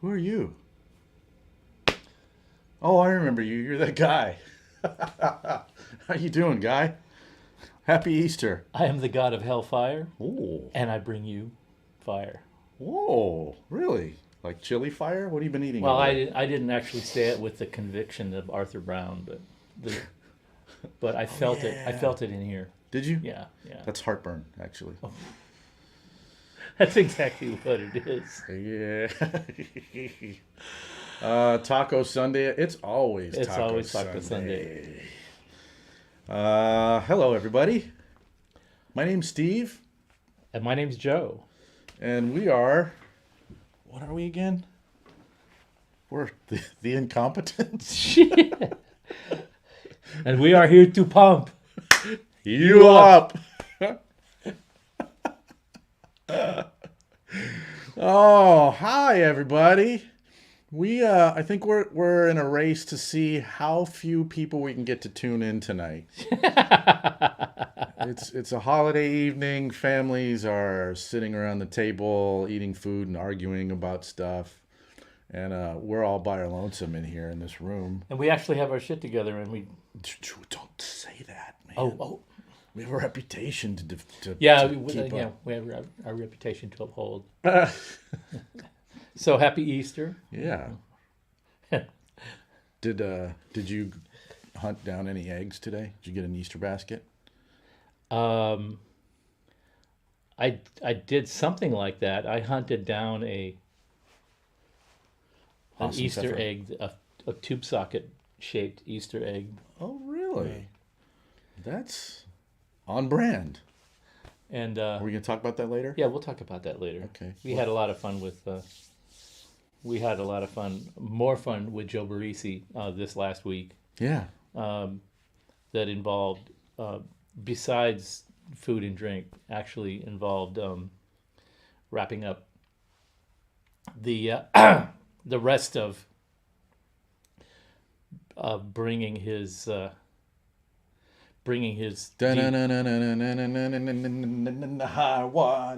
Who are you? Oh, I remember you. You're that guy. How you doing, guy? Happy Easter. I am the god of hellfire, Oh, and I bring you fire. whoa, really? Like chili fire? What have you been eating Well, over I there? didn't, I didn't actually say it with the conviction of Arthur Brown, the, but I felt it. I Yeah. felt it in here. Did you? Yeah, yeah. That's heartburn, actually. That's exactly what it is. Yeah. Taco Sunday. It's always It's Taco always Taco Sunday. Hello, everybody. My name's Steve, And my name's Joe. and we are. What are we again? We're the Incompetents. And we are here to pump. You up? Oh, hi everybody. I think we're in a race to see how few people we can get to tune in tonight. It's a holiday evening. Families are sitting around the table eating food and arguing about stuff. And we're all by our lonesome in here in this room. And we actually have our shit together, and we. Don't say that, man. Oh. We have a reputation to Yeah, to we, keep yeah, up. we have our reputation to uphold. So happy Easter. Yeah. Did you hunt down any eggs today? Did you get an Easter basket? I did something like that. I hunted down an Awesome Easter pepper. egg, a tube socket shaped Easter egg. Oh, really? That's on brand. And Are we gonna talk about that later? yeah, we'll talk about that later. Okay. We had a lot of fun with. We had a lot of fun, more fun with Joe Barisi this last week. Yeah. That involved, besides food and drink, actually involved wrapping up the the rest of bringing his What?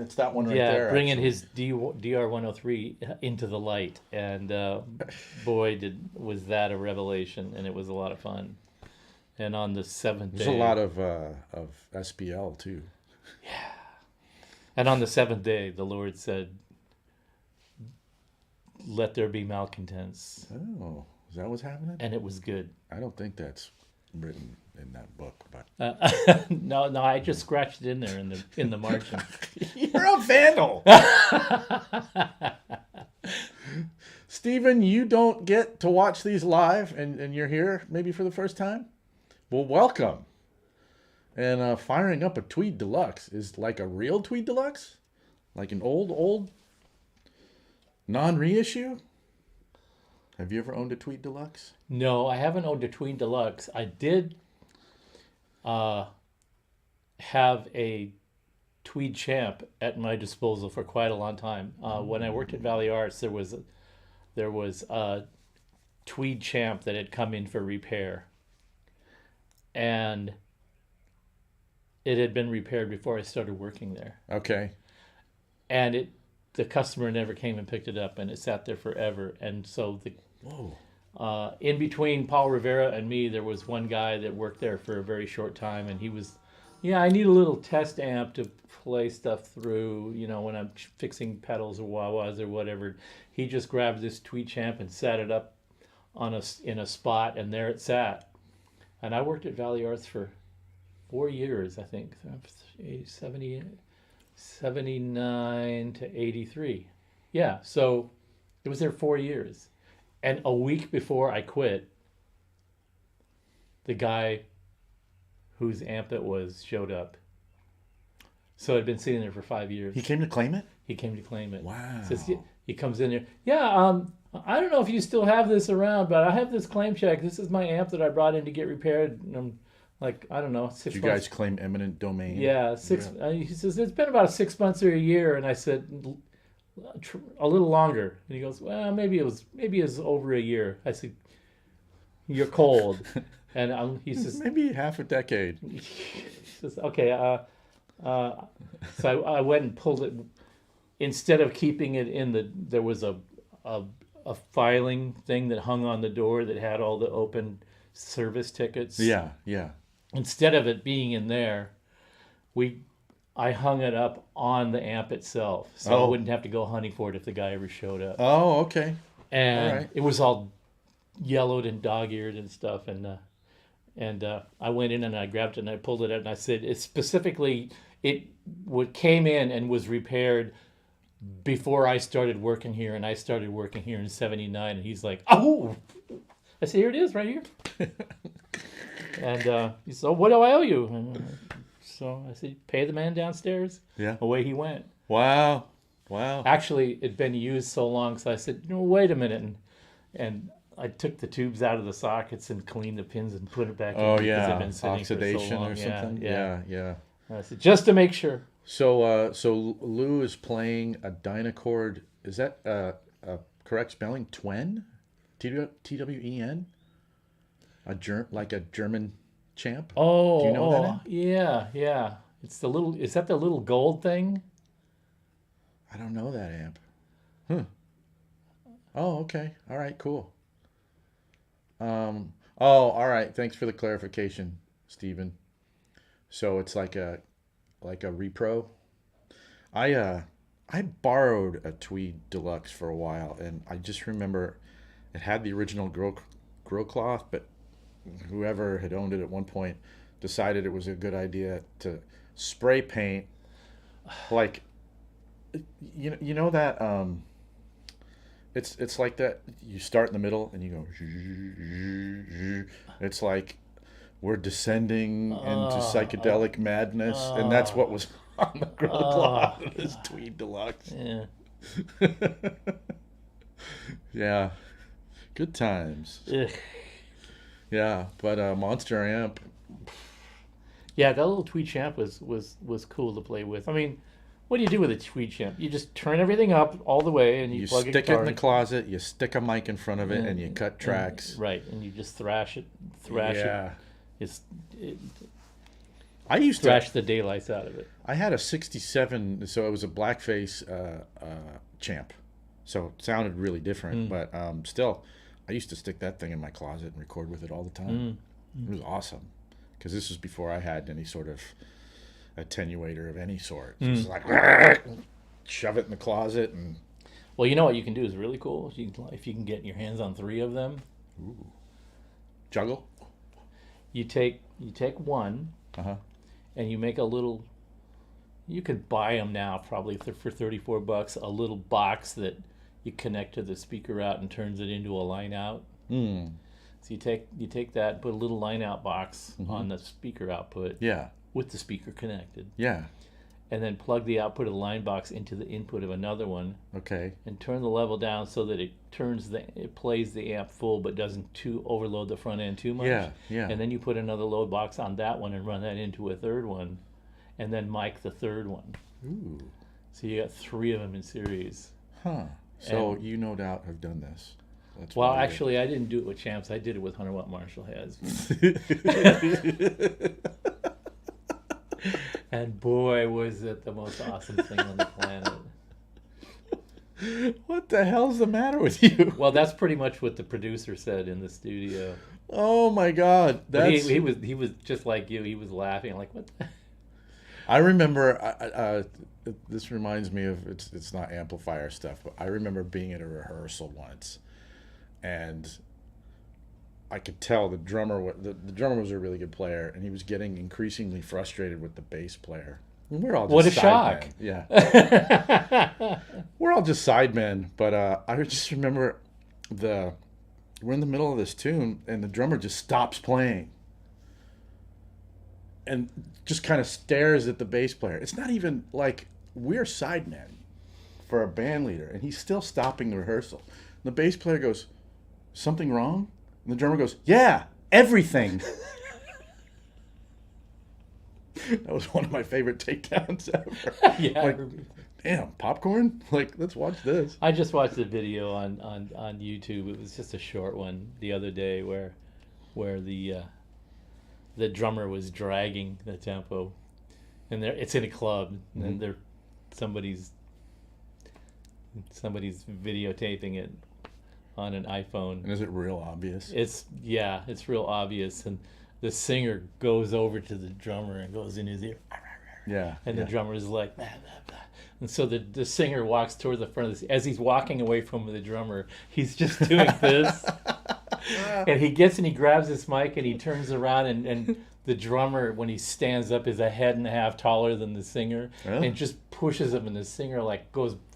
It's that one right there. bringing actually. his DR103 into the light, and boy, was that a revelation, and it was a lot of fun. And on the seventh There's day, a lot of SPL too. and on the seventh day, the Lord said, "Let there be malcontents," Oh, is that what's happening? and it was good. I don't think that's written in that book, but No, I just scratched it in there in the margin. you're a vandal. Stephen, you don't get to watch these live, and you're here maybe for the first time. Well, welcome. And firing up a Tweed Deluxe is like a real Tweed Deluxe, like an old non-reissue. Have you ever owned a Tweed Deluxe? No, I haven't owned a Tweed Deluxe. I did have a Tweed Champ at my disposal for quite a long time. When I worked at Valley Arts, there was a Tweed Champ that had come in for repair, and it had been repaired before I started working there. Okay. And the customer never came and picked it up, and it sat there forever. And so Whoa. in between Paul Rivera and me, there was one guy that worked there for a very short time, and he was, I need a little test amp to play stuff through, when I'm fixing pedals or wah-wahs or whatever. He just grabbed this Tweed Champ and set it up in a spot, and there it sat. And I worked at Valley Arts for 4 years, I think, 79 to 83. Yeah, so it was there 4 years. And a week before I quit, the guy whose amp it was showed up. So it'd been sitting there for 5 years. He came to claim it? He came to claim it. Wow. He comes in there. I don't know if you still have this around, but I have this claim check. This is my amp that I brought in to get repaired. And I'm like, I don't know, 6 Did you months. guys claim eminent domain? Yeah, he says, it's been about 6 months or a year. And I said, a little longer. And he goes, well, maybe it was over a year. I said, you're cold. And he says, Maybe half a decade. he says, okay. So I went and pulled it. Instead of keeping it there was a a filing thing that hung on the door that had all the open service tickets. Yeah, yeah. Instead of it being in there, I hung it up on the amp itself, so I wouldn't have to go hunting for it if the guy ever showed up. Oh, okay. And all right. it was all yellowed and dog-eared and stuff, and I went in and I grabbed it and I pulled it out and I said, it specifically, came in and was repaired before I started working here, and I started working here in '79, and he's like, oh, I said, here it is right here. And he said, oh, what do I owe you? And so I said, pay the man downstairs. Yeah. Away he went. Wow. Actually, it'd been used so long, so I said, wait a minute, and I took the tubes out of the sockets and cleaned the pins and put it back in. Oh, because yeah. it'd been sitting Oxidation for so long. or something. Yeah. I said, just to make sure. So Lou is playing a Dynacord. Is that a correct spelling? Twen? Twen? Like a German champ? Oh, do you know that amp? Yeah. It's the little. Is that the little gold thing? I don't know that amp. Oh, okay. All right, cool. All right. Thanks for the clarification, Stephen. So it's like a repro. I borrowed a Tweed Deluxe for a while, and I just remember it had the original grill cloth, but whoever had owned it at one point decided it was a good idea to spray paint, like, you know that it's like that. You start in the middle and you go. It's like we're descending into psychedelic madness, and that's what was on the grill cloth of this Tweed Deluxe. Yeah. Yeah. Good times. Ugh. Yeah, but Monster Amp. Yeah, that little Tweed champ was cool to play with. I mean, what do you do with a Tweed champ? You just turn everything up all the way and you plug stick it in the closet, you stick a mic in front of it, and you cut tracks. Right, and you just thrash it. I used to thrash the daylights out of it. I had a 67, so it was a blackface champ. So it sounded really different, but still, I used to stick that thing in my closet and record with it all the time. It was awesome, because this was before I had any sort of attenuator of any sort. So it's like, shove it in the closet. And well, you know what you can do is really cool? If you can get your hands on 3 of them. Ooh. Juggle? You take one, and you make a little. You could buy them now probably for $34. A little box that you connect to the speaker out and turns it into a line out. So you take that, put a little line out box on the speaker output. Yeah. With the speaker connected. Yeah. And then plug the output of the line box into the input of another one. Okay. And turn the level down so that it plays the amp full but doesn't overload the front end too much. Yeah. And then you put another load box on that one and run that into a third one, and then mic the third one. Ooh. So you got 3 of them in series. Huh. So you no doubt have done this. That's well, actually, I didn't do it with champs. I did it with 100-watt Marshall heads. And boy, was it the most awesome thing on the planet. What the hell's the matter with you? Well, that's pretty much what the producer said in the studio. Oh my God, that's he was just like you. He was laughing like, what the? I remember. This reminds me of it's not Amplifier stuff, but I remember being at a rehearsal once, and I could tell the drummer was a really good player, and he was getting increasingly frustrated with the bass player. And we're all just what a shock! Yeah, we're all just sidemen. But I just remember we're in the middle of this tune, and the drummer just stops playing, and just kind of stares at the bass player. It's not even like we're sidemen for a band leader, and he's still stopping the rehearsal. And the bass player goes, "Something wrong?" And the drummer goes, "Yeah, everything." That was one of my favorite takedowns ever. Yeah. Like, damn, popcorn? Like, let's watch this. I just watched a video on YouTube. It was just a short one the other day where the drummer was dragging the tempo, and it's in a club, and then somebody's videotaping it. on an iPhone. And is it real obvious? It's real obvious, and the singer goes over to the drummer and goes in his ear. Yeah. And the drummer is like, blah, blah, blah. And so the singer walks toward the front of this. As he's walking away from the drummer, he's just doing this. And he grabs his mic and he turns around and the drummer, when he stands up, is a head and a half taller than the singer. Really? And just pushes him, and the singer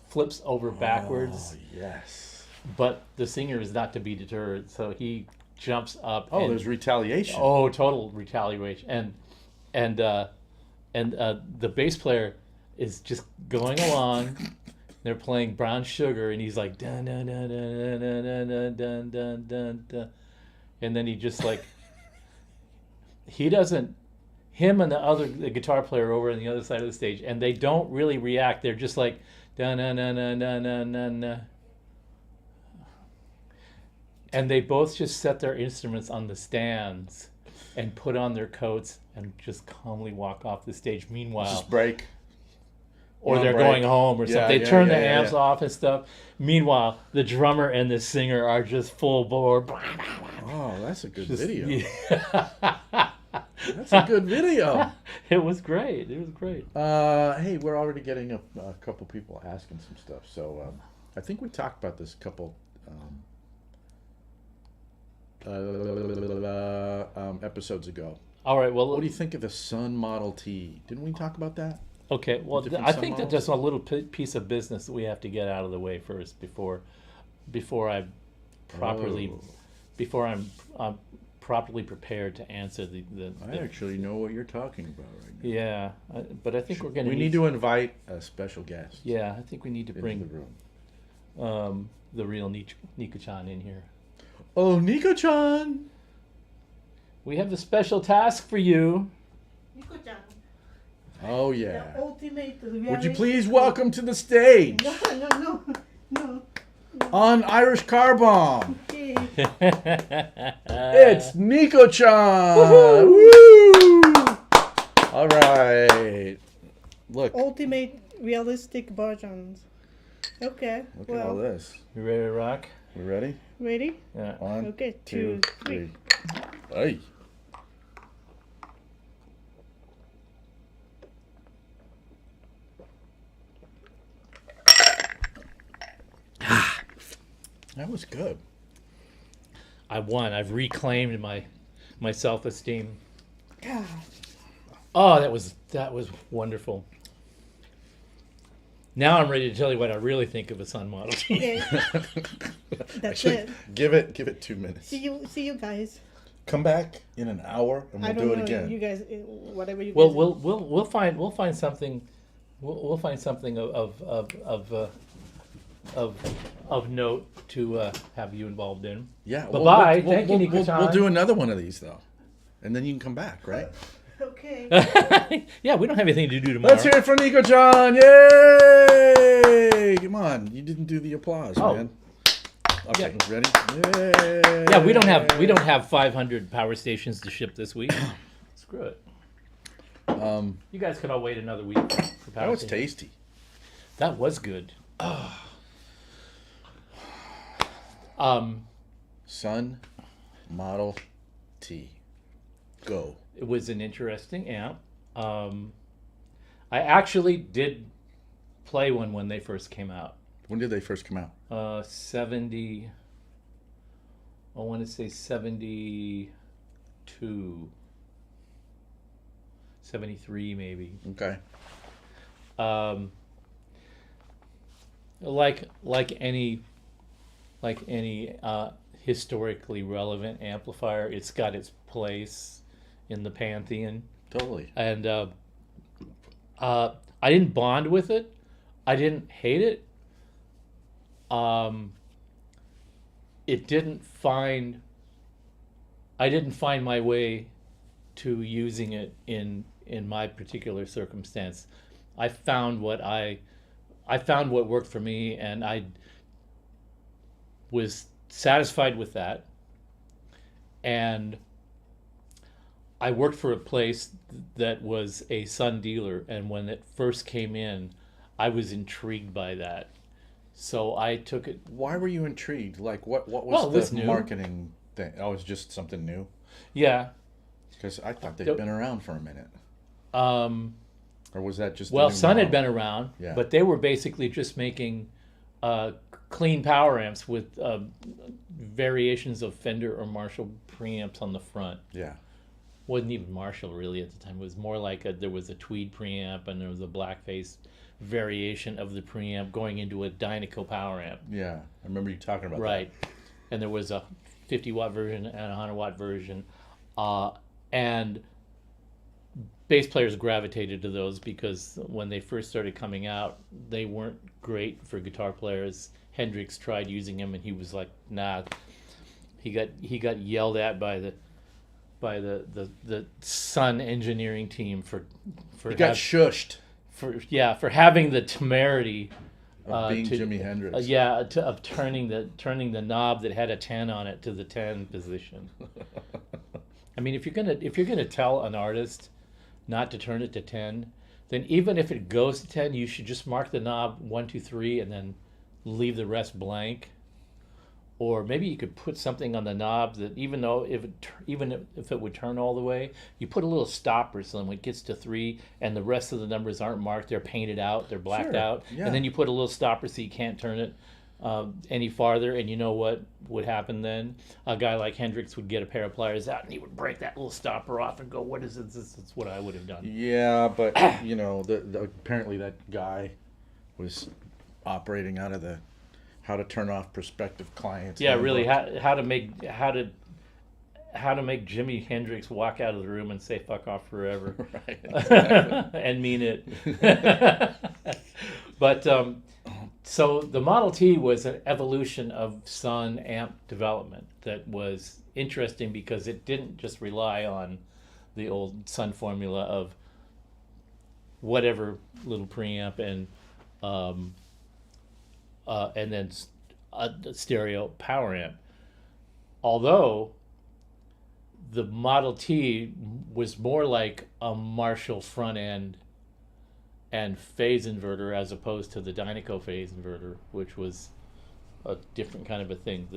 flips over backwards. Oh, yes. But the singer is not to be deterred, so he jumps up. Oh, there's retaliation. Oh, total retaliation. And the bass player is just going along. They're playing Brown Sugar, and he's like dun dun dun dun dun dun dun dun dun dun dun, and then he just him and the guitar player over on the other side of the stage, and they don't really react. They're just like dun dun dun dun dun dun dun dun. And they both just set their instruments on the stands and put on their coats and just calmly walk off the stage. Meanwhile, Just break. or they're going home or something. They turn the amps off and stuff. Meanwhile, the drummer and the singer are just full bore. Oh, that's a good video. Yeah. That's a good video. It was great. Hey, we're already getting a couple people asking some stuff. So I think we talked about this a couple episodes ago. All right. Well, What do you think of the Sun Model T? Didn't we talk about that? okay. Well, different I sun think that models? there's a little piece of business that we have to get out of the way first before I'm properly prepared to answer the I actually know what you're talking about right now. yeah. But I think we're going to We need to invite a special guest Yeah, I think we need to into bring the room. the real Nicochan in here. Oh, Nicochan! We have a special task for you. Nicochan, Oh, the yeah. ultimate Would you reality- please welcome to the stage No. on Irish Car Bomb? Okay. It's Nicochan! Woo! All right. Look, Ultimate realistic versions. Okay. look at all this. You ready to rock? We ready? Ready? Yeah. 1, Okay, 2, 2, 3. 3. Hey. That was good. I won. I've reclaimed my self-esteem. God. Oh, that was wonderful. Now I'm ready to tell you what I really think of a Sun Model T. Okay. That's Actually, it. give it 2 minutes. See you guys. Come back in an hour and I we'll don't do it know. again. You guys, whatever you Well, guys. we'll find something. We'll find something of note to have you involved in. Yeah. Bye-bye. Thank you, Nicochan. We'll do another one of these though, and then you can come back, right? Okay. Yeah, we don't have anything to do tomorrow. Let's hear it for Nicochan! Yay! Come on, you didn't do the applause, Oh. man. Okay, Yeah. ready? Yay! Yeah, we don't have 500 power stations to ship this week. Screw it. You guys could all wait another week for power That was stations. tasty. That was good. Sun Model T. Go. It was an interesting amp. I actually did play one when they first came out. When did they first come out? 70. I want to say 72. 73 maybe. Okay. Like any historically relevant amplifier, it's got its place in the pantheon. Totally. And I didn't bond with it. I didn't hate it. I didn't find my way to using it in my particular circumstance. I found what worked for me, and I was satisfied with that. And I worked for a place that was a Sun dealer, and when it first came in, I was intrigued by that. So I took it. Why were you intrigued? Like, what was Well, it was the new. marketing thing? Oh, it was just something new? Yeah. Because I thought they'd The- been around for a minute. Or was that just Well, the new Sun had model? been around, Yeah. but they were basically just making clean power amps with variations of Fender or Marshall preamps on the front. Yeah. Wasn't even Marshall really at the time. It was more like there was a Tweed preamp and there was a blackface variation of the preamp going into a Dynaco power amp. Yeah. I remember you talking about Right. And there was a 50-watt version and a 100-watt version. And bass players gravitated to those because when they first started coming out, they weren't great for guitar players. Hendrix tried using them, and he was like, "Nah." He got yelled at by the Sun engineering team for that. He got shushed for having the temerity of being to- Jimi Hendrix. of turning the knob that had a 10 on it to the 10 position. I mean, if you're gonna tell an artist not to turn it to 10, then even if it goes to 10, you should just mark the knob 1, 2, 3, and then leave the rest blank. Or maybe you could put something on the knob that even if it would turn all the way, you put a little stopper so when it gets to 3 and the rest of the numbers aren't marked, they're painted out, they're blacked Sure, out, yeah. and then you put a little stopper so you can't turn it any farther. And you know what would happen then? A guy like Hendrix would get a pair of pliers out and he would break that little stopper off and go, "What is this?" This is what I would have done. Yeah, but apparently that guy was operating out of the how to turn off prospective clients. Yeah, really, handbook. how to make Jimi Hendrix walk out of the room and say "fuck off" forever. Right. And mean it. But so the Model T was an evolution of Sun amp development that was interesting because it didn't just rely on the old Sun formula of whatever little preamp and then a stereo power amp. Although the Model T was more like a Marshall front end and phase inverter as opposed to the Dynaco phase inverter, which was a different kind of a thing.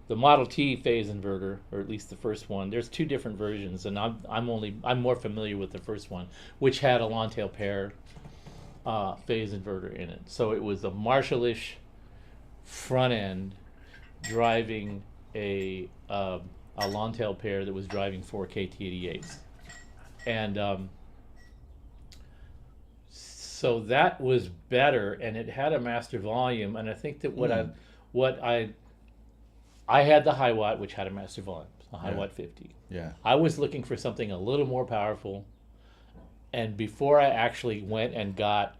The Model T phase inverter, or at least the first one, there's two different versions, and I'm more familiar with the first one, which had a long tail pair phase inverter in it. So it was a Marshallish front end driving a long tail pair that was driving 4 KT88s, and so that was better, and it had a master volume. And I think that I had the Hiwatt, which had a master volume, a Hiwatt 50. Yeah. I was looking for something a little more powerful, and before I actually went and got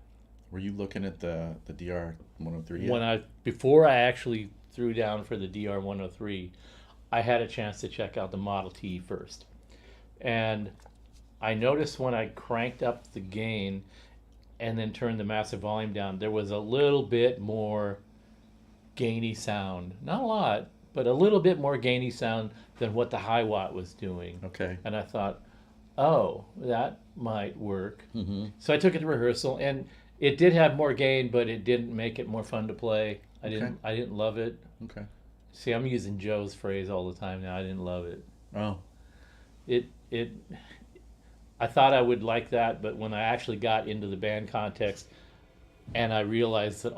Were you looking at the DR 103 yet? before I actually threw down for the DR 103, I had a chance to check out the Model T first, and I noticed when I cranked up the gain and then turned the massive volume down, there was a little bit more gainy sound. Not a lot, but a little bit more gainy sound than what the Hiwatt was doing. Okay. And I thought, oh, that might work. Mm-hmm. So I took it to rehearsal, and it did have more gain, but it didn't make it more fun to play. I didn't love it. Okay. See, I'm using Joe's phrase all the time now. I didn't love it. Oh. I thought I would like that, but when I actually got into the band context, and I realized that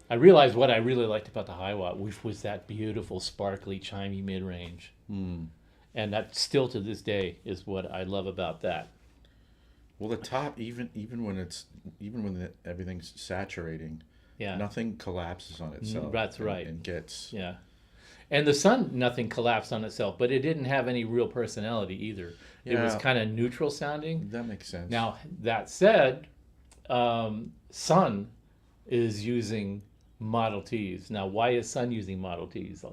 I realized what I really liked about the Hiwatt, which was that beautiful, sparkly, chimey mid-range. Mm. And that still to this day is what I love about that. Well, the top, even when everything's saturating, Yeah. nothing collapses on itself. That's right. And gets. Yeah. And the Sun, nothing collapsed on itself, but it didn't have any real personality either. It was Yeah. kind of neutral sounding. That makes sense. Now, that said, Sun is using Model Ts. Now, why is Sun using Model Ts?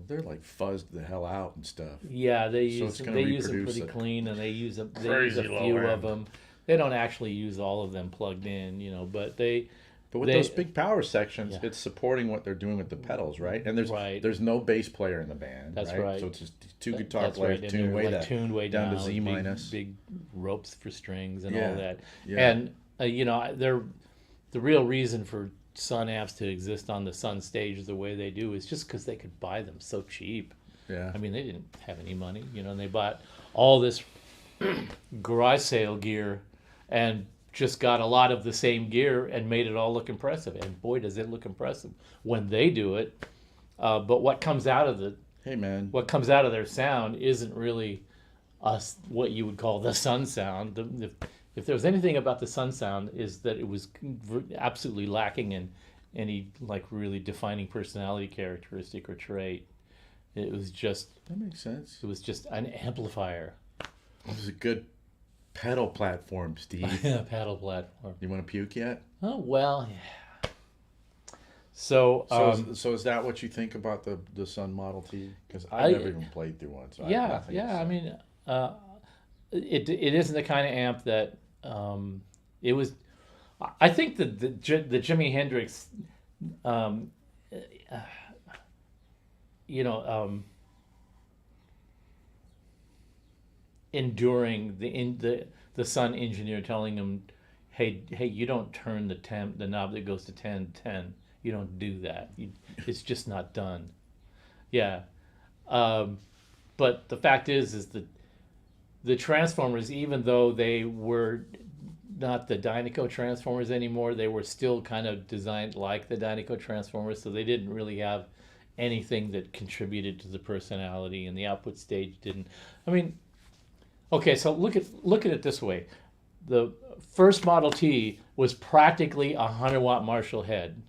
They're like fuzzed the hell out and stuff. Yeah, they So use it's gonna them pretty reproduce clean, and they use a Crazy low few of end. them. They don't actually use all of them plugged in, but they. But with They- those big power sections, Yeah. it's supporting what they're doing with the pedals, right? And Right. there's no bass player in the band. That's right. right. So it's just two guitar That's players right. And tuned they're, way like, that tuned way down to with Z minus. big ropes for strings and Yeah, all that. yeah. And the real reason for Sun amps to exist on the Sun stage the way they do is just because they could buy them so cheap. Yeah. I mean, they didn't have any money, you know, and they bought all this garage sale gear and just got a lot of the same gear and made it all look impressive. And boy, does it look impressive when they do it. But what comes out of their sound isn't really what you would call the Sun sound. If there was anything about the Sun sound, is that it was absolutely lacking in any like really defining personality characteristic or trait. It was just, That makes sense. it was just an amplifier. It was a good pedal platform, Steve. Paddle platform. You want to puke yet? Oh well, yeah. So, So is that what you think about the Sun Model T? Because I- I've never even played through one. So I have nothing to I say. mean, it isn't the kind of amp that it was. I think that the Jimi Hendrix, enduring the Sun engineer telling him, hey, you don't turn the knob that goes to 10. You don't do that. It's just not done. Yeah. But the fact is that the transformers, even though they were not the Dynaco transformers anymore, they were still kind of designed like the Dynaco transformers, so they didn't really have anything that contributed to the personality, and the output stage didn't. I mean, okay, so look at it this way. The first Model T was practically a 100-watt Marshall head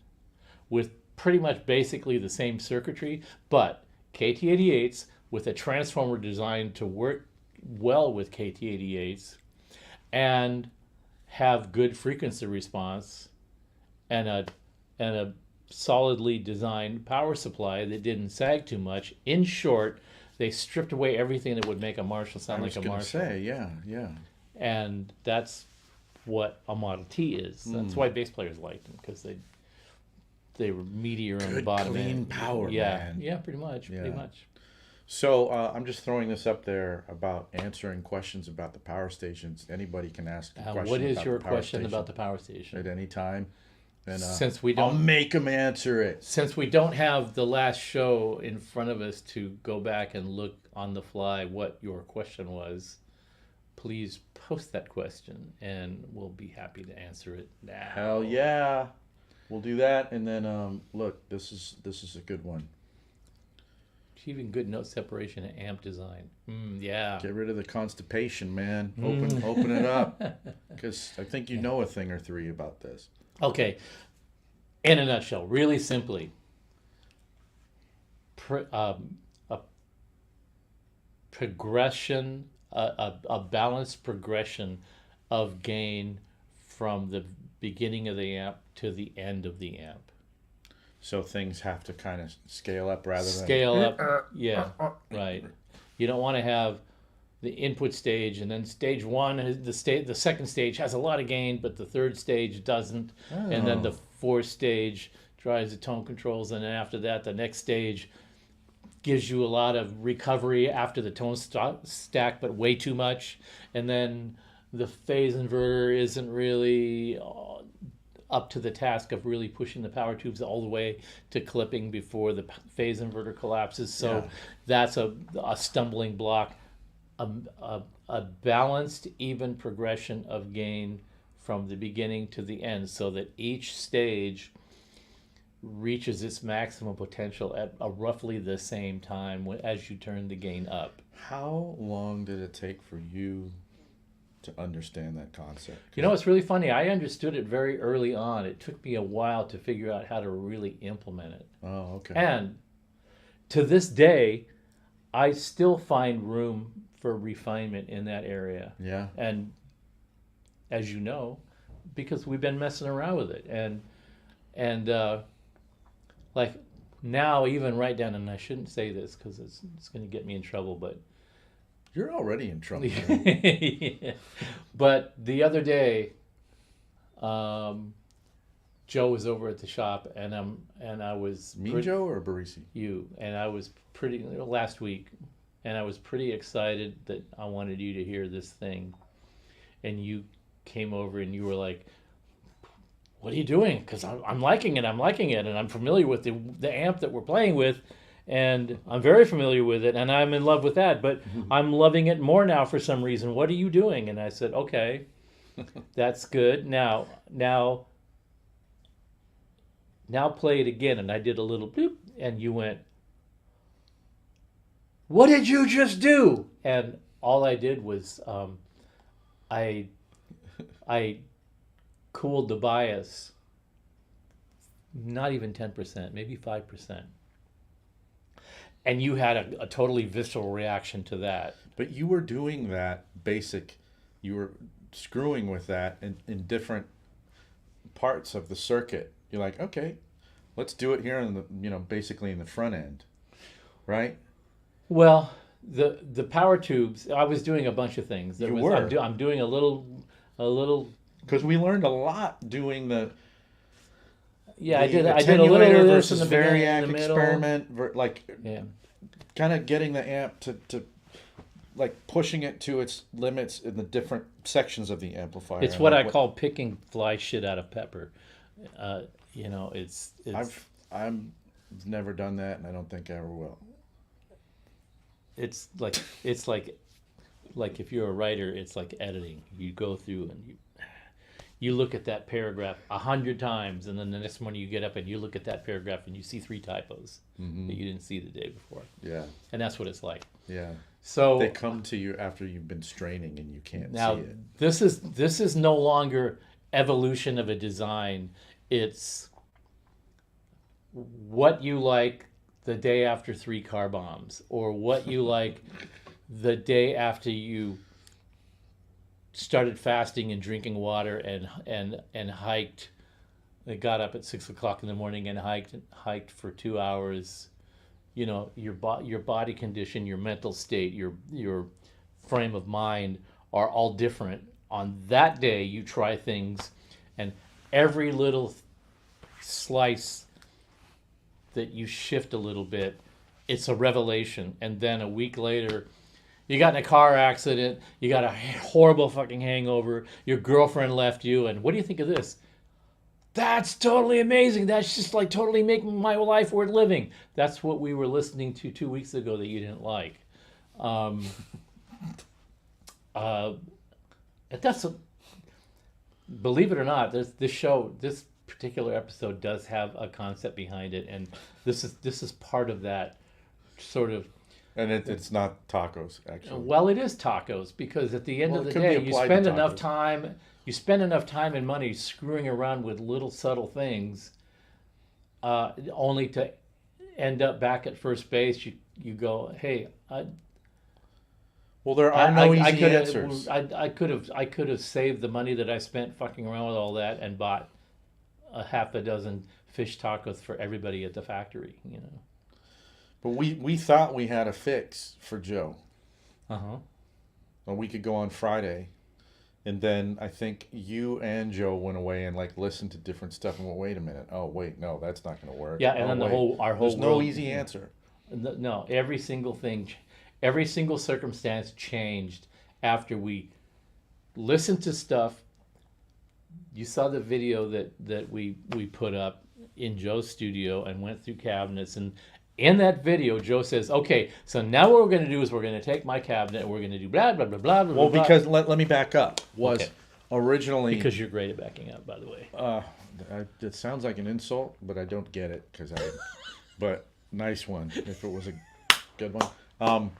with pretty much basically the same circuitry, but KT88s with a transformer designed to work well with KT88s and have good frequency response and a solidly designed power supply that didn't sag too much. In short, they stripped away everything that would make a Marshall sound like a Marshall. Yeah. And that's what a Model T is. That's why bass players liked them, because they were meatier on the Good, bottom clean end. power, Yeah, man. yeah, pretty much. So I'm just throwing this up there about answering questions about the power stations. Anybody can ask a question. What is about your the power question station about the power station? at any time? And Since we I'll don't make them answer it. Since we don't have the last show in front of us to go back and look on the fly what your question was, please post that question and we'll be happy to answer it now. Hell yeah, we'll do that. And then look, this is a good one. Achieving good note separation and amp design. Yeah. Get rid of the constipation, man. Open it up, because I think you know a thing or three about this. Okay. In a nutshell, really simply, a progression, a balanced progression of gain from the beginning of the amp to the end of the amp. So things have to kind of scale up rather than Scale up. Yeah, right. You don't want to have the input stage and then stage one, the second stage has a lot of gain, but the third stage doesn't. And then the fourth stage drives the tone controls, and then after that, the next stage gives you a lot of recovery after the tone stack, but way too much. And then the phase inverter isn't really up to the task of really pushing the power tubes all the way to clipping before the phase inverter collapses. So that's a stumbling block. A balanced, even progression of gain from the beginning to the end, so that each stage reaches its maximum potential at roughly the same time as you turn the gain up. How long did it take for you to understand that concept? You know, it's really funny. I understood it very early on. It took me a while to figure out how to really implement it. Oh, okay. And to this day, I still find room for refinement in that area. Yeah. And as you know, because we've been messing around with it. And like now, even right down, and I shouldn't say this because it's going to get me in trouble, but You're already in trouble. yeah. But the other day, Joe was over at the shop, and I was Joe or Barisi? You, and I was last week, and I was pretty excited that I wanted you to hear this thing, and you came over and you were like, what are you doing? Because I'm liking it. I'm liking it, and I'm familiar with the amp that we're playing with, and I'm very familiar with it, and I'm in love with that. But I'm loving it more now for some reason. What are you doing? And I said, okay, that's good. Now play it again. And I did a little bloop, and you went, what did you just do? And all I did was I cooled the bias, not even 10%, maybe 5%. And you had a totally visceral reaction to that. But you were doing that you were screwing with that in different parts of the circuit. You're like, okay, let's do it here in the, basically in the front end, right? Well, the power tubes, I was doing a bunch of things. I'm doing a little. Because we learned a lot doing the. Yeah, I did a little of this in the beginning, variac in the middle. experiment, Yeah. kind of getting the amp to like pushing it to its limits in the different sections of the amplifier. It's what I call picking fly shit out of pepper. It's. I've never done that, and I don't think I ever will. It's like if you're a writer, it's like editing. You go through and you look at that paragraph 100 times, and then the next morning you get up and you look at that paragraph and you see 3 typos that you didn't see the day before. Yeah. And that's what it's like. Yeah. So they come to you after you've been straining and you can't now, see it. This is no longer evolution of a design. It's what you like the day after 3 car bombs, or what you like the day after you started fasting and drinking water and hiked. I got up at 6 o'clock in the morning and hiked for 2 hours. Your body condition, your mental state, your frame of mind are all different. On that day, you try things, and every little slice that you shift a little bit, it's a revelation. And then a week later, you got in a car accident, you got a horrible fucking hangover, your girlfriend left you, and what do you think of this? That's totally amazing. That's just like totally making my life worth living. That's what we were listening to 2 weeks ago that you didn't like. Believe it or not, this particular episode does have a concept behind it, and this is part of that sort of. And it's not tacos, actually. Well, it is tacos, because at the end of the day, you spend enough time and money screwing around with little subtle things, only to end up back at first base. You go, hey, well, there are no easy answers. I could have saved the money that I spent fucking around with all that and bought a half a dozen fish tacos for everybody at the factory, But we thought we had a fix for Joe. Uh-huh. A week ago on Friday. And then I think you and Joe went away and listened to different stuff and went, wait a minute. Oh, wait, no, that's not going to work. Yeah, and then our whole There's no easy answer. No, every single circumstance changed after we listened to stuff. You saw the video that we put up in Joe's studio and went through cabinets, and in that video, Joe says, okay, so now what we're going to do is we're going to take my cabinet and we're going to do blah, blah, blah, blah, blah, Well, blah. because let me back up. Okay. Originally... Because you're great at backing up, by the way. It sounds like an insult, but I don't get it. But nice one, if it was a good one.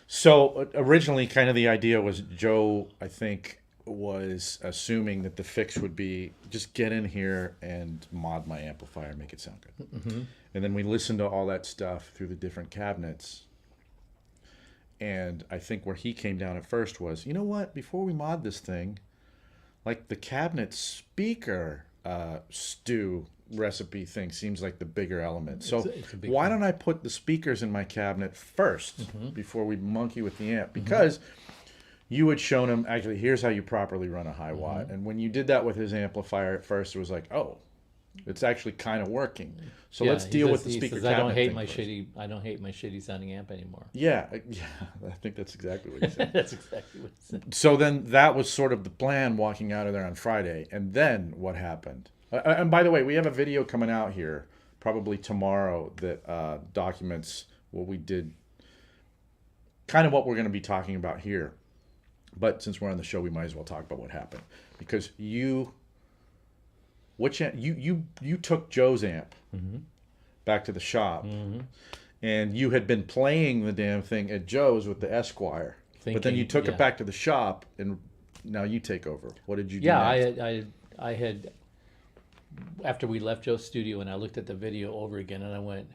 So originally, kind of the idea was Joe, I think, was assuming that the fix would be just get in here and mod my amplifier and make it sound good. Mm-hmm. And then we listened to all that stuff through the different cabinets. And I think where he came down at first was, you know what, before we mod this thing, like the cabinet speaker stew recipe thing seems like the bigger element. So why don't I put the speakers in my cabinet first before we monkey with the amp? Because you had shown him, actually, here's how you properly run a Hiwatt. And when you did that with his amplifier at first, it was like, oh, It's actually kind of working. So Yeah, let's he deal says- with the he speaker says, cabinet I don't hate thing my first. shitty sounding amp anymore. Yeah, I think that's exactly what he said. That's exactly what he said. So then that was sort of the plan walking out of there on Friday. And then what happened? And by the way, we have a video coming out here probably tomorrow that documents what we did, kind of what we're going to be talking about here. But since we're on the show, we might as well talk about what happened. Because you took Joe's amp back to the shop. And you had been playing the damn thing at Joe's with the Esquire. But then you took it back to the shop, and now you take over. What did you do next? I had, after we left Joe's studio, and I looked at the video over again, and I went,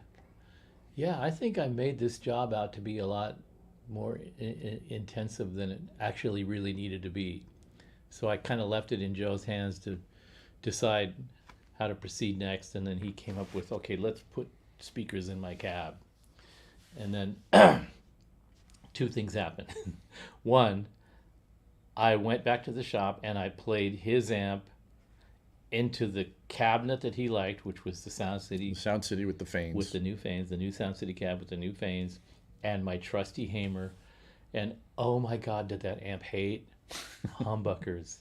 yeah, I think I made this job out to be a lot more intensive than it actually really needed to be. So I kind of left it in Joe's hands to decide how to proceed next, and then he came up with, okay, let's put speakers in my cab. And then two things happened. One, I went back to the shop and I played his amp into the cabinet that he liked, which was the Sound City. Sound City with the Fanes. With the new Fanes, the new Sound City cab with the new Fanes, and my trusty Hamer. And oh my God, did that amp hate humbuckers.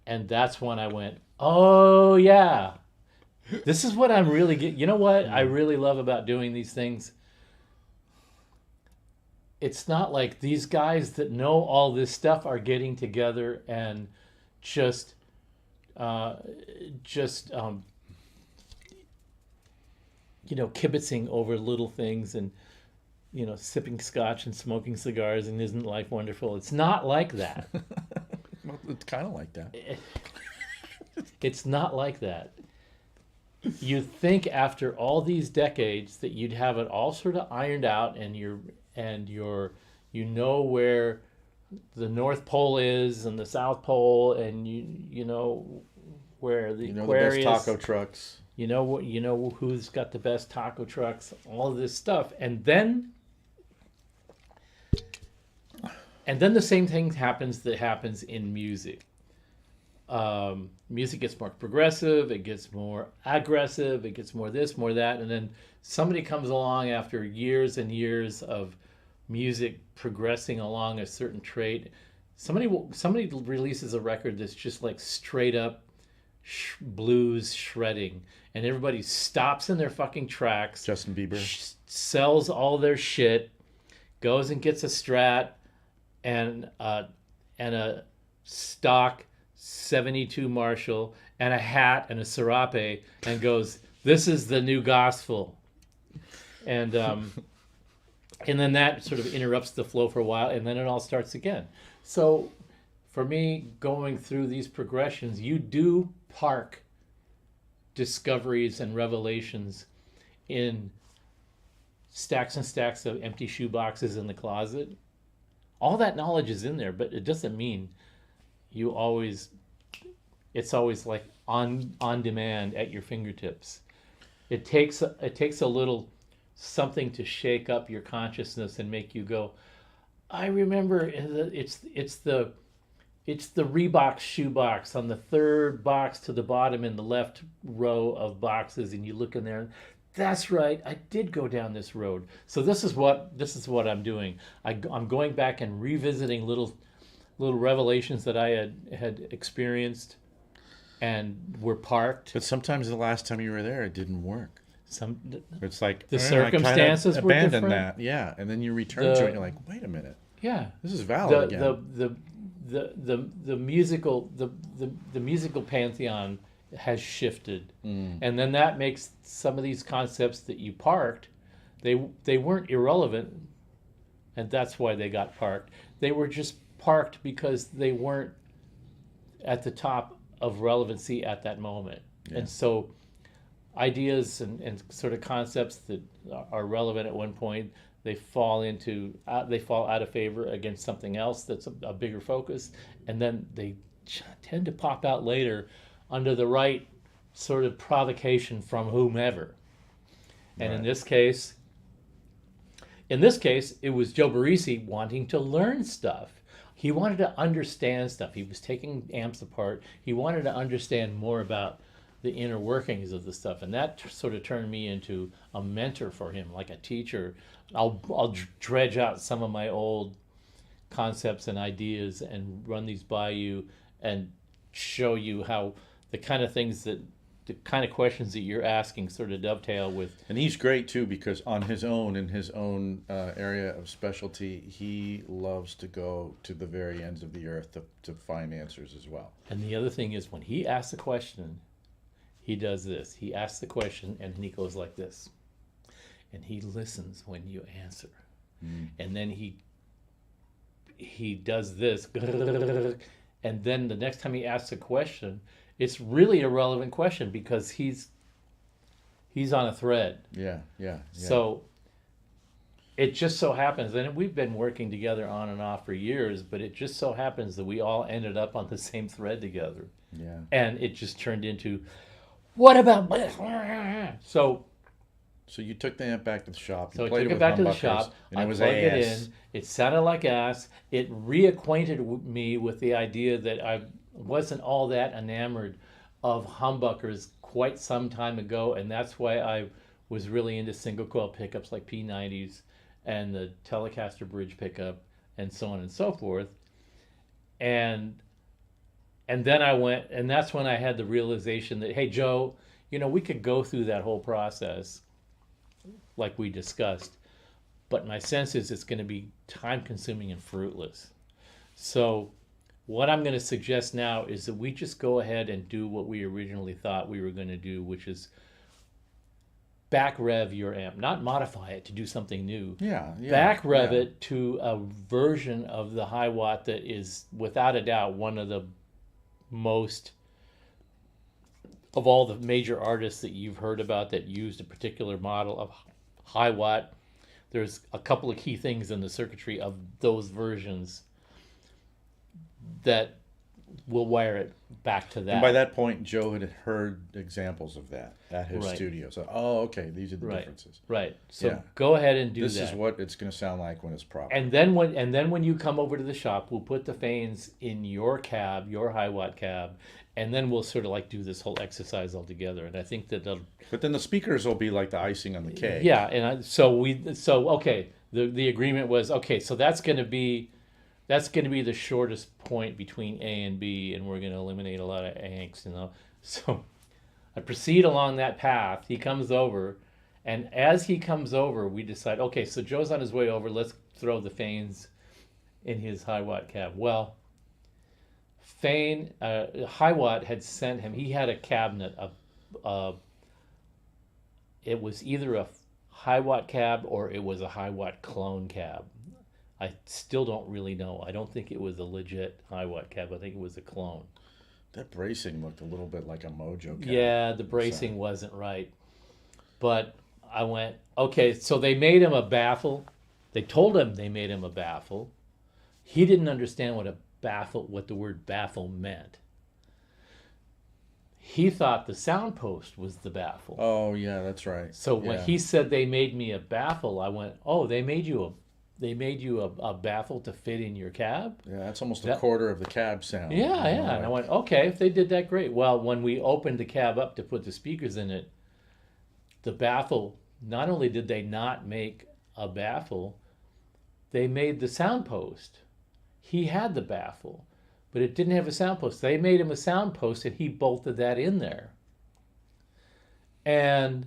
And that's when I went, oh yeah, this is what I'm really getting. You know what I really love about doing these things? It's not like these guys that know all this stuff are getting together and just kibitzing over little things and, sipping scotch and smoking cigars and isn't life wonderful? It's not like that. Well, it's kind of like that. It's not like that. You'd think after all these decades that you'd have it all sort of ironed out, and you know where the North Pole is and the South Pole, and you know where the Aquarius, the best taco trucks. You know who's got the best taco trucks, all of this stuff. And then the same thing happens in music. Music gets more progressive, it gets more aggressive, it gets more this, more that, and then somebody comes along after years and years of music progressing along a certain trait. Somebody releases a record that's just like straight up blues shredding, and everybody stops in their fucking tracks. Justin Bieber sells all their shit, goes and gets a Strat and a stock 72 Marshall and a hat and a serape, and goes, this is the new gospel. And then that sort of interrupts the flow for a while, and then it all starts again. So for me, going through these progressions, you do park discoveries and revelations in stacks and stacks of empty shoe boxes in the closet. All that knowledge is in there, but it doesn't mean it's always like on demand at your fingertips. It takes a little something to shake up your consciousness and make you go, I remember it's the Reebok shoebox on the third box to the bottom in the left row of boxes, and you look in there and that's right, I did go down this road. So this is what I'm doing. I'm going back and revisiting little revelations that I had experienced and were parked. But sometimes the last time you were there, it didn't work. It's like the circumstances were different. Abandon that, yeah, and then you return to it, and you're like, wait a minute, yeah, this is valid again. The musical pantheon has shifted, and then that makes some of these concepts that you parked, they weren't irrelevant, and that's why they got parked. They were just parked because they weren't at the top of relevancy at that moment. Yeah. And so ideas and sort of concepts that are relevant at one point, they fall out of favor against something else that's a bigger focus, and then they tend to pop out later under the right sort of provocation from whomever. And right. In this case, it was Joe Barresi wanting to learn stuff. He wanted to understand stuff. He was taking amps apart. He wanted to understand more about the inner workings of the stuff, and that sort of turned me into a mentor for him, like a teacher. I'll dredge out some of my old concepts and ideas and run these by you and show you how the kind of things that the kind of questions that you're asking sort of dovetail with. And he's great too, because on his own, in his own area of specialty, he loves to go to the very ends of the earth to find answers as well. And the other thing is, when he asks a question, he does this. He asks the question and then he goes like this. And he listens when you answer. And then he does this. And then the next time he asks a question, it's really a relevant question because he's on a thread. Yeah. So it just so happens, and we've been working together on and off for years, but it just so happens that we all ended up on the same thread together. Yeah. And it just turned into, what about this? So you took the amp back to the shop. So I played took it with back to the humbuckers, shop. and I it was plugged it AS. in. It sounded like ass. It reacquainted me with the idea that I wasn't all that enamored of humbuckers quite some time ago, and that's why I was really into single coil pickups like P90s and the Telecaster bridge pickup and so on and so forth. And then I went, and that's when I had the realization that, hey, Joe, we could go through that whole process like we discussed, but my sense is it's going to be time consuming and fruitless. So what I'm going to suggest now is that we just go ahead and do what we originally thought we were going to do, which is back rev your amp, not modify it to do something new. Back rev it to a version of the Hiwatt that is without a doubt one of the most, of all the major artists that you've heard about that used a particular model of Hiwatt. There's a couple of key things in the circuitry of those versions that will wire it back to that. And by that point, Joe had heard examples of that at his Right. studio. So, okay, these are the differences. Right. So Yeah. go ahead and do This that. is what it's going to sound like when it's proper. And then when you come over to the shop, we'll put the Fanes in your cab, your Hiwatt cab, and then we'll sort of like do this whole exercise all together. And I think that But then the speakers will be like the icing on the cake. yeah. And so okay. The agreement was okay. So that's going to be the shortest point between A and B, and we're going to eliminate a lot of angst, So I proceed along that path. He comes over, and as he comes over, we decide, okay, so Joe's on his way over. Let's throw the Fanes in his Hiwatt cab. Well, Hiwatt had sent him. He had a cabinet of. It was either a Hiwatt cab or it was a Hiwatt clone cab. I still don't really know. I don't think it was a legit Hiwatt cab. I think it was a clone. That bracing looked a little bit like a Mojo cab. Yeah, the bracing wasn't right. But I went, okay, so they made him a baffle. They told him they made him a baffle. He didn't understand what the word baffle meant. He thought the sound post was the baffle. Oh, yeah, that's right. So when he said they made me a baffle, I went, oh, they made you a baffle to fit in your cab? Yeah, that's almost a quarter of the cab sound. Yeah. And I went, okay, if they did that, great. Well, when we opened the cab up to put the speakers in it, the baffle, not only did they not make a baffle, they made the sound post. He had the baffle, but it didn't have a sound post. They made him a sound post, and he bolted that in there. And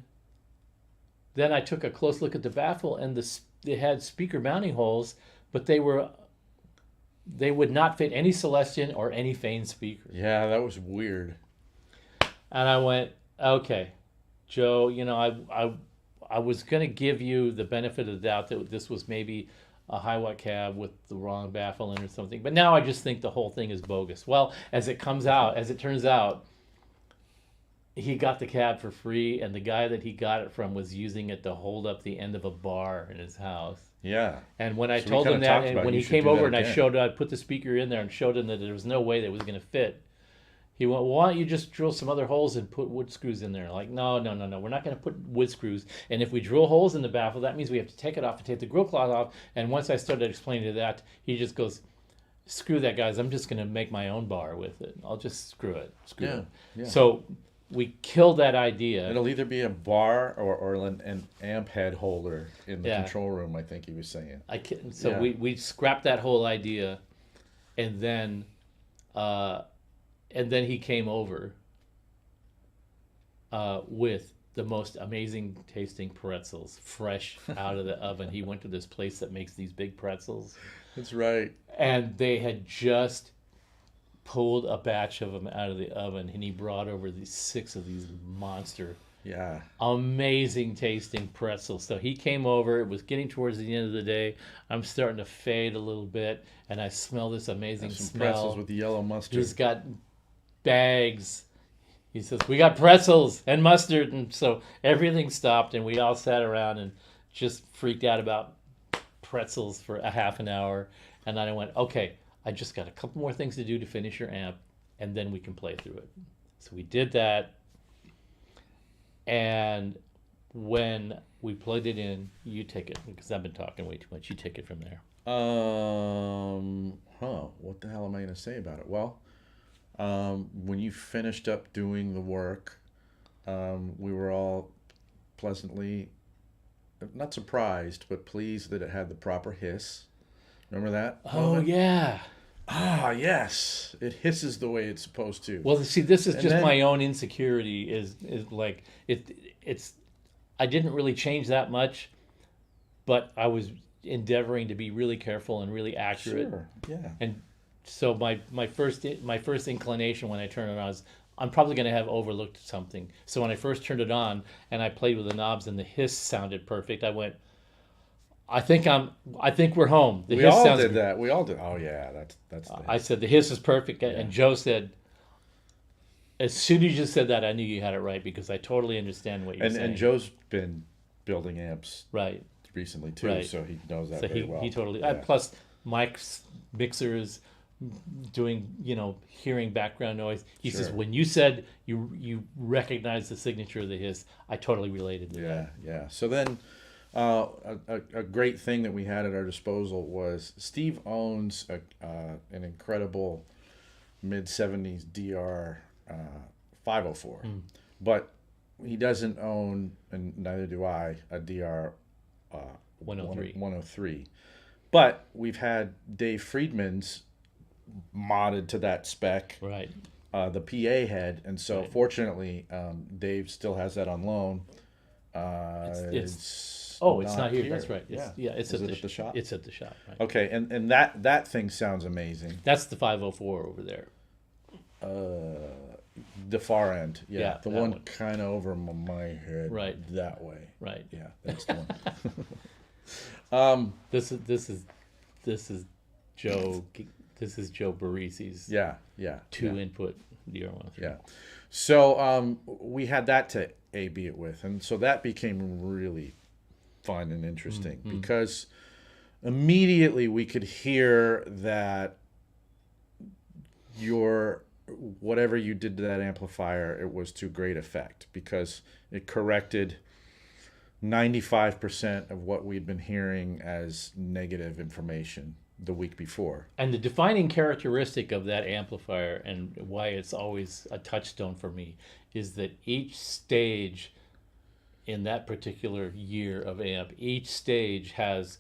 then I took a close look at the baffle, and they had speaker mounting holes, but they would not fit any Celestion or any Fane speakers. Yeah, that was weird. And I went, okay, Joe, I was going to give you the benefit of the doubt that this was maybe a Hiwatt cab with the wrong baffle in or something, but now I just think the whole thing is bogus. Well, as it turns out, he got the cab for free, and the guy that he got it from was using it to hold up the end of a bar in his house. Yeah. And when I So we told kinda him that, talked and about when you he should came do over that and again. I put the speaker in there and showed him that there was no way that it was going to fit, he went, well, why don't you just drill some other holes and put wood screws in there? Like, no, we're not going to put wood screws. And if we drill holes in the baffle, that means we have to take it off and take the grill cloth off. And once I started explaining to that, he just goes, screw that, guys. I'm just going to make my own bar with it. I'll just screw it. Yeah. So we killed that idea. It'll either be a bar or an amp head holder in the Yeah. control room, I think he was saying. So Yeah. we scrapped that whole idea, and then he came over with the most amazing tasting pretzels, fresh out of the oven. He went to this place that makes these big pretzels, That's right. and they had just pulled a batch of them out of the oven, and he brought over these 6 of these monster, Yeah. amazing tasting pretzels. So he came over. It was getting towards the end of the day. I'm starting to fade a little bit, and I smell this amazing Some smell. pretzels with the yellow mustard. He's got bags. He says, we got pretzels and mustard. And so everything stopped, and we all sat around and just freaked out about pretzels for a half an hour. And then I went, okay, I just got a couple more things to do to finish your amp, and then we can play through it. So we did that. And when we plugged it in, you take it, because I've been talking way too much. You take it from there. What the hell am I going to say about it? Well, when you finished up doing the work, we were all pleasantly, not surprised, but pleased that it had the proper hiss. Remember that? Oh, moment? yeah. Ah, yes. It hisses the way it's supposed to. Well, see, this is And just then- my own insecurity. Is like it's. I didn't really change that much, but I was endeavoring to be really careful and really accurate. Sure. Yeah. And so my first inclination when I turned it on is I'm probably going to have overlooked something. So when I first turned it on and I played with the knobs and the hiss sounded perfect, I went, I think we're home. The We hiss all sounds did good. that. We all did. Oh, yeah. That's the I said the hiss is perfect, and Joe said, as soon as you said that, I knew you had it right, because I totally understand what you're saying. And Joe's been building amps right. recently too, Right. so he knows that So very well. he totally. Yeah. Plus, Mike's mixers, doing hearing background noise. He says Sure. when you said you recognize the signature of the hiss, I totally related to Yeah, that. yeah. So then, a great thing that we had at our disposal was Steve owns an incredible mid-70s DR 504, but he doesn't own, and neither do I, a DR 103. 103. But we've had Dave Friedman's modded to that spec, Right. the PA head, and so Right. fortunately, Dave still has that on loan. It's not here. That's right. It's Is at it at the shop? It's at the shop. Right. Okay, and that thing sounds amazing. That's the 504 over there. The far end, Yeah, the that one one. kind of over my head, Right. that way. Right. Yeah, that's the one. This is Joe. This is Joe Barisi's Yeah. 2-input DR103. Yeah. So we had that to A/B it with, and so that became really fun and interesting because immediately we could hear that whatever you did to that amplifier, it was to great effect because it corrected 95% of what we'd been hearing as negative information the week before. And the defining characteristic of that amplifier, and why it's always a touchstone for me, is that each stage in that particular year of amp, each stage has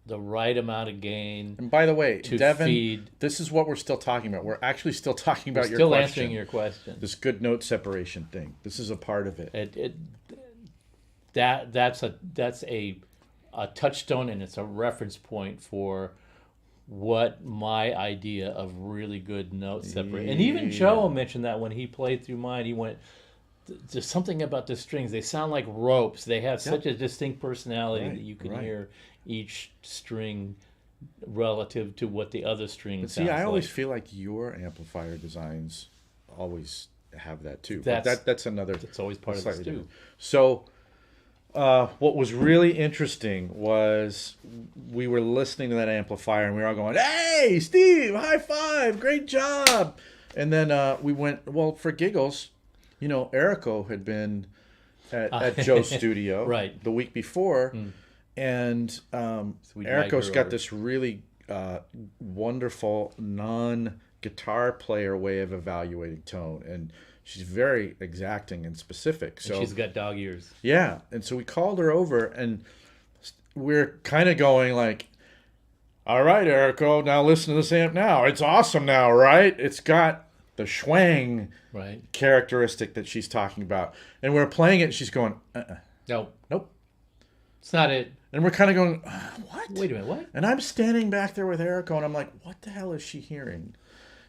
the right amount of gain. And by the way, To Devin, feed- this is what we're still talking about. We're actually still talking We're about your still question. answering your question. This good note separation thing. This is a part of it. That's a touchstone, and it's a reference point for what my idea of really good note separation. And even Joe mentioned that when he played through mine, he went, there's something about the strings. They sound like ropes. They have such a distinct personality that you can hear each string relative to what the other string But sounds see, I always like. feel like your amplifier designs always have that too. That's- That's another. It's always part of the slightly stew. different. So, what was really interesting was we were listening to that amplifier and we were all going, "Hey, Steve, high five, great job!" And then we went, well, for giggles, Erico had been at Joe's studio Right. the week before, and we Erico's digress got over. this really wonderful non-guitar player way of evaluating tone, and she's very exacting and specific. So And she's got dog ears. yeah, and so we called her over, and we're kind of going like, all right, Erico, now listen to this amp now. It's awesome now, right? It's got the schwang Right. characteristic that she's talking about. And we're playing it, and she's going, No, nope. it's not it. And we're kind of going, what? Wait a minute, what? And I'm standing back there with Erico, and I'm like, what the hell is she hearing?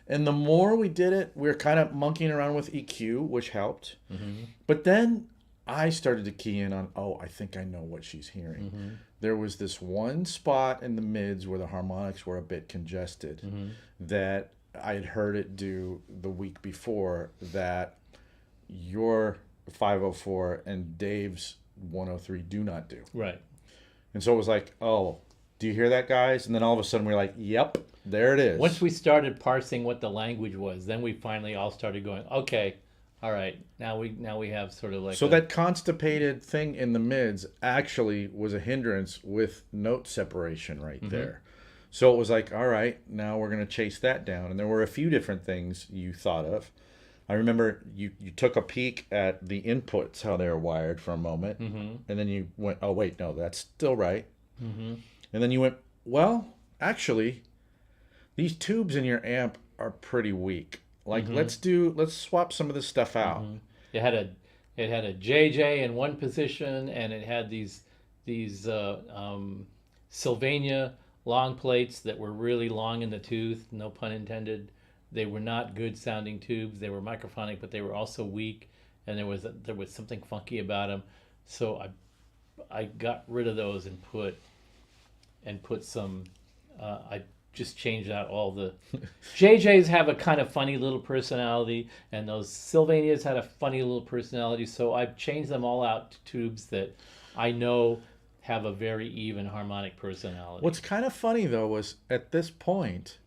And the more we did it, we were kind of monkeying around with EQ, which helped. Mm-hmm. But then I started to key in on, I think I know what she's hearing. Mm-hmm. There was this one spot in the mids where the harmonics were a bit congested Mm-hmm. that I had heard it do the week before that your 504 and Dave's 103 do not do. Right. And so it was like, do you hear that, guys? And then all of a sudden we're like, yep, there it is. Once we started parsing what the language was, then we finally all started going, okay, all right, now we have sort of like So that constipated thing in the mids actually was a hindrance with note separation right there. So it was like, all right, now we're going to chase that down. And there were a few different things you thought of. I remember you took a peek at the inputs, how they were wired for a moment. And then you went, oh, wait, no, that's still right. And then you went, well, actually, these tubes in your amp are pretty weak. Like, let's swap some of this stuff out. it had a JJ in one position, and it had these Sylvania long plates that were really long in the tooth, no pun intended. They were not good sounding tubes. They were microphonic, but they were also weak, and there was something funky about them. So I got rid of those and put some. I just changed out all the JJs have a kind of funny little personality, and those Sylvanias had a funny little personality. So I've changed them all out to tubes that I know have a very even harmonic personality. What's kind of funny, though, was at this point,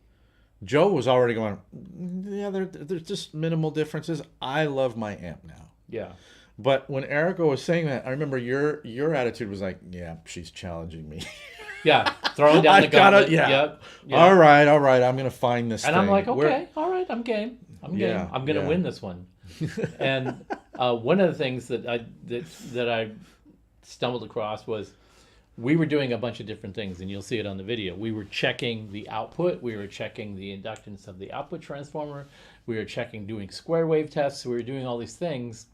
Joe was already going, yeah, there's just minimal differences. I love my amp now. Yeah. But when Erica was saying that, I remember your attitude was like, yeah, she's challenging me. Yeah, throwing down the gauntlet. Yep. All right, I'm going to find this and thing. I'm like, okay, all right, I'm game. I'm game. I'm going to win this one. And one of the things that I stumbled across was we were doing a bunch of different things, and you'll see it on the video. We were checking the output. We were checking the inductance of the output transformer. We were doing square wave tests. We were doing all these things,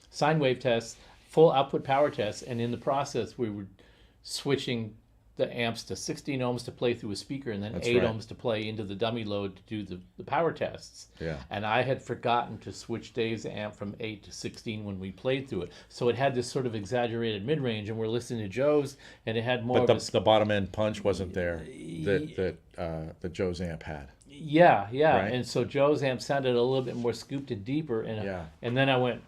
sine wave tests, full output power tests, and in the process, we were switching the amps to 16 ohms to play through a speaker, and then That's 8 right. ohms to play into the dummy load to do the power tests. Yeah. And I had forgotten to switch Dave's amp from 8 to 16 when we played through it. So it had this sort of exaggerated mid-range, and we're listening to Joe's, and it had more But of the bottom end punch wasn't there that Joe's amp had. Yeah. Right? And so Joe's amp sounded a little bit more scooped and deeper. And then I went,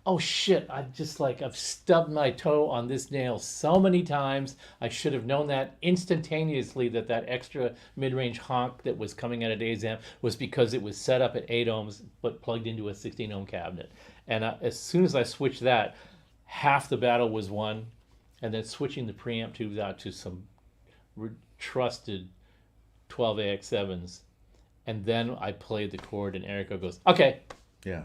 oh shit, I've stubbed my toe on this nail so many times. I should have known that instantaneously that extra mid-range honk that was coming out of Dave's amp was because it was set up at 8 ohms but plugged into a 16 ohm cabinet. And as soon as I switched that, half the battle was won. And then switching the preamp tubes out to some trusted 12AX7s. And then I played the chord, and Erica goes, okay. Yeah.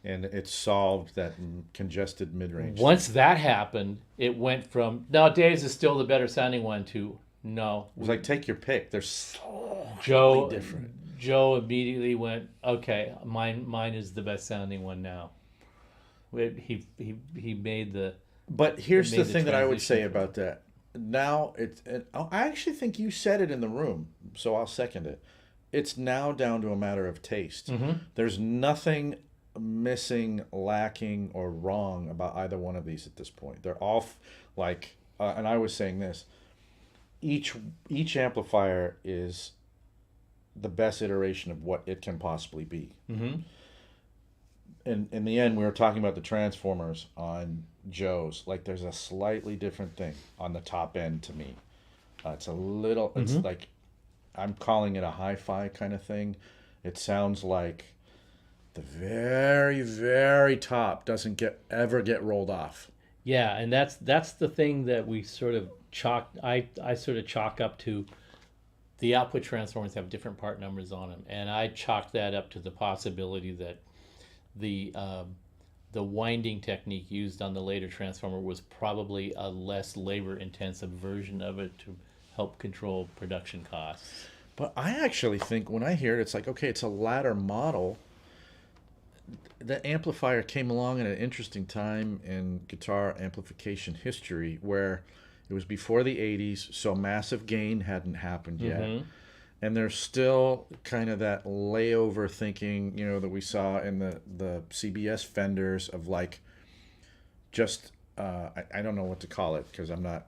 And it solved that congested mid-range. Once that happened, it went from, no, Dave's is still the better sounding one, to, no. It was like, take your pick. They're so different. Joe immediately went, okay, mine is the best sounding one now. He made the... But here's the thing that I would say transition. about that. Now, I actually think you said it in the room, so I'll second it. It's now down to a matter of taste. There's nothing missing, lacking, or wrong about either one of these at this point. They're all and I was saying this, each amplifier is the best iteration of what it can possibly be. And in the end, we were talking about the transformers on Joe's. Like, there's a slightly different thing on the top end to me. It's a little, it's like, I'm calling it a hi-fi kind of thing. It sounds like the very, very top doesn't ever get rolled off. Yeah, and that's the thing that we sort of I sort of chalk up to. The output transformers have different part numbers on them, and I chalked that up to the possibility that the winding technique used on the later transformer was probably a less labor-intensive version of it to help control production costs. But I actually think when I hear it, it's like, okay, it's a ladder model. The amplifier came along at an interesting time in guitar amplification history where it was before the 80s, so massive gain hadn't happened yet. Mm-hmm. And there's still kind of that layover thinking, that we saw in the CBS Fenders of like just, I don't know what to call it because I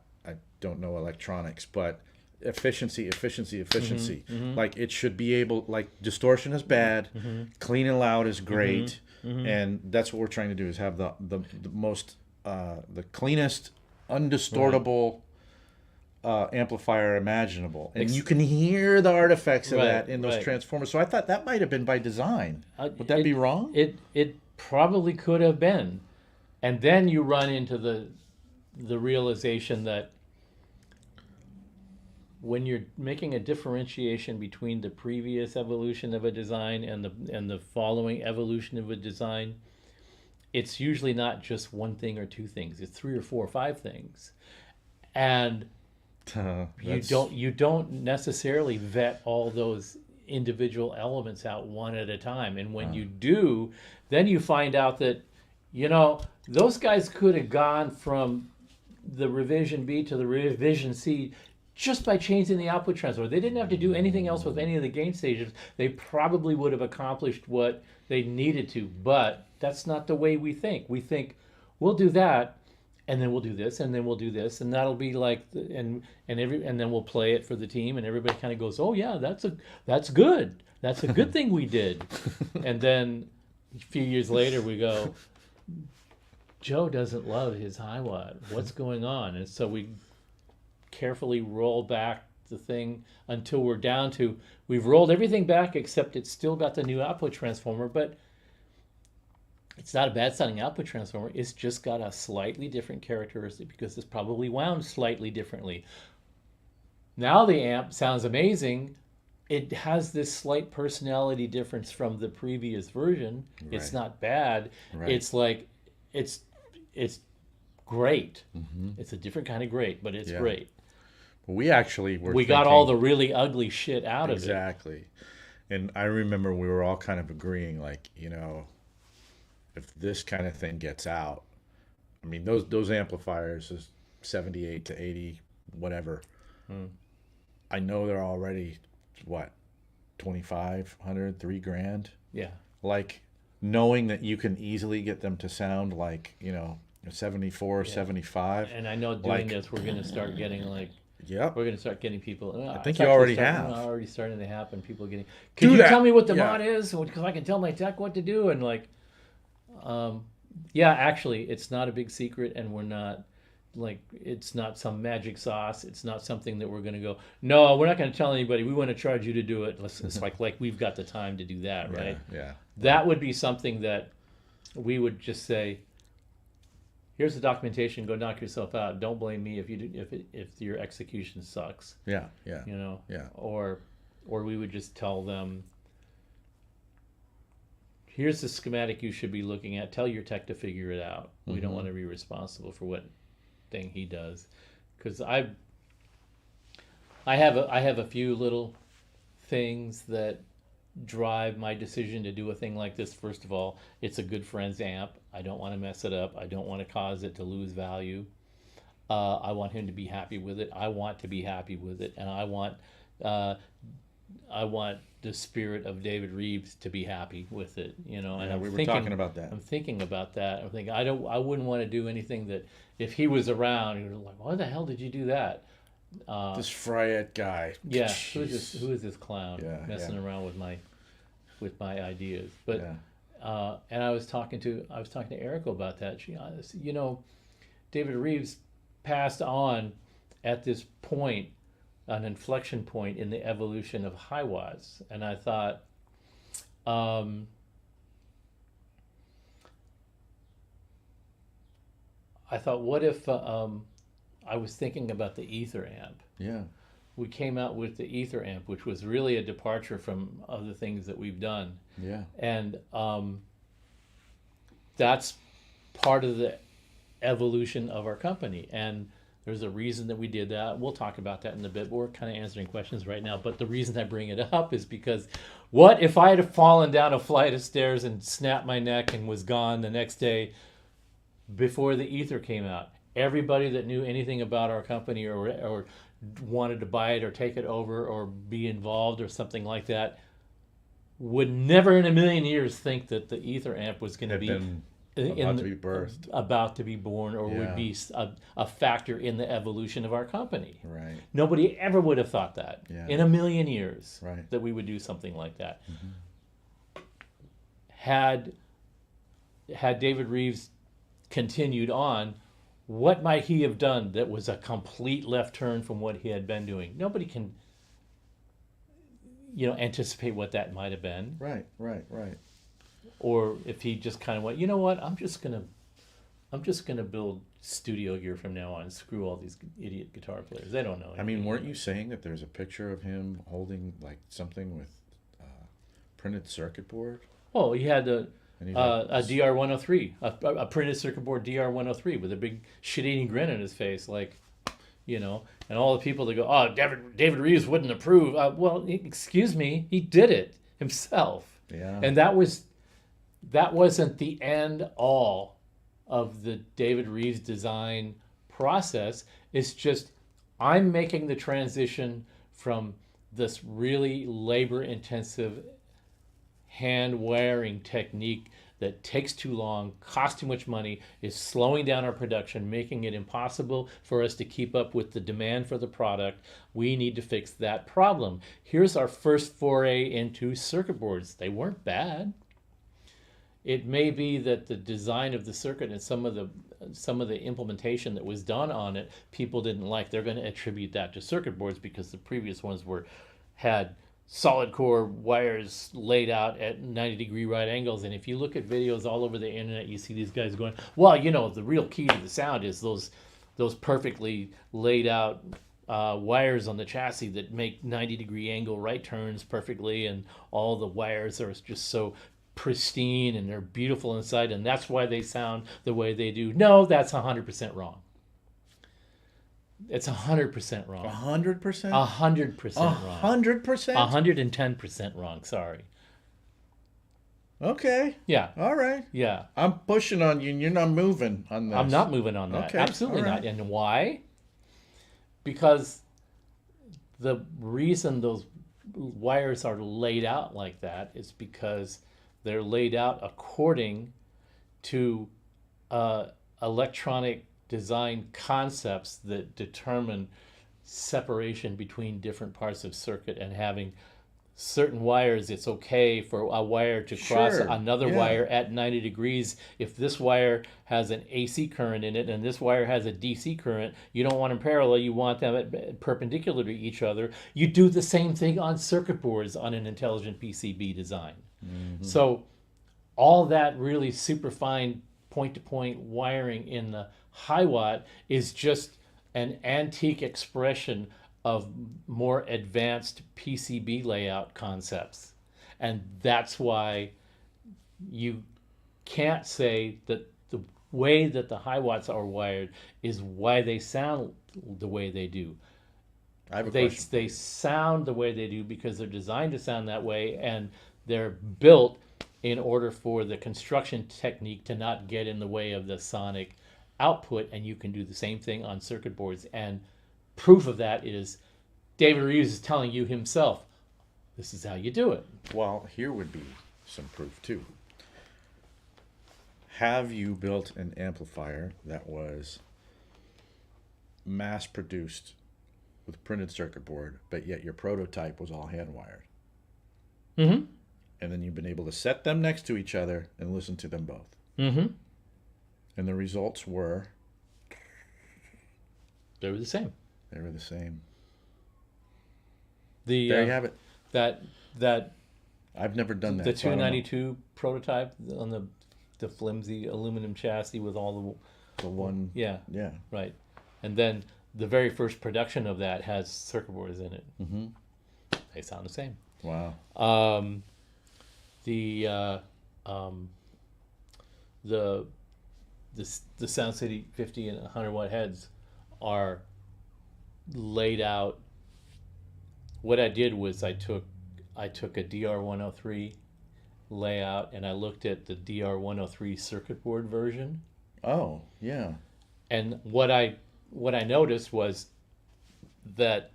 don't know electronics, but efficiency. Mm-hmm. Like it should be able, like distortion is bad, clean and loud is great. And that's what we're trying to do is have the most, the cleanest, undistortable amplifier imaginable, and you can hear the artifacts of that in those transformers. So I thought that might have been by design. Would that be wrong? It probably could have been, and then you run into the realization that when you're making a differentiation between the previous evolution of a design and the following evolution of a design, it's usually not just one thing or two things. It's 3 or 4 or 5 things, and you don't necessarily vet all those individual elements out one at a time. And when you do, then you find out that, those guys could have gone from the revision B to the revision C just by changing the output transformer. They didn't have to do anything else with any of the gain stages. They probably would have accomplished what they needed to, but that's not the way we think. We think, we'll do that, and then we'll do this, and then we'll do this, and that'll be like, and then we'll play it for the team, and everybody kind of goes, oh yeah, that's good. That's a good thing we did. And then a few years later, we go, Joe doesn't love his Hiwatt. What's going on? And so we carefully roll back the thing until we're down to, we've rolled everything back except it's still got the new output transformer, but it's not a bad sounding output transformer. It's just got a slightly different characteristic because it's probably wound slightly differently. Now the amp sounds amazing. It has this slight personality difference from the previous version. Right. It's not bad. Right. It's like, it's great. Mm-hmm. It's a different kind of great, but it's great. We got all the really ugly shit out of it. Exactly. And I remember we were all kind of agreeing, like, if this kind of thing gets out, I mean, those amplifiers is 78 to 80, whatever. I know they're already, what, 2,500, $3,000? Yeah. Like, knowing that you can easily get them to sound like, 74, 75. And I know doing this, we're going to start getting like, yep. We're going to start getting people. I think you already have. Already starting to happen. People getting. Can you tell me what the mod is? Because I can tell my tech what to do. And like, actually, it's not a big secret, and we're not like, it's not some magic sauce. It's not something that we're going to go, no, we're not going to tell anybody. We want to charge you to do it. It's like we've got the time to do that, right? Yeah. That would be something that we would just say, here's the documentation. Go knock yourself out. Don't blame me if your execution sucks. Yeah. Yeah. Or we would just tell them, here's the schematic you should be looking at. Tell your tech to figure it out. Mm-hmm. We don't want to be responsible for what thing he does, because I have a few little things that drive my decision to do a thing like this. First of all, it's a good friend's amp. I don't want to mess it up. I don't want to cause it to lose value. I want him to be happy with it. I want to be happy with it, and I want the spirit of David Reeves to be happy with it. And we were talking about that. I'm thinking about that. I'm thinking I wouldn't want to do anything that if he was around, he was like, why the hell did you do that? This Fryette guy. Yeah, who is this clown messing around with my ideas? But and I was talking to Erica about that. She, David Reeves passed on at this point, an inflection point in the evolution of Hiwatts, and I thought, what if I was thinking about the ether amp? Yeah. We came out with the ether amp, which was really a departure from other things that we've done. Yeah. And that's part of the evolution of our company. And there's a reason that we did that. We'll talk about that in a bit, but we're kind of answering questions right now. But the reason I bring it up is because what if I had fallen down a flight of stairs and snapped my neck and was gone the next day before the ether came out? Everybody that knew anything about our company or wanted to buy it or take it over or be involved or something like that would never in a million years think that the ether amp was going to be about to be birthed, about to be born, or would be a factor in the evolution of our company. Right. Nobody ever would have thought that in a million years that we would do something like that. Had David Reeves continued on, what might he have done that was a complete left turn from what he had been doing? Nobody can, anticipate what that might have been. Right. Or if he just kind of went, you know what, I'm just gonna build studio gear from now on. Screw all these idiot guitar players. They don't know anything. I mean, weren't you saying that there's a picture of him holding like something with printed circuit board? Oh, he had a DR103, a printed circuit board DR103 with a big shit-eating grin on his face, like, and all the people that go, oh, David Reeves wouldn't approve. Well, excuse me, he did it himself. Yeah. And that wasn't the end all of the David Reeves design process. It's just I'm making the transition from this really labor-intensive hand wiring technique that takes too long, costs too much money, is slowing down our production, making it impossible for us to keep up with the demand for the product. We need to fix that problem. Here's our first foray into circuit boards. They weren't bad. It may be that the design of the circuit and some of the implementation that was done on it, people didn't like. They're going to attribute that to circuit boards because the previous ones had solid core wires laid out at 90-degree right angles. And if you look at videos all over the internet, you see these guys going, well, the real key to the sound is those perfectly laid out wires on the chassis that make 90-degree angle right turns perfectly, and all the wires are just so pristine and they're beautiful inside, and that's why they sound the way they do. No, that's 100% wrong. It's 100% wrong. 100%? 100% wrong. 100%? 110% wrong, sorry. Okay. Yeah. All right. Yeah. I'm pushing on you and you're not moving on this. I'm not moving on that. Okay. Absolutely All right. not. And why? Because the reason those wires are laid out like that is because they're laid out according to electronic design concepts that determine separation between different parts of circuit, and having certain wires, it's okay for a wire to cross another wire at 90 degrees. If this wire has an AC current in it and this wire has a DC current, you don't want them parallel, you want them perpendicular to each other. You do the same thing on circuit boards on an intelligent PCB design. Mm-hmm. So all that really super fine point-to-point wiring in the Hiwatt is just an antique expression of more advanced PCB layout concepts. And that's why you can't say that the way that the Hiwatts are wired is why they sound the way they do. I have a question. They sound the way they do because they're designed to sound that way, and they're built in order for the construction technique to not get in the way of the sonic output, and you can do the same thing on circuit boards. And proof of that is David Reeves is telling you himself, this is how you do it. Well, here would be some proof too. Have you built an amplifier that was mass produced with printed circuit board, but yet your prototype was all hand wired? Mm-hmm. And then you've been able to set them next to each other and listen to them both. Mm-hmm. And the results were? They were the same. They were the same. There you have it. That I've never done that. The 292 prototype on the flimsy aluminum chassis with all the one. Yeah. Yeah. Right. And then the very first production of that has circuit boards in it. Mm-hmm. They sound the same. the Sound City 50 and 100 watt heads are laid out. What I did was I took a DR103 layout and I looked at the DR103 circuit board version. Oh, yeah. And what I noticed was that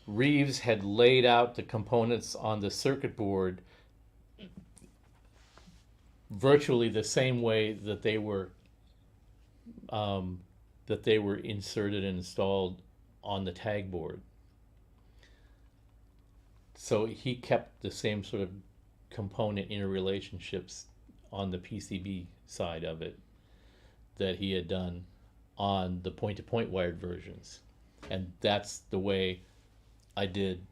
Reeves had laid out the components on the circuit board virtually the same way that they were inserted and installed on the tag board. So he kept the same sort of component interrelationships on the PCB side of it that he had done on the point-to-point wired versions. And that's the way I did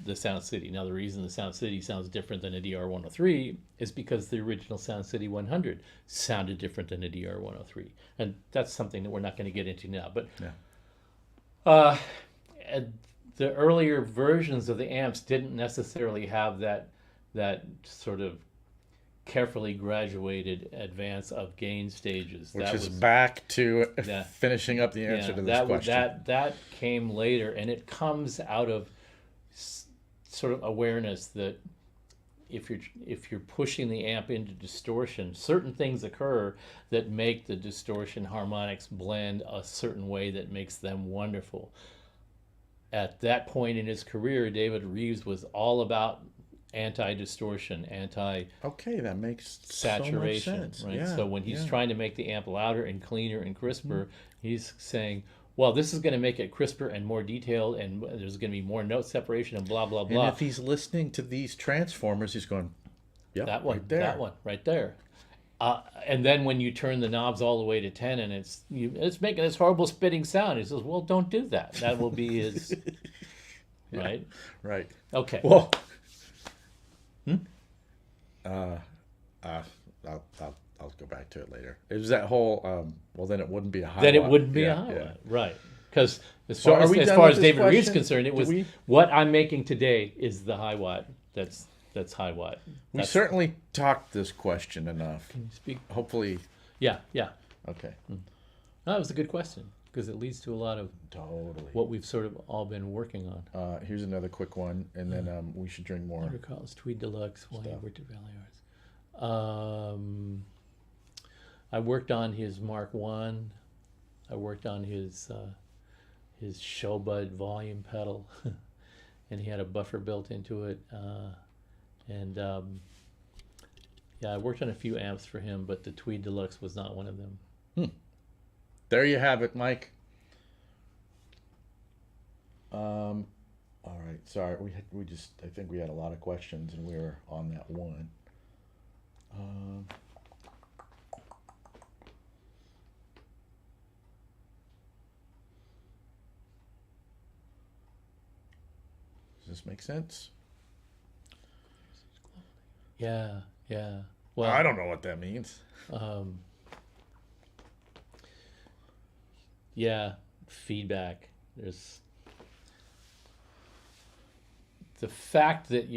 the Sound City. Now, the reason the Sound City sounds different than a DR103 is because the original Sound City 100 sounded different than a DR103. And that's something that we're not going to get into now. But Yeah. The earlier versions of the amps didn't necessarily have that sort of carefully graduated advance of gain stages. Which is back to Yeah. finishing up the answer to this question. That came later, and it comes out of sort of awareness that if you're pushing the amp into distortion, certain things occur that make the distortion harmonics blend a certain way that makes them wonderful. At that point in his career, David Reeves was all about anti-distortion, Okay, that makes saturation, so much sense. right? Yeah, So when he's yeah. trying to make the amp louder and cleaner and crisper, he's saying, well, this is going to make it crisper and more detailed, and there's going to be more note separation and blah, blah, blah. And if he's listening to these transformers, he's going, yep, That one, right there. that one, right there. And then when you turn the knobs all the way to 10 and it's making this horrible spitting sound, he says, well, don't do that. That will be his, right? Right. Okay. Well, I'll go back to it later. It was that whole, well, then it wouldn't be a Hiwatt. Then it wouldn't be Yeah, a Hiwatt, yeah. Right. Because as So far are as, we as done far with as this David Reed's question? concerned, it Do was we- what I'm making today is the Hiwatt. That's Hiwatt. We certainly talked this question enough. Can you speak? Hopefully, Yeah. okay. That was a good question because it leads to a lot of Totally. what we've sort of all been working on. Here's another quick one, and then we should drink more. Under Collins, Tweed Deluxe, while you Stuff. worked at Valley Arts. I worked on his Mark One. I worked on his Showbud volume pedal, and he had a buffer built into it. Yeah, I worked on a few amps for him, but the Tweed Deluxe was not one of them. There you have it, Mike. All right. Sorry, I think we had a lot of questions, and we were on that one. Does this make sense? Yeah. Well, I don't know what that means. Yeah, feedback. There's the fact that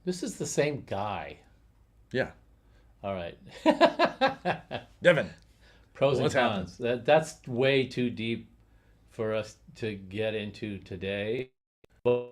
this is the same guy. Yeah. All right. Devin. Pros and What's cons. That's way too deep for us to get into today. But,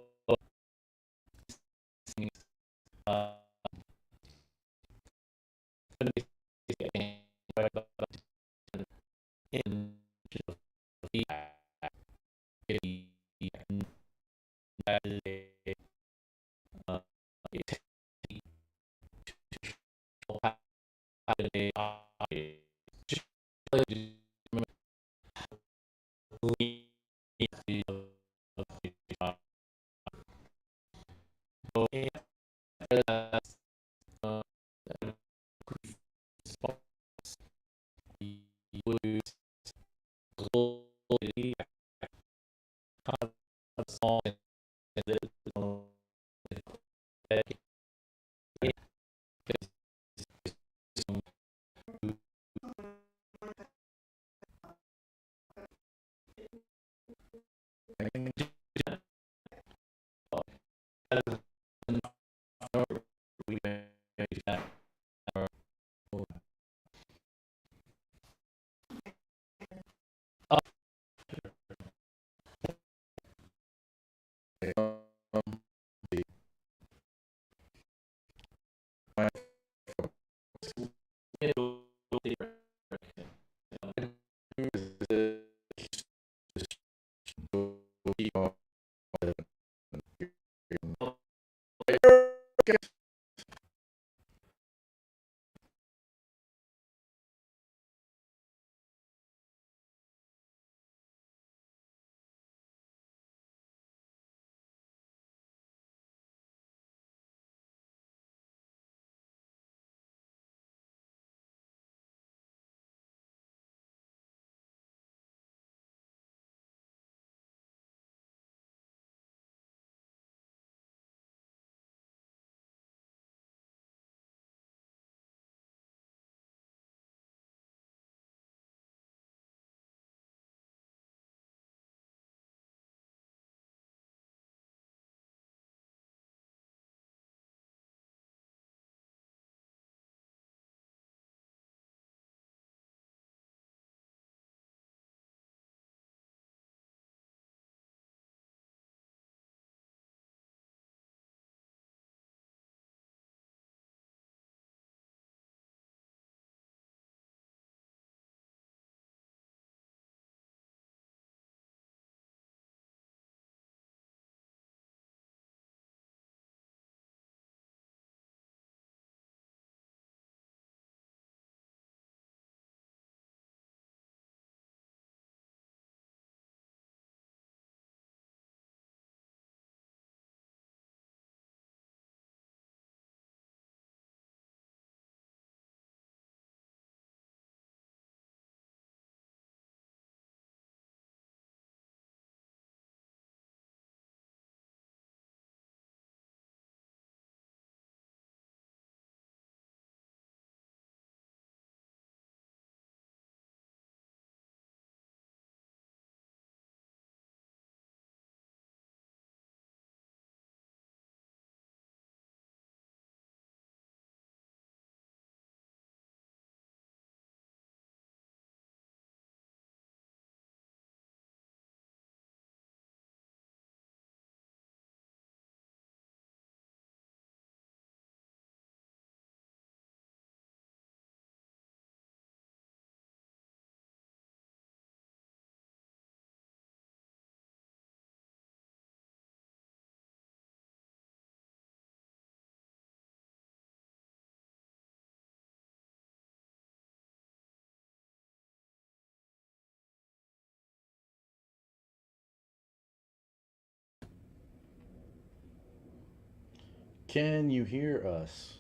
Can you hear us,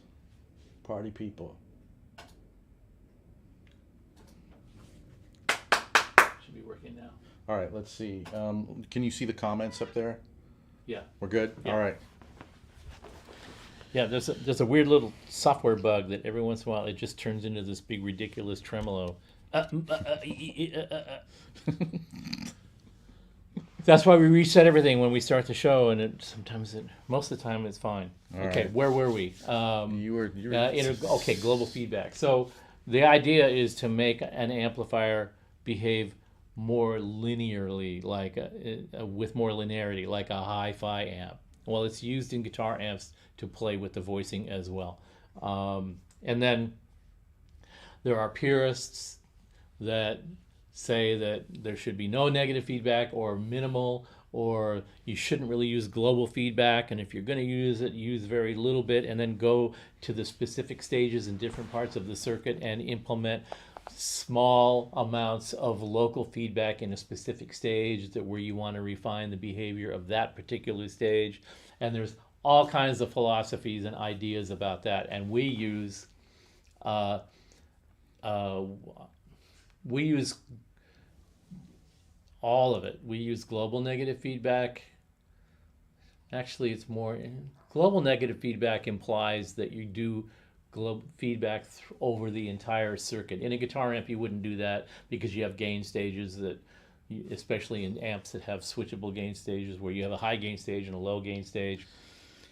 party people? Should be working now. All right, let's see. Can you see the comments up there? Yeah. We're good? Yeah. All right. Yeah, there's a weird little software bug that every once in a while it just turns into this big ridiculous tremolo. That's why we reset everything when we start the show, and most of the time it's fine. All Okay, right. where were we? You were Global feedback. So the idea is to make an amplifier behave more linearly, like with more linearity, like a hi-fi amp. Well, it's used in guitar amps to play with the voicing as well. And then there are purists that say that there should be no negative feedback or minimal, or you shouldn't really use global feedback, and if you're going to use it, use very little bit and then go to the specific stages in different parts of the circuit and implement small amounts of local feedback in a specific stage where you want to refine the behavior of that particular stage. And there's all kinds of philosophies and ideas about that, and we use all of it. We use global negative feedback. Actually, it's more global negative feedback implies that you do global feedback over the entire circuit. In a guitar amp, you wouldn't do that because you have gain stages that, especially in amps that have switchable gain stages, where you have a high gain stage and a low gain stage.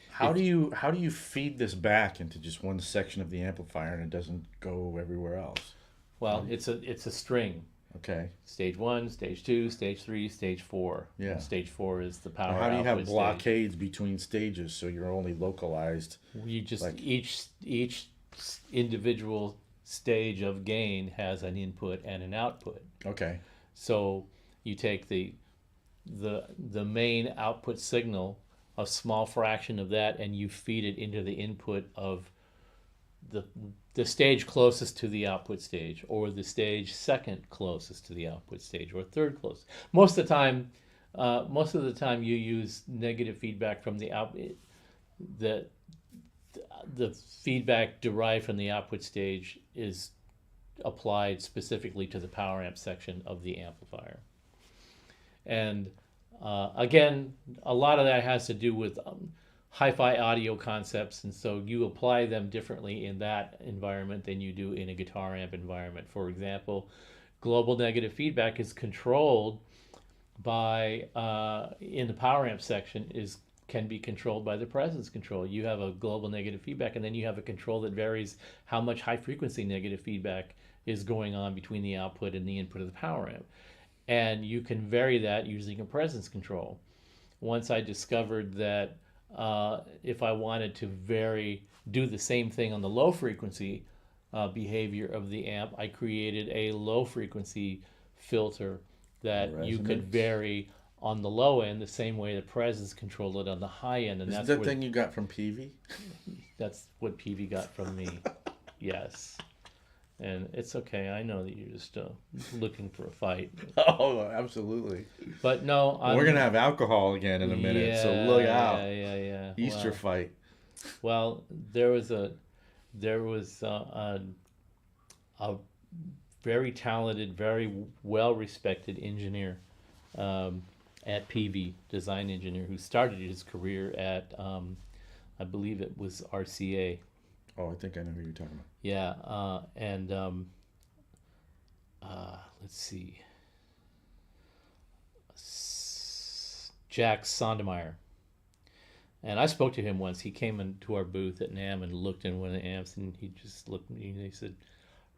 How do you feed this back into just one section of the amplifier and it doesn't go everywhere else? Well, it's a string. Okay. Stage 1, stage 2, stage 3, stage 4. Yeah. And stage 4 is the power Now, how do you have output blockades between stages so you're only localized? stage. You just like- each individual stage of gain has an input and an output. Okay. So you take the main output signal, a small fraction of that, and you feed it into the input of the stage closest to the output stage, or the stage second closest to the output stage, or third closest. Most of the time you use negative feedback from the output. The feedback derived from the output stage is applied specifically to the power amp section of the amplifier. And again, a lot of that has to do with hi-fi audio concepts, and so you apply them differently in that environment than you do in a guitar amp environment. For example, global negative feedback is controlled by, in the power amp section, can be controlled by the presence control. You have a global negative feedback, and then you have a control that varies how much high frequency negative feedback is going on between the output and the input of the power amp. And you can vary that using a presence control. Once I discovered that if I wanted to do the same thing on the low frequency behavior of the amp, I created a low frequency filter that you could vary on the low end the same way the presence controlled it on the high end. And that's the thing you got from Peavy? That's what Peavy got from me. Yes. And it's okay. I know that you're just looking for a fight. Oh, absolutely. But no, we're gonna have alcohol again in a minute, so look out. Yeah. Easter fight. Well, there was a very talented, very well respected engineer at PV, design engineer, who started his career at I believe it was RCA. Oh, I think I know who you're talking about. Yeah, let's see, Jack Sondermeyer. And I spoke to him once. He came into our booth at NAMM and looked in one of the amps, and he just looked at me and he said,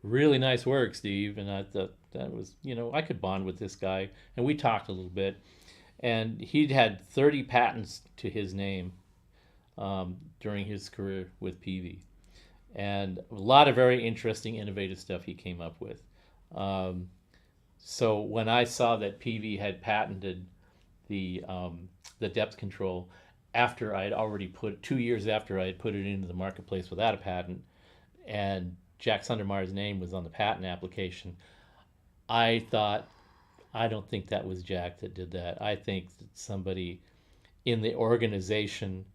"Really nice work, Steve." And I thought that was, I could bond with this guy. And we talked a little bit. And he'd had 30 patents to his name during his career with PV. And a lot of very interesting, innovative stuff he came up with. So when I saw that PV had patented the depth control after I had already 2 years after I had put it into the marketplace without a patent, and Jack Sondermeyer's name was on the patent application, I thought, I don't think that was Jack that did that. I think that somebody in the organization,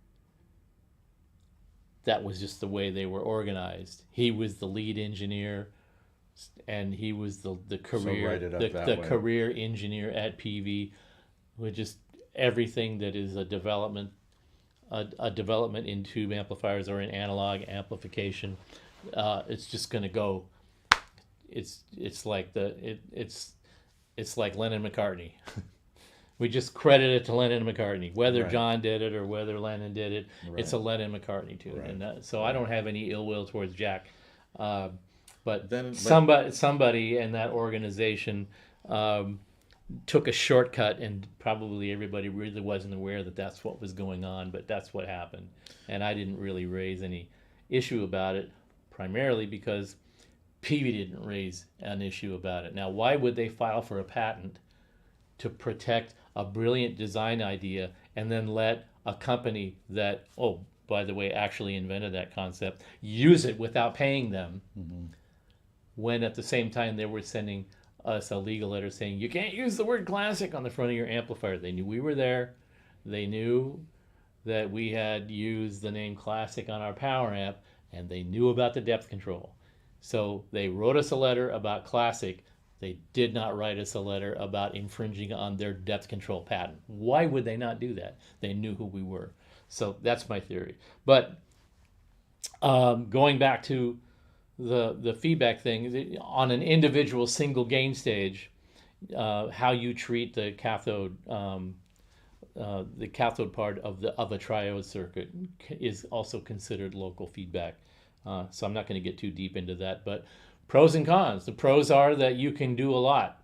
that was just the way they were organized. He was the lead engineer, and he was the career engineer at PV, with just everything that is a development in tube amplifiers or in analog amplification. It's just going to go. It's like Lennon McCartney. We just credit it to Lennon and McCartney. Whether John did it or whether Lennon did it, it's a Lennon McCartney too. Right. And so I don't have any ill will towards Jack. But somebody in that organization took a shortcut, and probably everybody really wasn't aware that that's what was going on, but that's what happened. And I didn't really raise any issue about it, primarily because PV didn't raise an issue about it. Now, why would they file for a patent to protect a brilliant design idea and then let a company that, oh, by the way, actually invented that concept, use it without paying them, when at the same time they were sending us a legal letter saying you can't use the word classic on the front of your amplifier? They knew we were there. They knew that we had used the name classic on our power amp, and they knew about the depth control. So they wrote us a letter about classic. They did not write us a letter about infringing on their depth control patent. Why would they not do that? They knew who we were. So that's my theory. But going back to the feedback thing, on an individual single gain stage, how you treat the cathode part of a triode circuit is also considered local feedback. So I'm not going to get too deep into that, but pros and cons. The pros are that you can do a lot.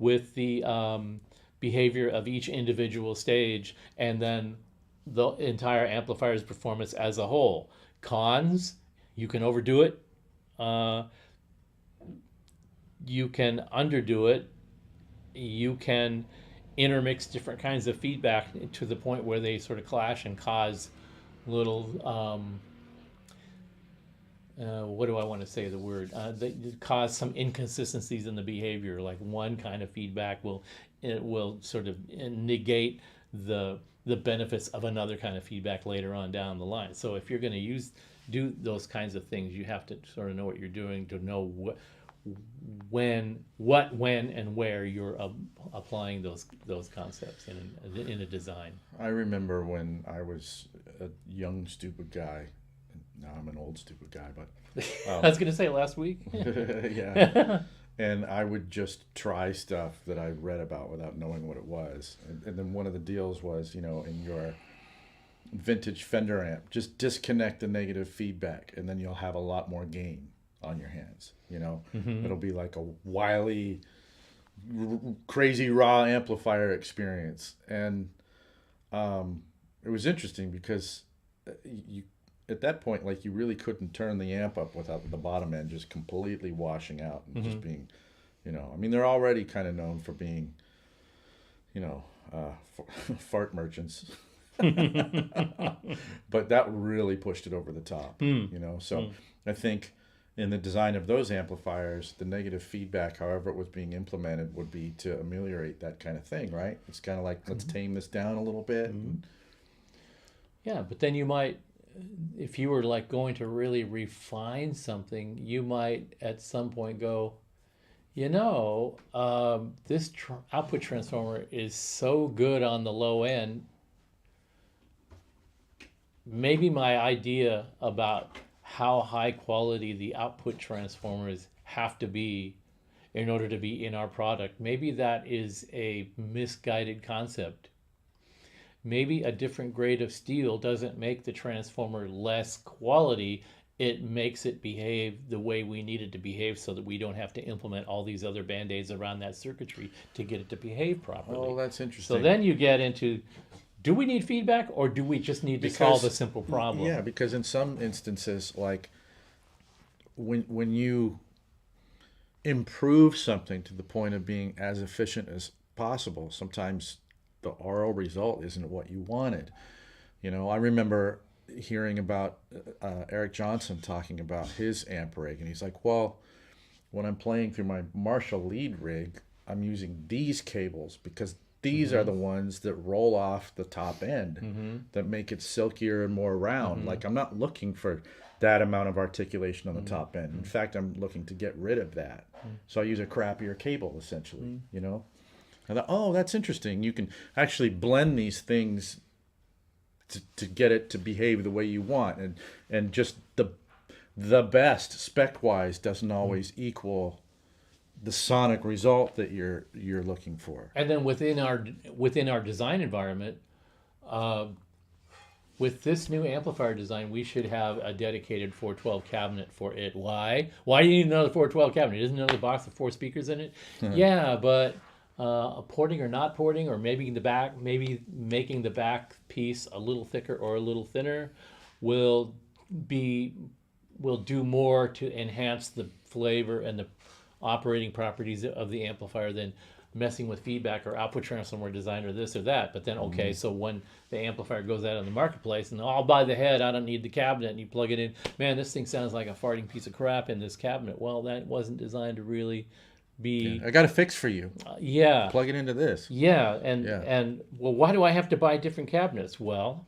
with the behavior of each individual stage, and then the entire amplifier's performance as a whole. Cons, you can overdo it, you can underdo it, you can intermix different kinds of feedback to the point where they sort of clash and cause little what do I want to say the word? They cause some inconsistencies in the behavior. Like one kind of feedback will sort of negate the benefits of another kind of feedback later on down the line. So if you're going to do those kinds of things, you have to sort of know what you're doing to know when, and where you're applying those concepts in a design. I remember when I was a young stupid guy. Now I'm an old stupid guy, but I was going to say last week. yeah. And I would just try stuff that I read about without knowing what it was. And then one of the deals was, in your vintage Fender amp, just disconnect the negative feedback, and then you'll have a lot more gain on your hands. Mm-hmm. It'll be like a wily, crazy raw amplifier experience. And it was interesting because you at that point, like, you really couldn't turn the amp up without the bottom end just completely washing out and just being, I mean, they're already kind of known for being, fart merchants. But that really pushed it over the top, So I think in the design of those amplifiers, the negative feedback, however it was being implemented, would be to ameliorate that kind of thing, right? It's kind of like, let's tame this down a little bit. Yeah, but then you might, if you were like going to really refine something, you might at some point go, this output transformer is so good on the low end. Maybe my idea about how high quality the output transformers have to be in order to be in our product, maybe that is a misguided concept. Maybe a different grade of steel doesn't make the transformer less quality. It makes it behave the way we need it to behave so that we don't have to implement all these other Band-Aids around that circuitry to get it to behave properly. Oh, that's interesting. So then you get into, do we need feedback, or do we just need to solve a simple problem? Yeah, because in some instances, like when you improve something to the point of being as efficient as possible, sometimes the oral result isn't what you wanted. I remember hearing about Eric Johnson talking about his amp rig, and he's like, well, when I'm playing through my Marshall lead rig, I'm using these cables because these are the ones that roll off the top end that make it silkier and more round. Like, I'm not looking for that amount of articulation on the top end. In fact, I'm looking to get rid of that. So I use a crappier cable, essentially, I thought, oh, that's interesting. You can actually blend these things to get it to behave the way you want, and just the best spec-wise doesn't always equal the sonic result that you're looking for. And then within our design environment, with this new amplifier design, we should have a dedicated 412 cabinet for it. Why? Why do you need another 412 cabinet? Isn't another box with 4 speakers in it? Yeah, but porting or not porting, or maybe making the back piece a little thicker or a little thinner will do more to enhance the flavor and the operating properties of the amplifier than messing with feedback or output transformer design or this or that. But then, okay, so when the amplifier goes out in the marketplace and I'll buy the head, I don't need the cabinet, and you plug it in, man, this thing sounds like a farting piece of crap in this cabinet. Well, that wasn't designed to really be... I got a fix for you. Yeah. Plug it into this. Yeah, and well, why do I have to buy different cabinets? Well,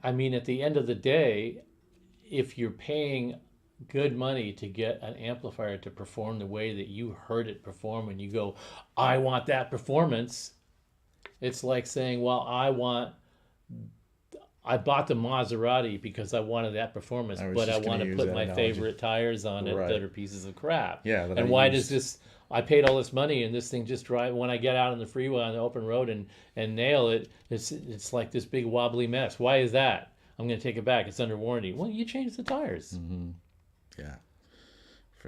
I mean, at the end of the day, if you're paying good money to get an amplifier to perform the way that you heard it perform, and you go, I want that performance, it's like saying, well, I bought the Maserati because I wanted that performance, but I want to put my favorite tires on it that are pieces of crap. Yeah. And why does this, I paid all this money and this thing just drive, when I get out on the freeway on the open road and nail it, it's like this big wobbly mess. Why is that? I'm going to take it back. It's under warranty. Well, you change the tires. Yeah,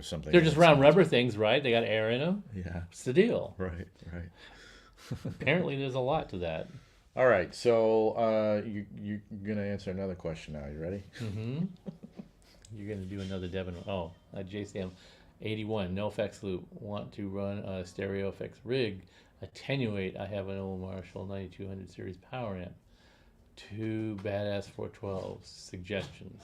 for something. They're just else. round rubber things, right? They got air in them. Yeah. What's the deal? Right. Apparently, there's a lot to that. All right. So you're gonna answer another question now. You ready? Mm-hmm. You're going to do another Devon. Oh, JCM 81. No effects loop. Want to run a stereo effects rig. Attenuate. I have an old Marshall 9200 series power amp. 2 badass 412s. Suggestions.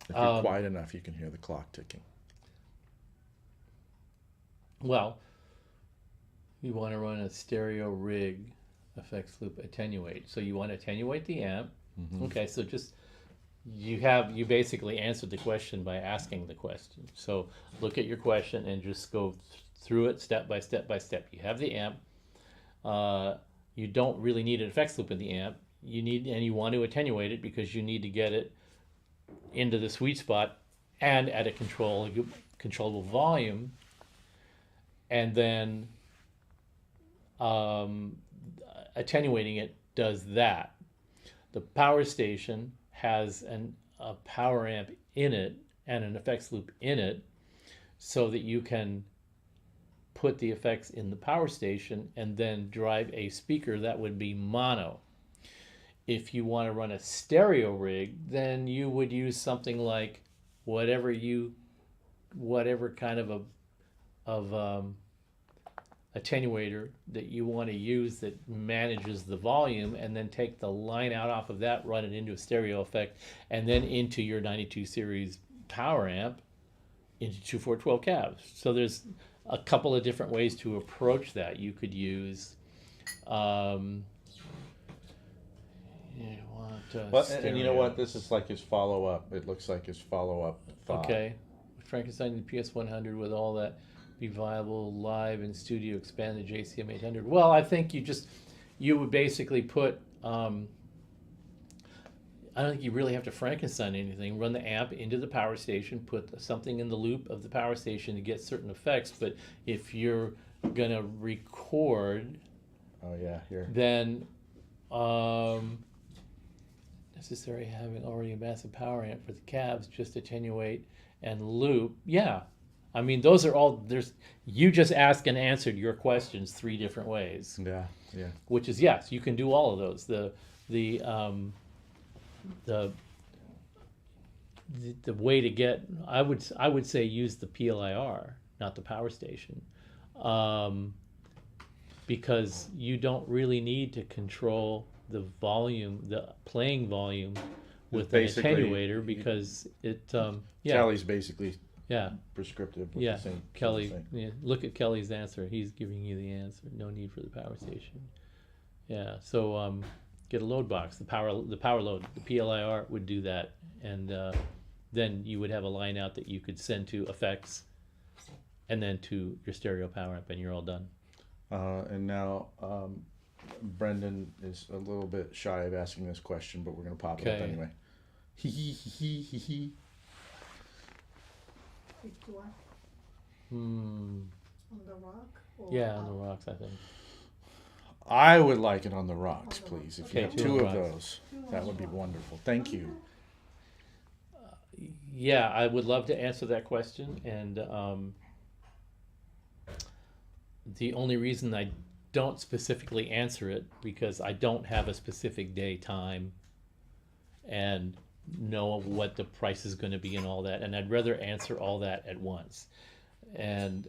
If you're quiet enough, you can hear the clock ticking. Well, you want to run a stereo rig effects loop attenuate. So you want to attenuate the amp. Mm-hmm. Okay, so just you basically answered the question by asking the question. So look at your question and just go through it step by step by step. You have the amp. You don't really need an effects loop in the amp. You want to attenuate it because you need to get it into the sweet spot and at a controllable volume, and then attenuating it does that. The power station has a power amp in it and an effects loop in it, so that you can put the effects in the power station and then drive a speaker that would be mono. If you want to run a stereo rig, then you would use something like whatever kind of attenuator that you want to use that manages the volume, and then take the line out off of that, run it into a stereo effect, and then into your 92 series power amp into 2 412 cabs. So there's a couple of different ways to approach that. You could use and you know what? This is like his follow-up. It looks like his follow-up thought. Okay. Frankenstein the PS100 with all that be viable live in studio, expand the JCM 800. Well, I think you would basically put, I don't think you really have to Frankenstein anything. Run the amp into the power station, put something in the loop of the power station to get certain effects. But if you're going to record, then necessary having already a massive power amp for the cabs, just attenuate and loop. Yeah. I mean, those are all, you just asked and answered your questions 3 different ways. Yeah. Which is, yes, you can do all of those. The way to get, I would say use the PLIR, not the power station. Because you don't really need to control the volume, the playing volume with an attenuator, because it, Kelly's basically yeah, prescriptive with yeah. the same Kelly, thing. yeah, look at Kelly's answer. He's giving you the answer. No need for the power station. Yeah, so get a load box. The power load, the PLIR would do that, and then you would have a line out that you could send to effects, and then to your stereo power amp, and you're all done. And now Brendan is a little bit shy of asking this question, but we're going to pop it up anyway. Which one? On the rock? Or Yeah, on the rocks, I think. I would like it on the rocks, On the please. rocks. If you Okay, have 2 2 on of the rocks. those, that would be wonderful. Thank you. Yeah, I would love to answer that question, and the only reason I don't specifically answer it, because I don't have a specific day, time, and know what the price is going to be and all that, and I'd rather answer all that at once. And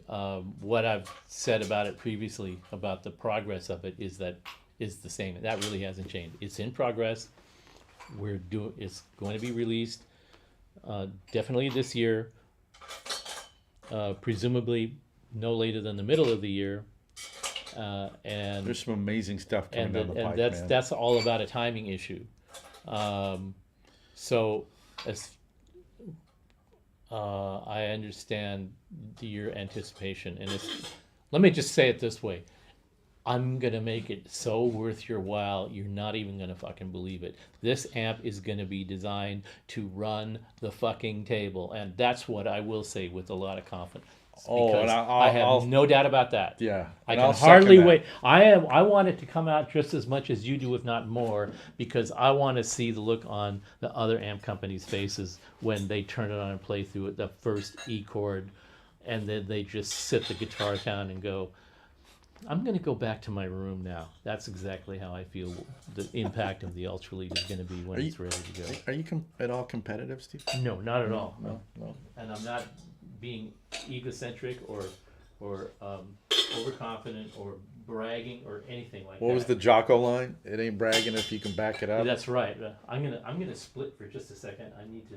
what I've said about it previously, about the progress of it, is the same. That really hasn't changed. It's in progress. It's going to be released definitely this year, presumably no later than the middle of the year. And There's some amazing stuff coming down the pipe, man. that's all about a timing issue. So as I understand your anticipation, and let me just say it this way: I'm gonna make it so worth your while, you're not even gonna fucking believe it. This amp is gonna be designed to run the fucking table, and that's what I will say with a lot of confidence. Oh, because and I have no doubt about that. Yeah. I and can I'll second hardly that. wait. I want it to come out just as much as you do, if not more, because I want to see the look on the other amp companies' faces when they turn it on and play through it, the first E chord, and then they just sit the guitar down and go, I'm going to go back to my room now. That's exactly how I feel the impact of the Ultra Lead is going to be when Are you- it's ready to go. Are you at all competitive, Steve? No, not at all. No. And I'm not being egocentric or overconfident or bragging or anything like that. What was the Jocko line? It ain't bragging if you can back it up. That's right. I'm gonna split for just a second. I need to.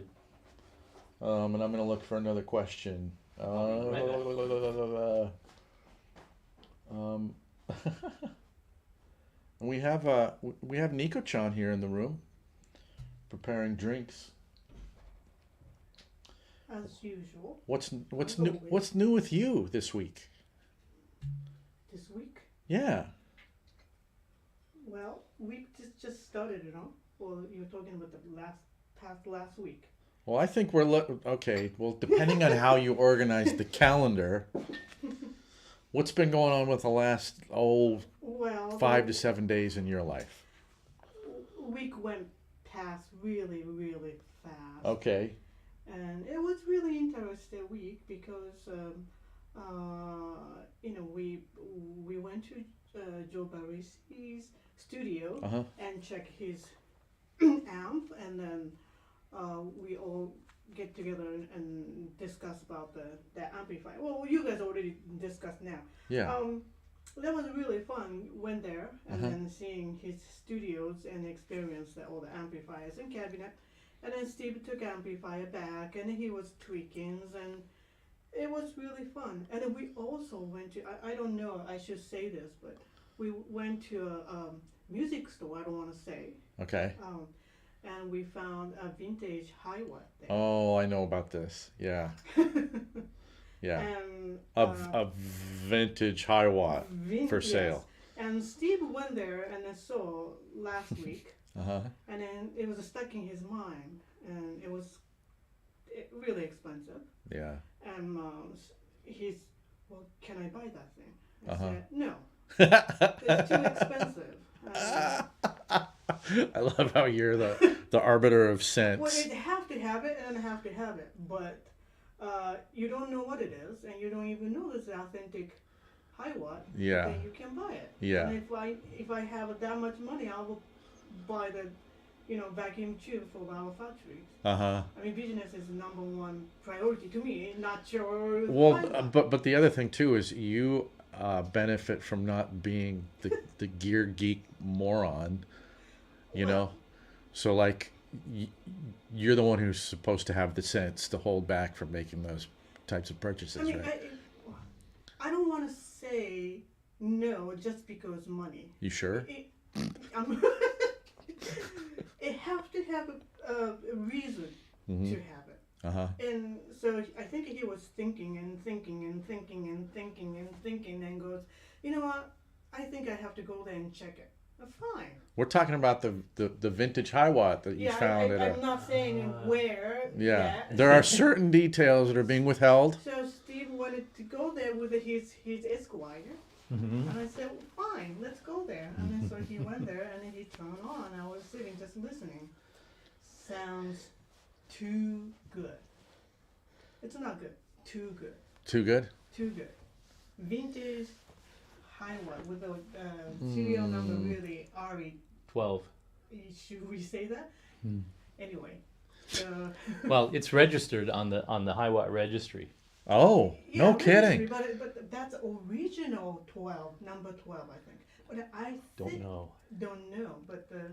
And I'm gonna look for another question. And we have Nicochan here in the room, preparing drinks. As usual, What's new? always. What's new with you this week? this week. Yeah. Well, we just started it, huh? Well, you're talking about the last week. Well, I think we're okay. Well, depending on how you organize the calendar, what's been going on with the last Well, 5 to 7 days in your life? week went past really, really fast. Okay. And it was really interesting week because we went to Joe Barisi's studio Uh-huh. and check his amp, and then we all get together and discuss about the amplifier. Well, you guys already discussed now. Yeah. That was really fun. Went there and Uh-huh. then seeing his studios and experienced all the amplifiers and cabinet. And then Steve took amplifier back and he was tweaking, and it was really fun. And then we also went to, I don't know, I should say this, but we went to a music store, I don't want to say, Okay. and we found a vintage Hiwatt there. Oh, I know about this. Yeah. Yeah. And A vintage Hiwatt for yes. sale. And Steve went there and I saw last week, Uh-huh. and then it was stuck in his mind, and it was really expensive. Yeah. And he's, well, can I buy that thing? I Uh-huh. said, no, it's too expensive. I love how you're the arbiter of sense. Well, you have to have it and have to have it, but you don't know what it is, and you don't even know this authentic Hiwatt. Yeah. Then you can buy it. Yeah. And if I have that much money, I will buy the, vacuum tube for our factory. Uh-huh. I mean, business is number one priority to me, not your. Well, Hiwatt. but the other thing too is you benefit from not being the gear geek moron, you know. So like, you're the one who's supposed to have the sense to hold back from making those types of purchases, I mean, right? I don't want to say no just because money. You sure? It have to have a reason Mm-hmm. to have it. Uh-huh. And so I think he was thinking and thinking and thinking and thinking and thinking and goes, you know what? I think I have to go there and check it. Fine. We're talking about the vintage Hiwatt that you Yeah, found at I'm not saying where. Yeah. yet. There are certain details that are being withheld. So Steve wanted to go there with his Esquire. Mm-hmm. And I said, well, fine, let's go there. And then so he went there and then he turned on. I was sitting just listening. Sounds too good. It's not good. Too good. Too good? Too good. Vintage Hiwatt with the serial number really RE. 12. Should we say that? Anyway. Well, it's registered on the Hiwatt registry. Oh, Yeah, no kidding. But that's original 12, number 12, I think. But I Don't know. Don't know, but the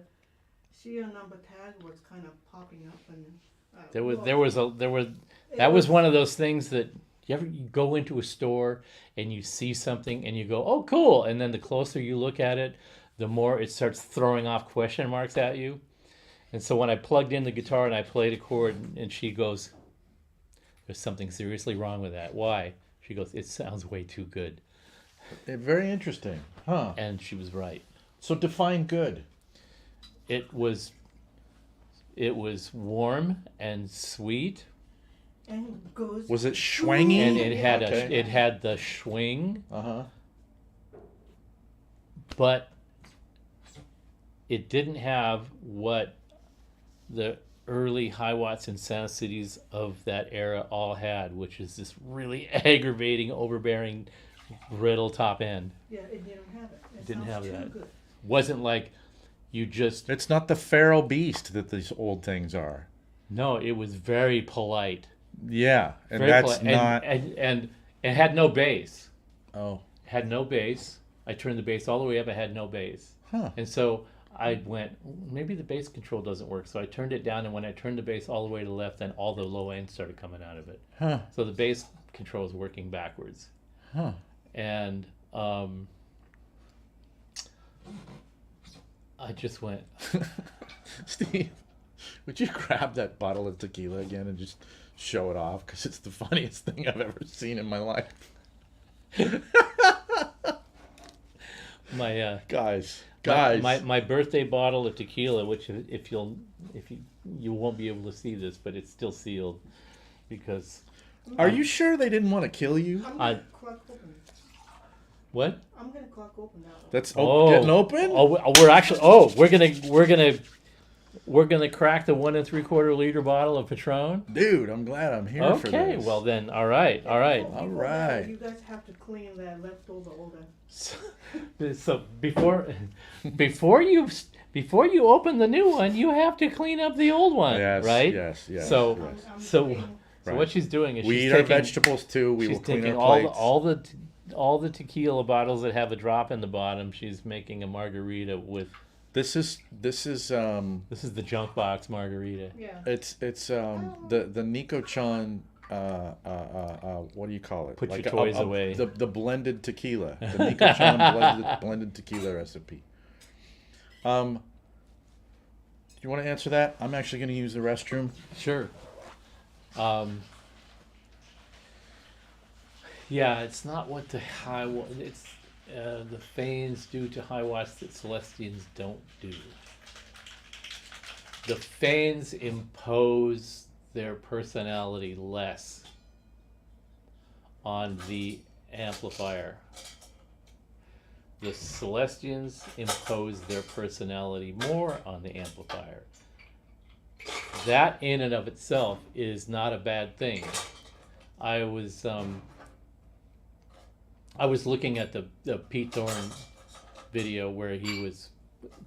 serial number tag was kind of popping up, and That was one of those things that you go into a store and you see something and you go, oh, cool. And then the closer you look at it, the more it starts throwing off question marks at you. And so when I plugged in the guitar and I played a chord and she goes, there's something seriously wrong with that. Why? She goes, it sounds way too good. Very interesting. Huh. And she was right. So define good. It was warm and sweet and goes. Was it schwangy? And it had Okay. it had the swing, Uh-huh. but it didn't have what the early Hiwatts and Sound Cities of that era all had, which is this really aggravating, overbearing, brittle top end. Yeah, it didn't have it. It Didn't sounds have too that. Good. Wasn't like you just It's not the feral beast that these old things are. no. It was very polite, Yeah, and very that's polite, not. and it had no bass. Oh, Had no bass. I turned the bass all the way up. It had no bass. huh. And so I went, maybe the bass control doesn't work. So I turned it down, and when I turned the bass all the way to the left, then all the low end started coming out of it. Huh. So the bass control is working backwards. Huh. And I just went, Steve, would you grab that bottle of tequila again and just show it off? Because it's the funniest thing I've ever seen in my life. my Guys. my birthday bottle of tequila, which if you won't be able to see this, but it's still sealed because Are you sure they didn't want to kill you? I'm I- gonna crack open. what? I'm gonna crack open that one. That's Oh. getting open? We're actually we're gonna crack the 1 3/4 liter bottle of Patron. Dude, I'm glad I'm here for Okay, this. well then, all right. Before that, right. You guys have to clean that leftover older. So before you open the new one, you have to clean up the old one, Yes, right? yes, yes. So- yes. So cleaning- So Right. what she's doing is We she's eat our taking vegetables too. We she's will clean taking our plates. all the tequila bottles that have a drop in the bottom. She's making a margarita with. This is This is the junk box margarita. Yeah. it's the Nicochan what do you call it? Put your toys away. The blended tequila. The Nicochan blended tequila recipe. Do you want to answer that? I'm actually going to use the restroom. Sure. Yeah, it's not what the it's the Fanes do to Hiwatts that Celestians don't do. The Fanes impose their personality less on the amplifier. The Celestians impose their personality more on the amplifier. That in and of itself is not a bad thing. I was looking at the Pete Thorne video where he was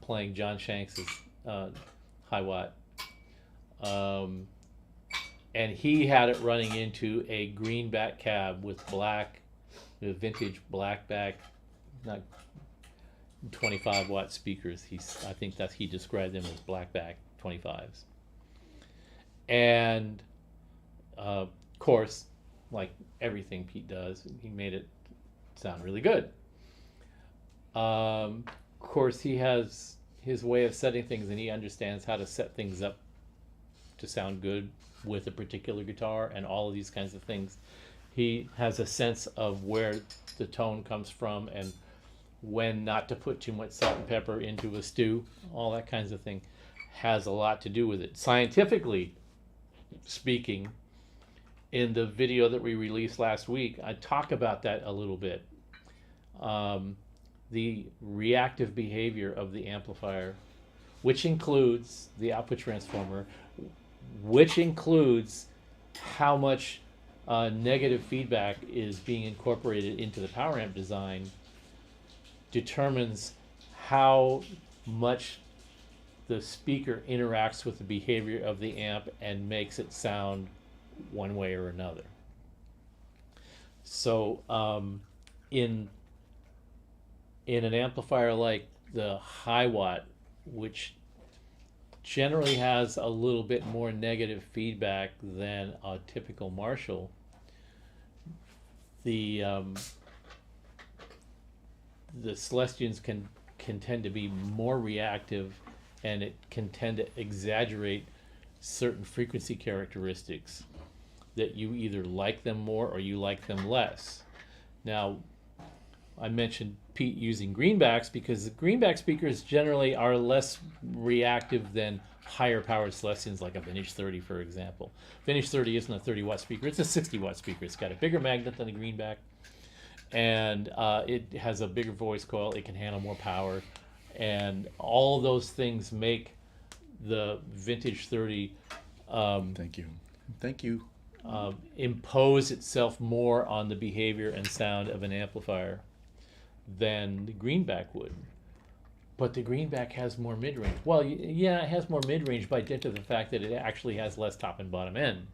playing John Shanks's Hiwatt, and he had it running into a greenback cab with vintage blackback, not 25-watt speakers. I think that he described them as blackback 25s. And of course, like everything Pete does, he made it sound really good. Of course, he has his way of setting things, and he understands how to set things up to sound good with a particular guitar and all of these kinds of things. He has a sense of where the tone comes from and when not to put too much salt and pepper into a stew. All that kinds of thing has a lot to do with it. Scientifically speaking, in the video that we released last week, I talk about that a little bit. The reactive behavior of the amplifier, which includes the output transformer, which includes how much negative feedback is being incorporated into the power amp design, determines how much the speaker interacts with the behavior of the amp and makes it sound one way or another. So in an amplifier like the Hiwatt, which generally has a little bit more negative feedback than a typical Marshall, the Celestians can tend to be more reactive, and it can tend to exaggerate certain frequency characteristics that you either like them more or you like them less. Now, I mentioned Pete using greenbacks because the greenback speakers generally are less reactive than higher powered Celestians like a Vintage 30, for example. Vintage 30 isn't a 30 watt speaker; it's a 60 watt speaker. It's got a bigger magnet than a greenback, and it has a bigger voice coil. It can handle more power, and all of those things make the Vintage 30 Thank you. impose itself more on the behavior and sound of an amplifier than the greenback would. But the greenback has more mid-range. Well, yeah, it has more mid-range by dint of the fact that it actually has less top and bottom end.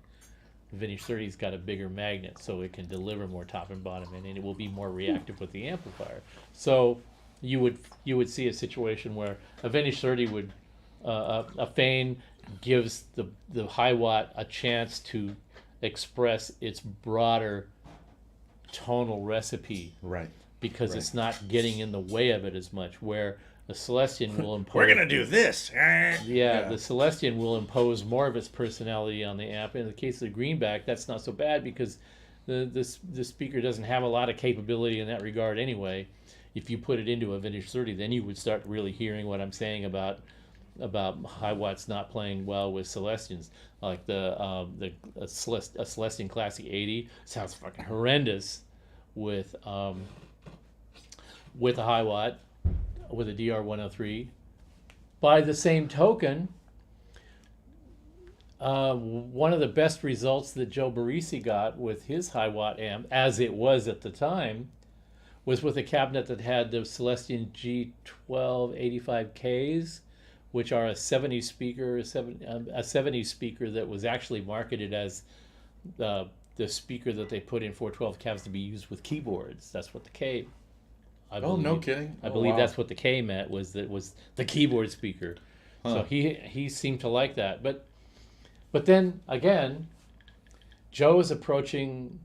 The Vintage 30's got a bigger magnet, so it can deliver more top and bottom end, and it will be more reactive with the amplifier. So you would see a situation where a Vintage 30 would a Fane gives the Hiwatt a chance to express its broader tonal recipe, Right. because it's not getting in the way of it as much. Where the Celestian will impose. We're gonna do this. Yeah, the Celestian will impose more of its personality on the amp. In the case of the greenback, that's not so bad because the speaker doesn't have a lot of capability in that regard anyway. If you put it into a Vintage 30, then you would start really hearing what I'm saying about Hiwatts not playing well with Celestians. Like a Celestian Classic 80 sounds fucking horrendous with a Hiwatt, with a DR103. By the same token, one of the best results that Joe Barisi got with his Hiwatt amp, as it was at the time, was with a cabinet that had the Celestian G1285Ks, which are a 70 speaker, a 70 speaker that was actually marketed as the speaker that they put in 412 cabs to be used with keyboards. That's what the K. I believe, no kidding! I believe Wow. that's what the K meant, was the keyboard speaker. Huh. So he seemed to like that, but then again, Joe is approaching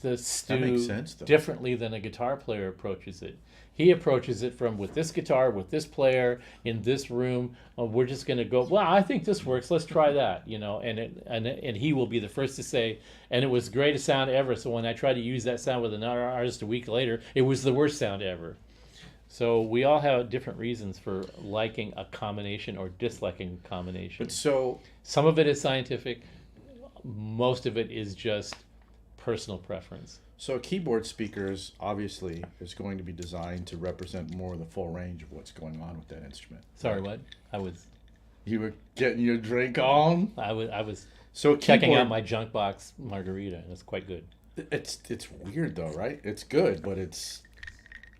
the That makes stew sense, though. differently than a guitar player approaches it. He approaches it from, with this guitar, with this player, in this room, we're just going to go, well, I think this works, let's try that, and he will be the first to say, and it was the greatest sound ever, so when I tried to use that sound with another artist a week later, it was the worst sound ever. So we all have different reasons for liking a combination or disliking a combination. But so Some of it is scientific, most of it is just personal preference. So keyboard speakers obviously is going to be designed to represent more of the full range of what's going on with that instrument. Sorry, what? You were getting your drink on. I was So checking keyboard, out my junk box margarita, and it's quite good. It's weird though, right? It's good, but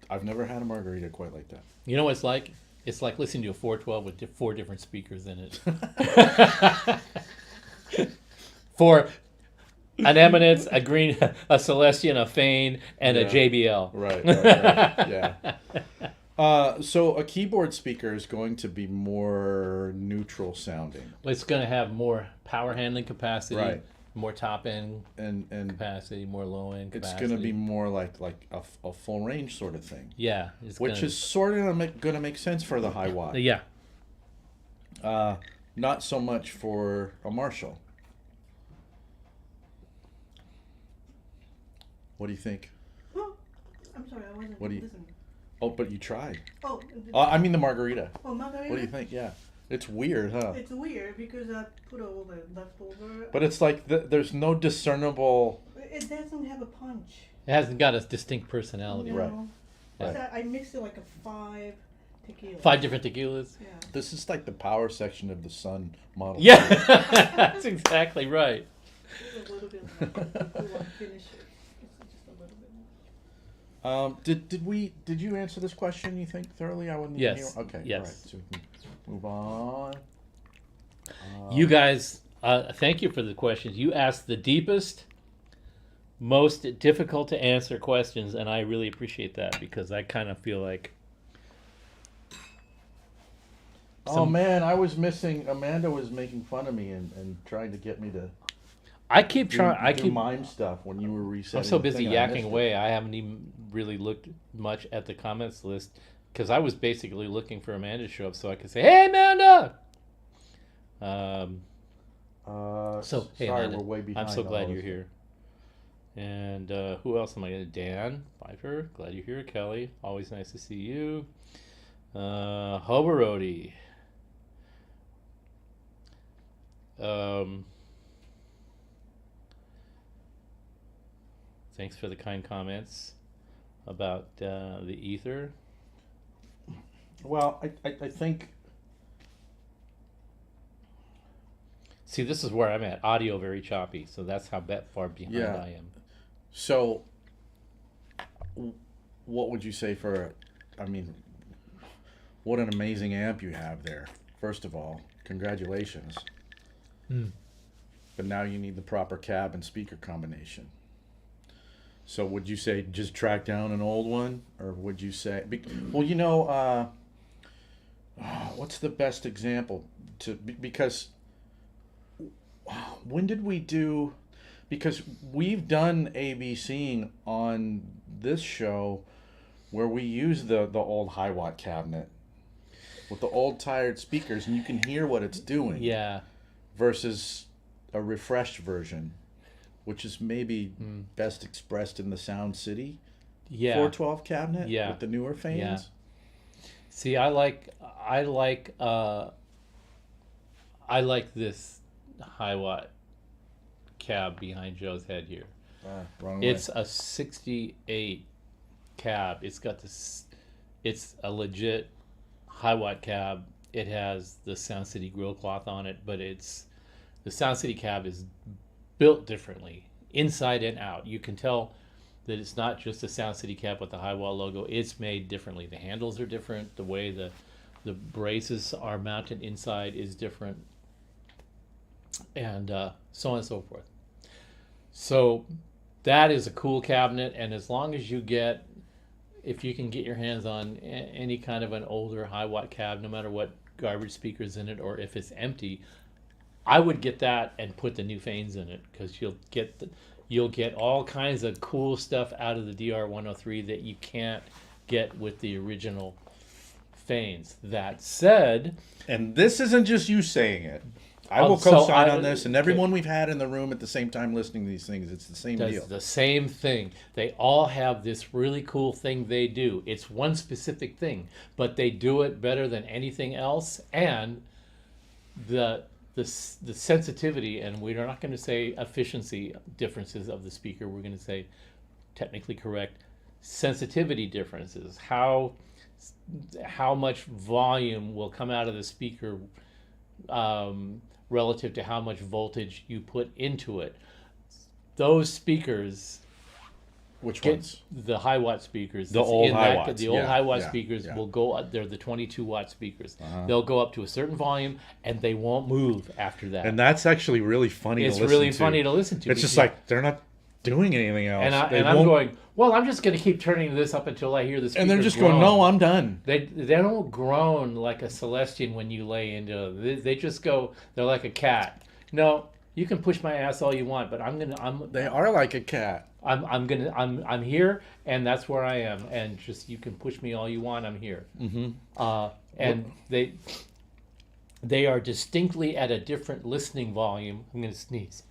I've never had a margarita quite like that. You know what it's like? It's like listening to a 412 with 4 different speakers in it. For an Eminence, a Celestian, a Fane, and a JBL. Right. Yeah. So a keyboard speaker is going to be more neutral sounding. It's going to have more power handling capacity, Right. more top end And capacity, more low end it's capacity. going to be more like a full range sort of thing. Yeah. Which is sort of going to make sense for the Hiwatt. Yeah. Not so much for a Marshall. What do you think? Oh, I'm sorry, I wasn't What do you- listening. Oh, but you tried. Oh, I mean the margarita. margarita? What do you think? Yeah. It's weird, huh? It's weird because I put all the leftover. But it's like there's no discernible... It doesn't have a punch. It hasn't got a distinct personality. No. Right. It's Right. I mixed it like a 5 tequila. 5 different tequilas. Yeah. This is like the power section of the Sun model. Yeah, that's exactly right. It's a little bit like if you want to finish it. It's just a little bit more. Did you answer this question, you think, thoroughly? I wouldn't Yes. even hear. Okay. Yes. All right. So we can move on. You guys, thank you for the questions. You asked the deepest, most difficult to answer questions, and I really appreciate that because I kind of feel like. Oh man, I was missing. Amanda was making fun of me and trying to get me to I keep trying. I do keep. mime stuff when you were resetting. I'm so the busy thing, and I yakking missed it. away. I haven't even really looked much at the comments list because I was basically looking for Amanda to show up so I could say, "Hey, Amanda." So hey, sorry, Amanda, we're way behind. I'm so on glad all you're this. here. And who else am I going to? Dan Pfeiffer, glad you're here. Kelly, always nice to see you. Hobarodi. Thanks for the kind comments about the ether. Well, I think. See, this is where I'm at. Audio very choppy, so that's how far behind Yeah. I am. So, what would you say for? I mean, what an amazing amp you have there. First of all, congratulations. But now you need the proper cab and speaker combination. So would you say just track down an old one, or would you say? Well, you know, what's the best example because when did we do? Because we've done ABCing on this show where we use the old Hiwatt cabinet with the old tired speakers, and you can hear what it's doing. Yeah. Versus a refreshed version, which is maybe best expressed in the Sound City 412 cabinet with the newer fans. Yeah. See, I like this Hiwatt cab behind Joe's head here. Wrong way. It's a 68 cab. It's got this. It's a legit Hiwatt cab. It has the Sound City grill cloth on it, but the Sound City cab is built differently, inside and out. You can tell that it's not just a Sound City cab with the Hiwatt logo. It's made differently. The handles are different. The way the braces are mounted inside is different, and so on and so forth. So that is a cool cabinet, and as long as if you can get your hands on any kind of an older Hiwatt cab, no matter what garbage speakers in it or if it's empty, I would get that and put the new Fanes in it, because you'll get all kinds of cool stuff out of the DR103 that you can't get with the original Fanes. That said, and this isn't just you saying it. I will co-sign on this, and everyone we've had in the room at the same time listening to these things, it's the same deal. The same thing. They all have this really cool thing they do. It's one specific thing, but they do it better than anything else, and the sensitivity, and we're not going to say efficiency differences of the speaker. We're going to say technically correct sensitivity differences. How much volume will come out of the speaker relative to how much voltage you put into it. Those speakers, which ones? The Hiwatt speakers. The old Hiwatts. The old Hiwatt speakers will go up. They're the 22 watt speakers. They'll go up to a certain volume and they won't move after that. And that's actually really funny to listen to. It's really funny to listen to. It's just like they're not doing anything else. And I'm going, well, I'm just going to keep turning this up until I hear the speaker. And they're just going, no, I'm done. They don't groan like a Celestian when you lay into it. They just go, they're like a cat. No, you can push my ass all you want, but They are like a cat. I'm here, and that's where I am. And just, you can push me all you want, I'm here. Mm-hmm. And they are distinctly at a different listening volume. I'm going to sneeze.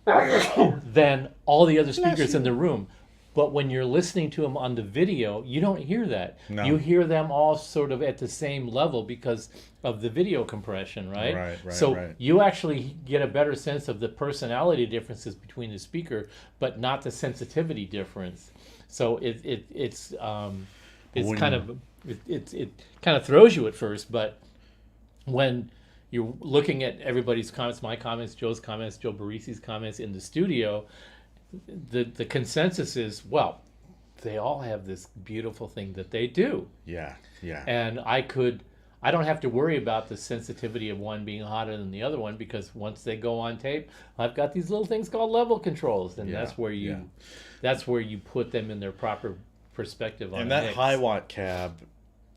Than all the other speakers in the room. But when you're listening to them on the video, you don't hear that. No. You hear them all sort of at the same level because of the video compression, right? Right. You actually get a better sense of the personality differences between the speaker, but not the sensitivity difference. So it kind of throws you at first, but when you're looking at everybody's comments, my comments, Joe's comments, Joe Barisi's comments in the studio, the consensus is, well, they all have this beautiful thing that they do. Yeah. And I don't have to worry about the sensitivity of one being hotter than the other one, because once they go on tape, I've got these little things called level controls, and that's where you put them in their proper perspective on. And that Hiwatt cab,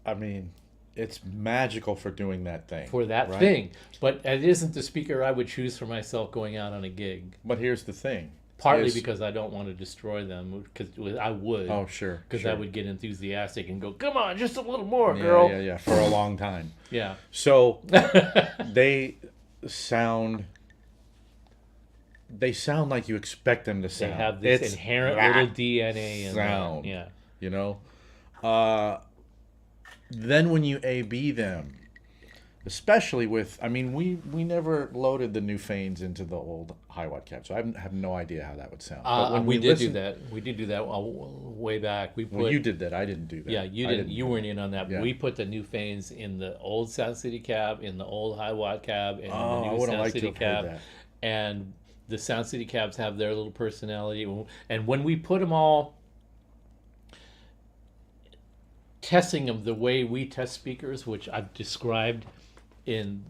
I mean, it's magical for doing that thing. For that thing. But it isn't the speaker I would choose for myself going out on a gig. But here's the thing. Partly because I don't want to destroy them, because I would. Oh, sure. Because I would get enthusiastic and go, come on, just a little more, girl. Yeah, for a long time. Yeah. So they sound like you expect them to sound. They have this inherent little DNA in sound. Yeah. You know? Then when you A/B them, especially with, I mean, we never loaded the new Fanes into the old Hiwatt cab, so I have no idea how that would sound. But when we did do listen- that. We did do that way back. We put, Well, you did that. I didn't do that. yeah, you I didn't. You do weren't that. in on that. Yeah. We put the new Fanes in the old Sound City cab, in the old Hiwatt cab, and in Oh, the I new would have Sound liked to City have heard cab. that. And the Sound City cabs have their little personality. And when we put them all, testing them the way we test speakers, which I've described in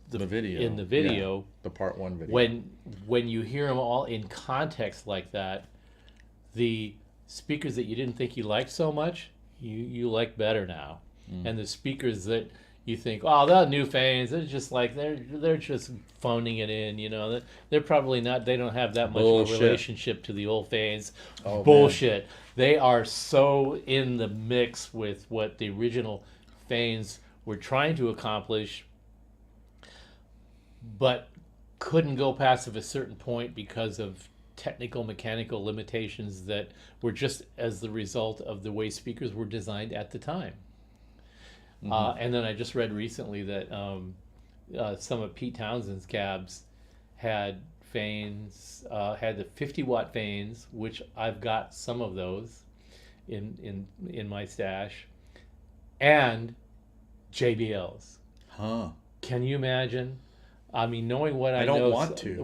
The video. in the video, Yeah, the part 1 video. when you hear them all in context like that, the speakers that you didn't think you liked so much, you like better now. And the speakers that you think, oh, the new Fanes, they're just like they're just phoning it in, you know. They're probably not. They don't have that much of Bullshit. a relationship to the old Fanes. Oh, man. Bullshit. They are so in the mix with what the original Fanes were trying to accomplish, but couldn't go past of a certain point because of technical mechanical limitations that were just as the result of the way speakers were designed at the time. And then I just read recently that some of Pete Townsend's cabs had Fanes, had the 50-watt Fanes, which I've got some of those in my stash, and JBLs. Huh. Can you imagine? I mean, knowing what I don't know, want to.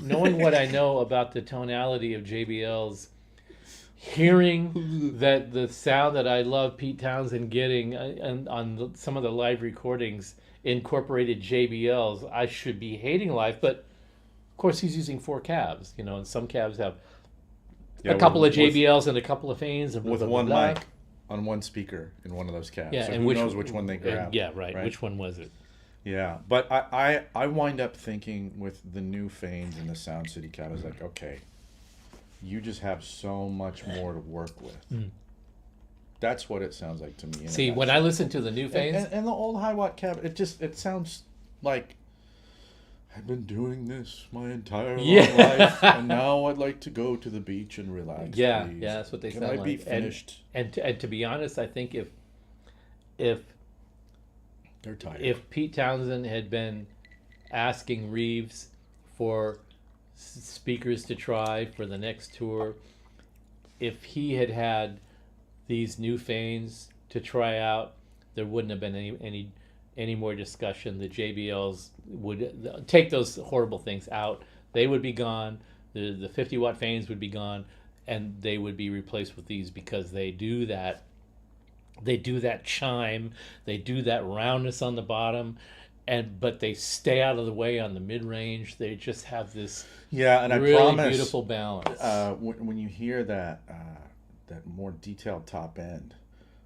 knowing what I know about the tonality of JBLs, hearing that the sound that I love Pete Townsend getting and on some of the live recordings incorporated JBLs, I should be hating life. But of course, he's using 4 cabs, you know, and some cabs have Yeah, a couple with- of JBLs and a couple of Fanes and blah, with blah, one blah, blah. mic on one speaker in one of those cabs. Yeah, so and who knows which one they grab. Yeah, right. Which one was it? Yeah, but I wind up thinking with the new Fanes and the Sound City cab, I was like, okay, you just have so much more to work with. That's what it sounds like to me. in a See, when I nutshell. listen to the new Fanes, and the old Hiwatt cab, it sounds like I've been doing this my entire long life, and now I'd like to go to the beach and relax. yeah, please. yeah, that's what they Can sound I like. be finished? And to be honest, I think if They're tired. if Pete Townsend had been asking Reeves for speakers to try for the next tour, if he had had these new Fanes to try out, there wouldn't have been any more discussion. The JBLs would take those horrible things out. They would be gone. The 50-watt Fanes would be gone, and they would be replaced with these because they do that. They do that chime. They do that roundness on the bottom, but they stay out of the way on the mid range. They just have this Yeah, and really I promise, beautiful balance. when you hear that that more detailed top end,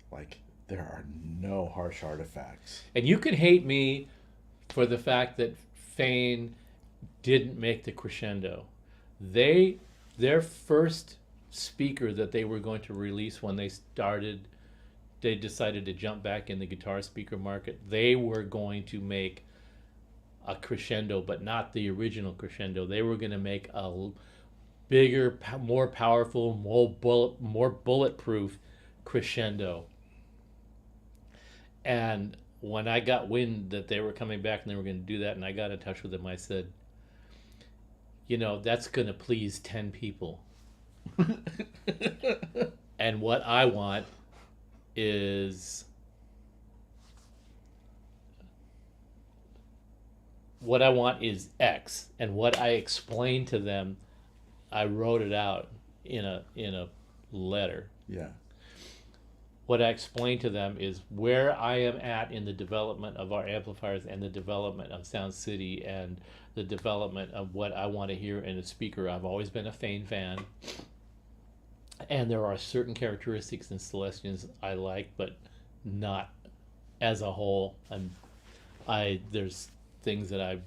like there are no harsh artifacts. And you can hate me for the fact that Fane didn't make the crescendo. Their first speaker that they were going to release when they decided to jump back in the guitar speaker market. They were going to make a crescendo, but not the original crescendo. They were going to make a bigger, more powerful, more bulletproof crescendo. And when I got wind that they were coming back and they were going to do that, and I got in touch with them, I said, you know, that's going to please 10 people. And what I want is X, and what I explained to them, I wrote it out in a letter. Yeah. What I explained to them is where I am at in the development of our amplifiers and the development of Sound City and the development of what I want to hear in a speaker. I've always been a Fane fan, and there are certain characteristics in Celestians I like, but not as a whole. There's things that I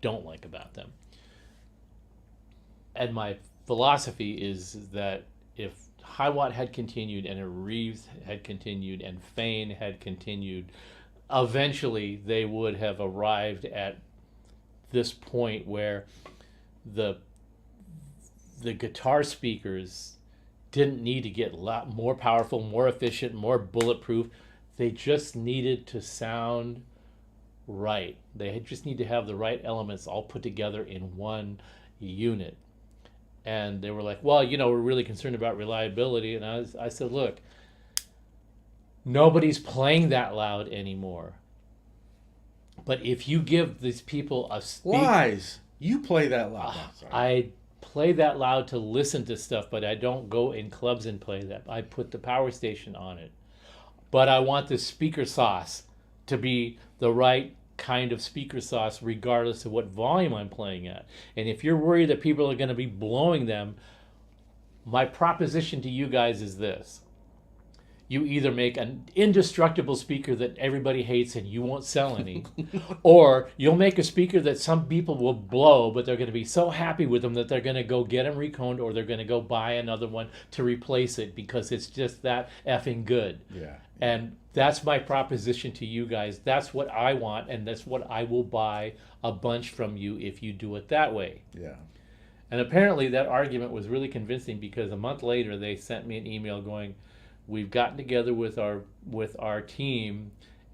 don't like about them. And my philosophy is that if Hiwatt had continued and Reeves had continued and Fane had continued, eventually they would have arrived at this point where the guitar speakers didn't need to get a lot more powerful, more efficient, more bulletproof. They just needed to sound right. They just need to have the right elements all put together in one unit. And they were like, well, we're really concerned about reliability. And I said, look, nobody's playing that loud anymore. But if you give these people a Lies. You play that loud. I play that loud to listen to stuff, but I don't go in clubs and play that. I put the power station on it. But I want the speaker sauce to be the right kind of speaker sauce regardless of what volume I'm playing at. And if you're worried that people are going to be blowing them, my proposition to you guys is this. You either make an indestructible speaker that everybody hates and you won't sell any, or you'll make a speaker that some people will blow, but they're going to be so happy with them that they're going to go get them reconed, or they're going to go buy another one to replace it because it's just that effing good. Yeah. And that's my proposition to you guys. That's what I want, and that's what I will buy a bunch from you if you do it that way. Yeah. And apparently that argument was really convincing, because a month later they sent me an email going, we've gotten together with our team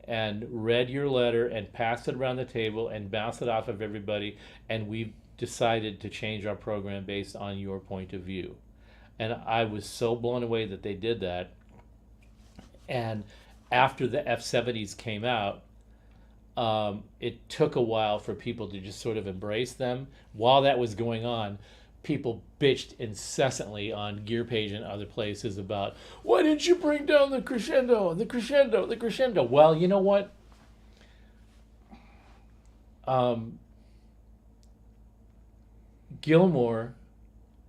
and read your letter and passed it around the table and bounced it off of everybody, and we've decided to change our program based on your point of view. And I was so blown away that they did that. And after the F70s came out, it took a while for people to just sort of embrace them. While that was going on, people bitched incessantly on GearPage and other places about, why didn't you bring down the crescendo, the crescendo, the crescendo? Well, you know what? Gilmour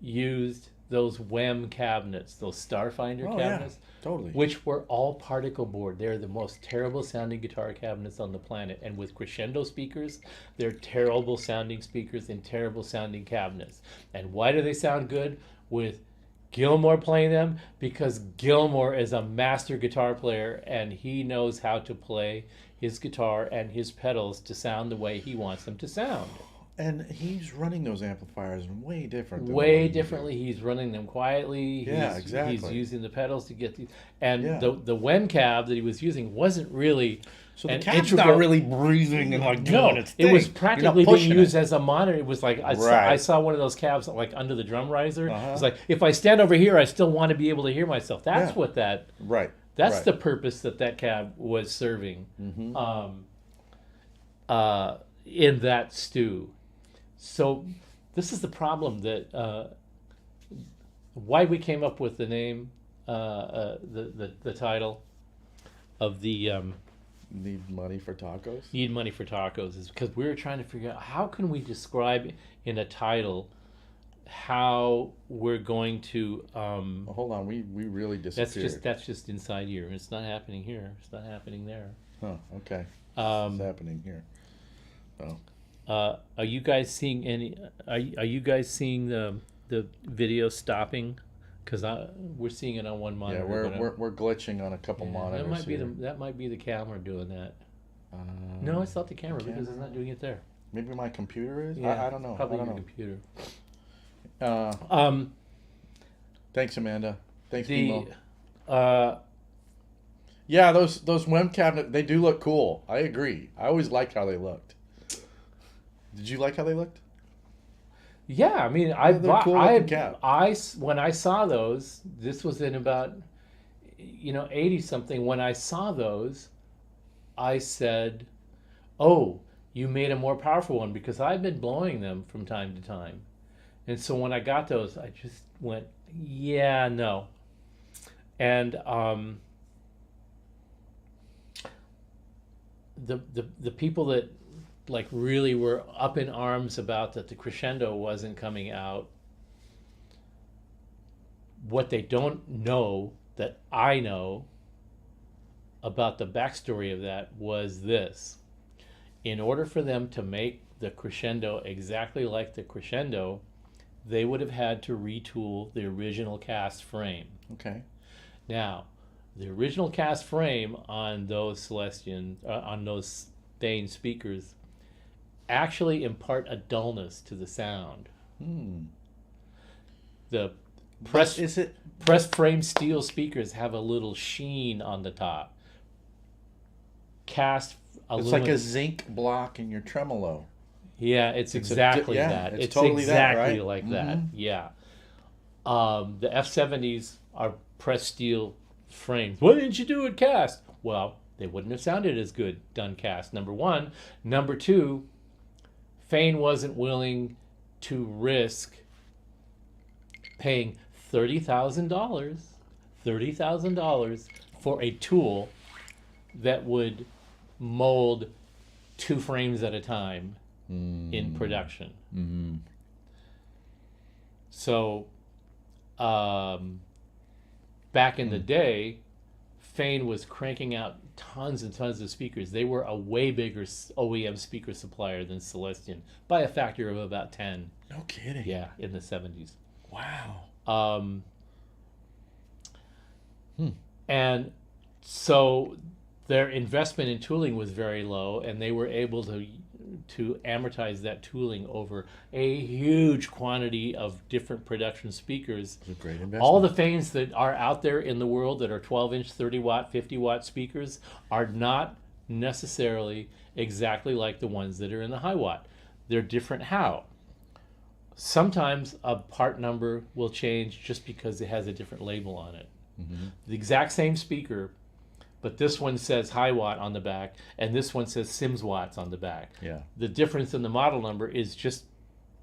used those WEM cabinets, those Starfinder cabinets, totally, which were all particle board. They're the most terrible sounding guitar cabinets on the planet. And with crescendo speakers, they're terrible sounding speakers and terrible sounding cabinets. And why do they sound good with Gilmour playing them? Because Gilmour is a master guitar player, and he knows how to play his guitar and his pedals to sound the way he wants them to sound. And he's running those amplifiers way different. Way differently. He's running them quietly. Yeah, exactly. He's using the pedals to get these. And Yeah. the WEM cab that he was using wasn't really. So the an cab's integral- not really breathing and like doing its thing. It was You're not practically being pushing used it. as a monitor. It was like I saw one of those cabs like under the drum riser. Uh-huh. It's like, if I stand over here, I still want to be able to hear myself. That's Yeah. what that. Right. That's right. the purpose that cab was serving. Mm-hmm. In that stew. So this is the problem that why we came up with the name, the title of the Need money for tacos? Need Money for Tacos, is because we were trying to figure out how can we describe in a title how we're going to Well, hold on, we really disappeared. that's just inside here. It's not happening here. It's not happening there. Huh, okay. What's happening here? Oh. Are you guys seeing any? Are you guys seeing the video stopping? Because we're seeing it on one monitor. Yeah, we're glitching on a couple monitors. That might be the camera doing that. No, it's not the camera because it's not doing it there. Maybe my computer is. Yeah, I don't know. Probably I your don't computer. know. Thanks, Amanda. Thanks, Emo. Yeah, those WEM cabinets, they do look cool. I agree. I always liked how they looked. Did you like how they looked? Yeah, I mean, when I saw those, this was in about 80 something. When I saw those, I said, "Oh, you made a more powerful one," because I've been blowing them from time to time. And so when I got those, I just went, "Yeah, no." And the people that like really were up in arms about that the crescendo wasn't coming out, what they don't know that I know about the backstory of that was this: in order for them to make the crescendo exactly like the crescendo, they would have had to retool the original cast frame. Okay. Now, the original cast frame on those on those Thane speakers actually impart a dullness to the sound. The pressed frame steel speakers have a little sheen on the top. Cast It's like a zinc block in your tremolo. Yeah, it's exactly yeah, that. it's totally that, exactly right? like that. Yeah. The F70s are pressed steel frames. Why didn't you do it cast? Well, they wouldn't have sounded as good done cast, number one. Number two, Fane wasn't willing to risk paying $30,000 for a tool that would mold 2 frames at a time in production. Mm-hmm. So, back in the day, Fane was cranking out tons and tons of speakers. They were a way bigger OEM speaker supplier than Celestion by a factor of about 10. No kidding. Yeah, in the 70s. Wow. And so their investment in tooling was very low, and they were able to amortize that tooling over a huge quantity of different production speakers. It's a great investment. All the Fanes that are out there in the world that are 12-inch, 30-watt, 50-watt speakers are not necessarily exactly like the ones that are in the Hiwatt. They're different how? Sometimes a part number will change just because it has a different label on it. Mm-hmm. The exact same speaker, but this one says Hiwatt on the back, and this one says Sims Watts on the back. Yeah. The difference in the model number is just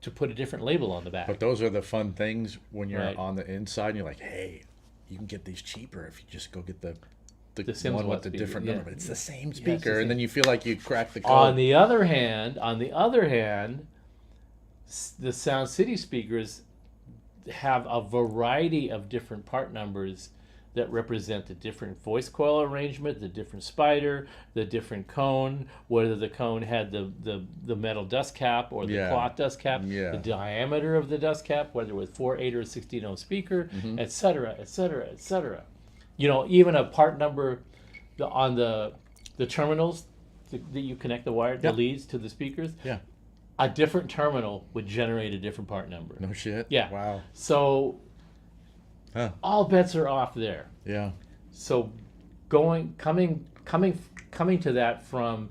to put a different label on the back. But those are the fun things when you're Right. on the inside and you're like, hey, you can get these cheaper if you just go get the Sims one with Watts the speaker, different yeah. number. But it's the same it's the speaker, same. and then you feel like you cracked the code. On the other hand, the Sound City speakers have a variety of different part numbers that represent the different voice coil arrangement, the different spider, the different cone, whether the cone had the metal dust cap or the Yeah. cloth dust cap, Yeah. the diameter of the dust cap, whether it was 4, 8, or 16 ohm speaker, Mhm. et cetera, et cetera, et cetera. You know, even a part number on the terminals that you connect the wire, Yeah. the leads to the speakers, Yeah. a different terminal would generate a different part number. No shit. Yeah. Wow. So Huh. all bets are off there. Yeah. So coming to that from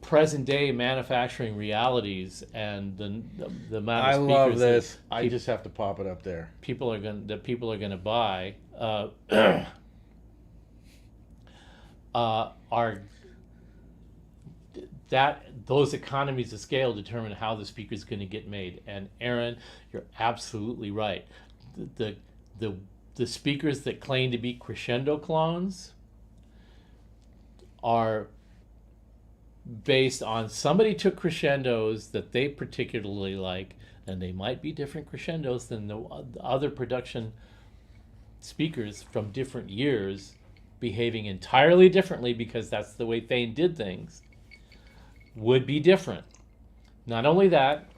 present day manufacturing realities and the amount of I speakers love this. that I just have to pop it up there. people are gonna buy are that those economies of scale determine how the speaker is going to get made. And Aaron, you're absolutely right. The speakers that claim to be crescendo clones are based on somebody took crescendos that they particularly like, and they might be different crescendos than the other production speakers from different years, behaving entirely differently because that's the way Fane did things, would be different. Not only that,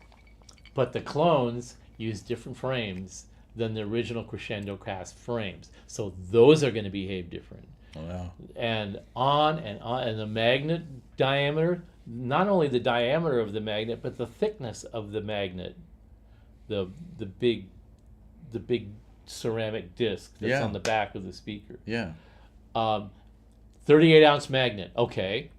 but the clones use different frames than the original crescendo cast frames. So those are going to behave different. Wow. And on, and the magnet diameter, not only the diameter of the magnet, but the thickness of the magnet, the big ceramic disc that's Yeah. on the back of the speaker. Yeah. 38 ounce magnet. Okay.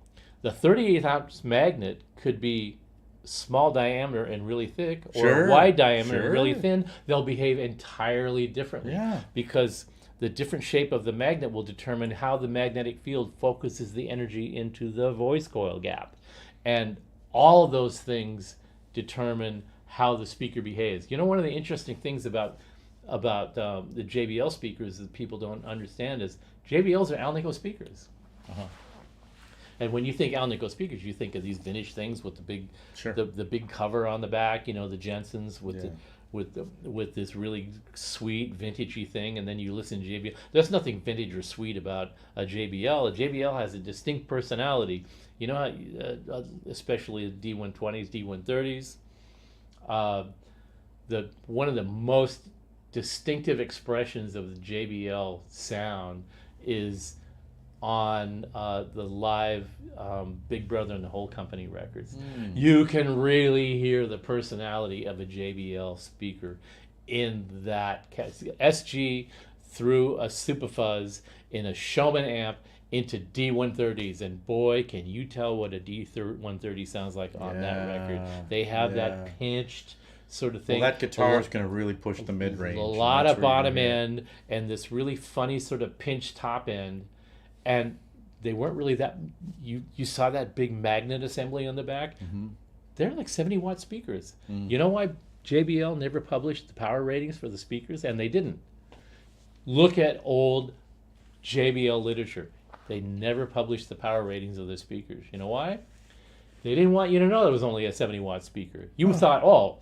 The 38 ounce magnet could be small diameter and really thick, or Sure, wide diameter and really sure. thin. They'll behave entirely differently. Yeah. Because the different shape of the magnet will determine how the magnetic field focuses the energy into the voice coil gap. And all of those things determine how the speaker behaves. You know, one of the interesting things about the JBL speakers that people don't understand is JBLs are Alnico speakers. Uh-huh. And when you think Alnico speakers, you think of these vintage things with the big, Sure. the big cover on the back. You know, the Jensens with Yeah. with this really sweet vintagey thing, and then you listen to JBL. There's nothing vintage or sweet about a JBL. A JBL has a distinct personality. You know, how, especially D120s, D130s. One of the most distinctive expressions of the JBL sound is on the live Big Brother and the Whole Company records. You can really hear the personality of a JBL speaker in that SG through a Super Fuzz in a Showman amp into D130s, and boy, can you tell what a D130 sounds like on that record. They have that pinched sort of thing. Well, that guitar is going to really push the mid-range. A lot of bottom end and this really funny sort of pinched top end. And they weren't really that... You saw that big magnet assembly on the back? They're like 70-watt speakers. You know why JBL never published the power ratings for the speakers? And they didn't. Look at old JBL literature. They never published the power ratings of the speakers. You know why? They didn't want you to know it was only a 70-watt speaker. You thought, oh,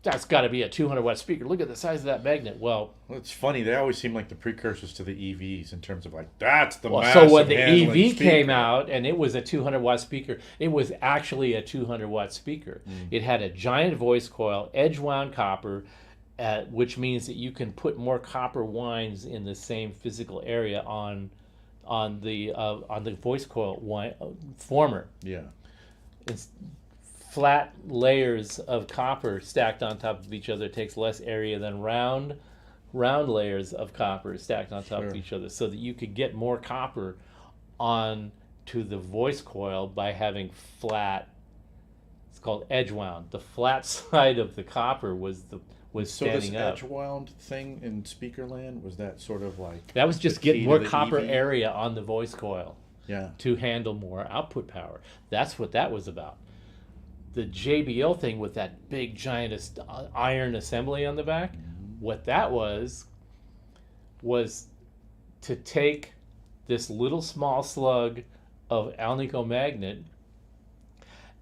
that's got to be a 200-watt speaker. Look at the size of that magnet. Well, it's funny. They always seem like the precursors to the EVs in terms of like, that's the so when the handling EV speaker. came out and it was a 200-watt speaker, it was actually a 200-watt speaker. It had a giant voice coil, edge-wound copper, which means that you can put more copper winds in the same physical area on the voice coil former. Yeah. It's flat layers of copper stacked on top of each other takes less area than round layers of copper stacked on top of each other, so that you could get more copper on to the voice coil by having flat. It's called edge wound. The flat side of the copper was standing up. So this edge wound thing in speaker land, was that sort of like... That was just the key getting more to the copper EV? area on the voice coil. Yeah. To handle more output power. That's what that was about. The JBL thing with that big giant iron assembly on the back, what that was to take this little small slug of Alnico magnet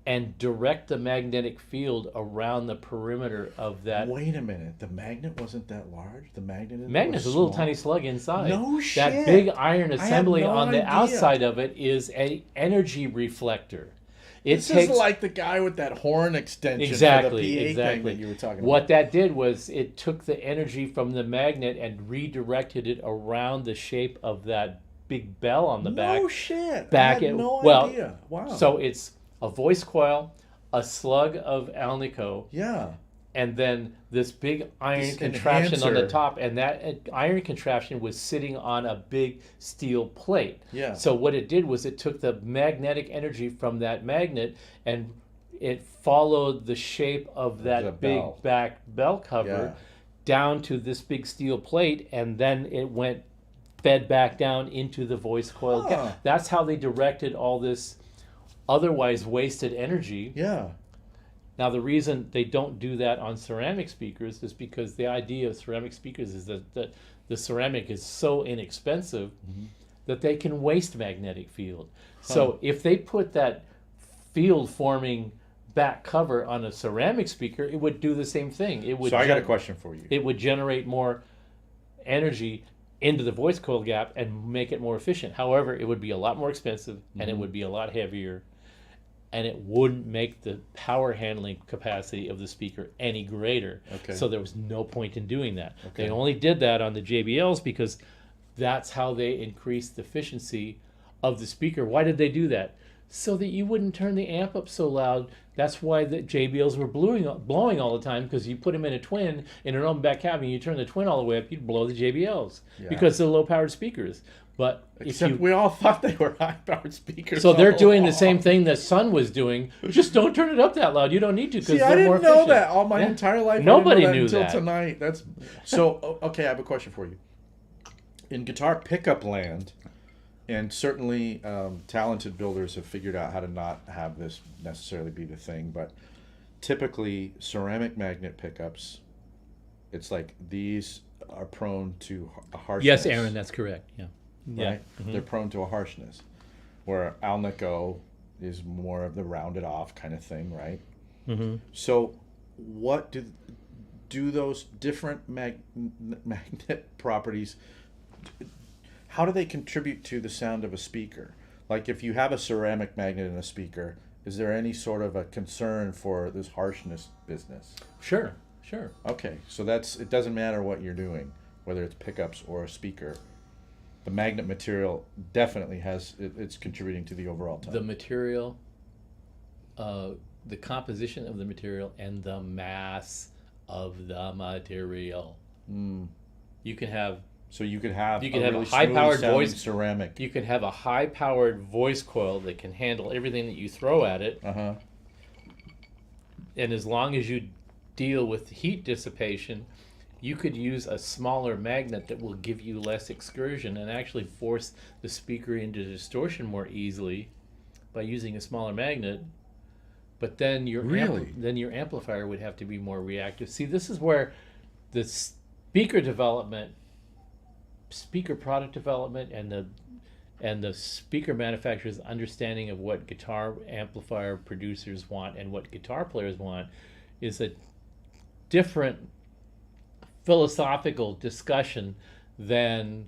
and direct the magnetic field around the perimeter of that. Wait a minute. The magnet wasn't that large? The magnet Magnet's a little tiny slug inside. No shit. That big iron assembly no on the idea. outside of it is an energy reflector. This is like the guy with that horn extension for the PA thing that you were talking about. What that did was it took the energy from the magnet and redirected it around the shape of that big bell on the back. No shit. Back I had no idea. Wow. So it's a voice coil, a slug of Alnico, yeah, and then this big iron This contraption on the enhancer. top, and that iron contraption was sitting on a big steel plate. Yeah. So what it did was it took the magnetic energy from that magnet and it followed the shape of that The big bell. back bell cover down to this big steel plate, and then it fed back down into the voice coil. Huh. That's how they directed all this otherwise wasted energy. Yeah. Now, the reason they don't do that on ceramic speakers is because the idea of ceramic speakers is that the ceramic is so inexpensive that they can waste magnetic field. So if they put that field-forming back cover on a ceramic speaker, it would do the same thing. It would. So I got a question for you. It would generate more energy into the voice coil gap and make it more efficient. However, it would be a lot more expensive and it would be a lot heavier, and it wouldn't make the power handling capacity of the speaker any greater. Okay. So there was no point in doing that. Okay. They only did that on the JBLs because that's how they increased the efficiency of the speaker. Why did they do that? So that you wouldn't turn the amp up so loud. That's why the JBLs were blowing all the time, because you put them in a twin in an open back cavity, you turn the twin all the way up, you'd blow the JBLs because they're low-powered speakers. But Except we all thought they were high-powered speakers. so they're all doing the along. same thing that Sun was doing. Just don't turn it up that loud. You don't need to, because See, I they're more didn't know efficient. that all my entire life. Nobody I didn't know knew until that. tonight. That's so. Okay, I have a question for you. In guitar pickup land, and certainly talented builders have figured out how to not have this necessarily be the thing, but typically ceramic magnet pickups, it's like these are prone to a harshness. Yes, Aaron, that's correct. Yeah. Right? They're prone to a harshness, where Alnico is more of the rounded off kind of thing, right? So what do those different magnet properties, how do they contribute to the sound of a speaker? Like if you have a ceramic magnet in a speaker, is there any sort of a concern for this harshness business? Sure. Okay, so it doesn't matter what you're doing, whether it's pickups or a speaker. The magnet material definitely it's contributing to the overall tone. The material, the composition of the material, and the mass of the material. You can have So you could have You could have a really high-powered smooth-sounding voice- ceramic. You can have a high-powered voice coil that can handle everything that you throw at it, Uh-huh. and as long as you deal with heat dissipation, you could use a smaller magnet that will give you less excursion and actually force the speaker into distortion more easily by using a smaller magnet. But then your Really? then your amplifier would have to be more reactive. See, this is where the speaker development, speaker product development, and the speaker manufacturer's understanding of what guitar amplifier producers want and what guitar players want is a different philosophical discussion than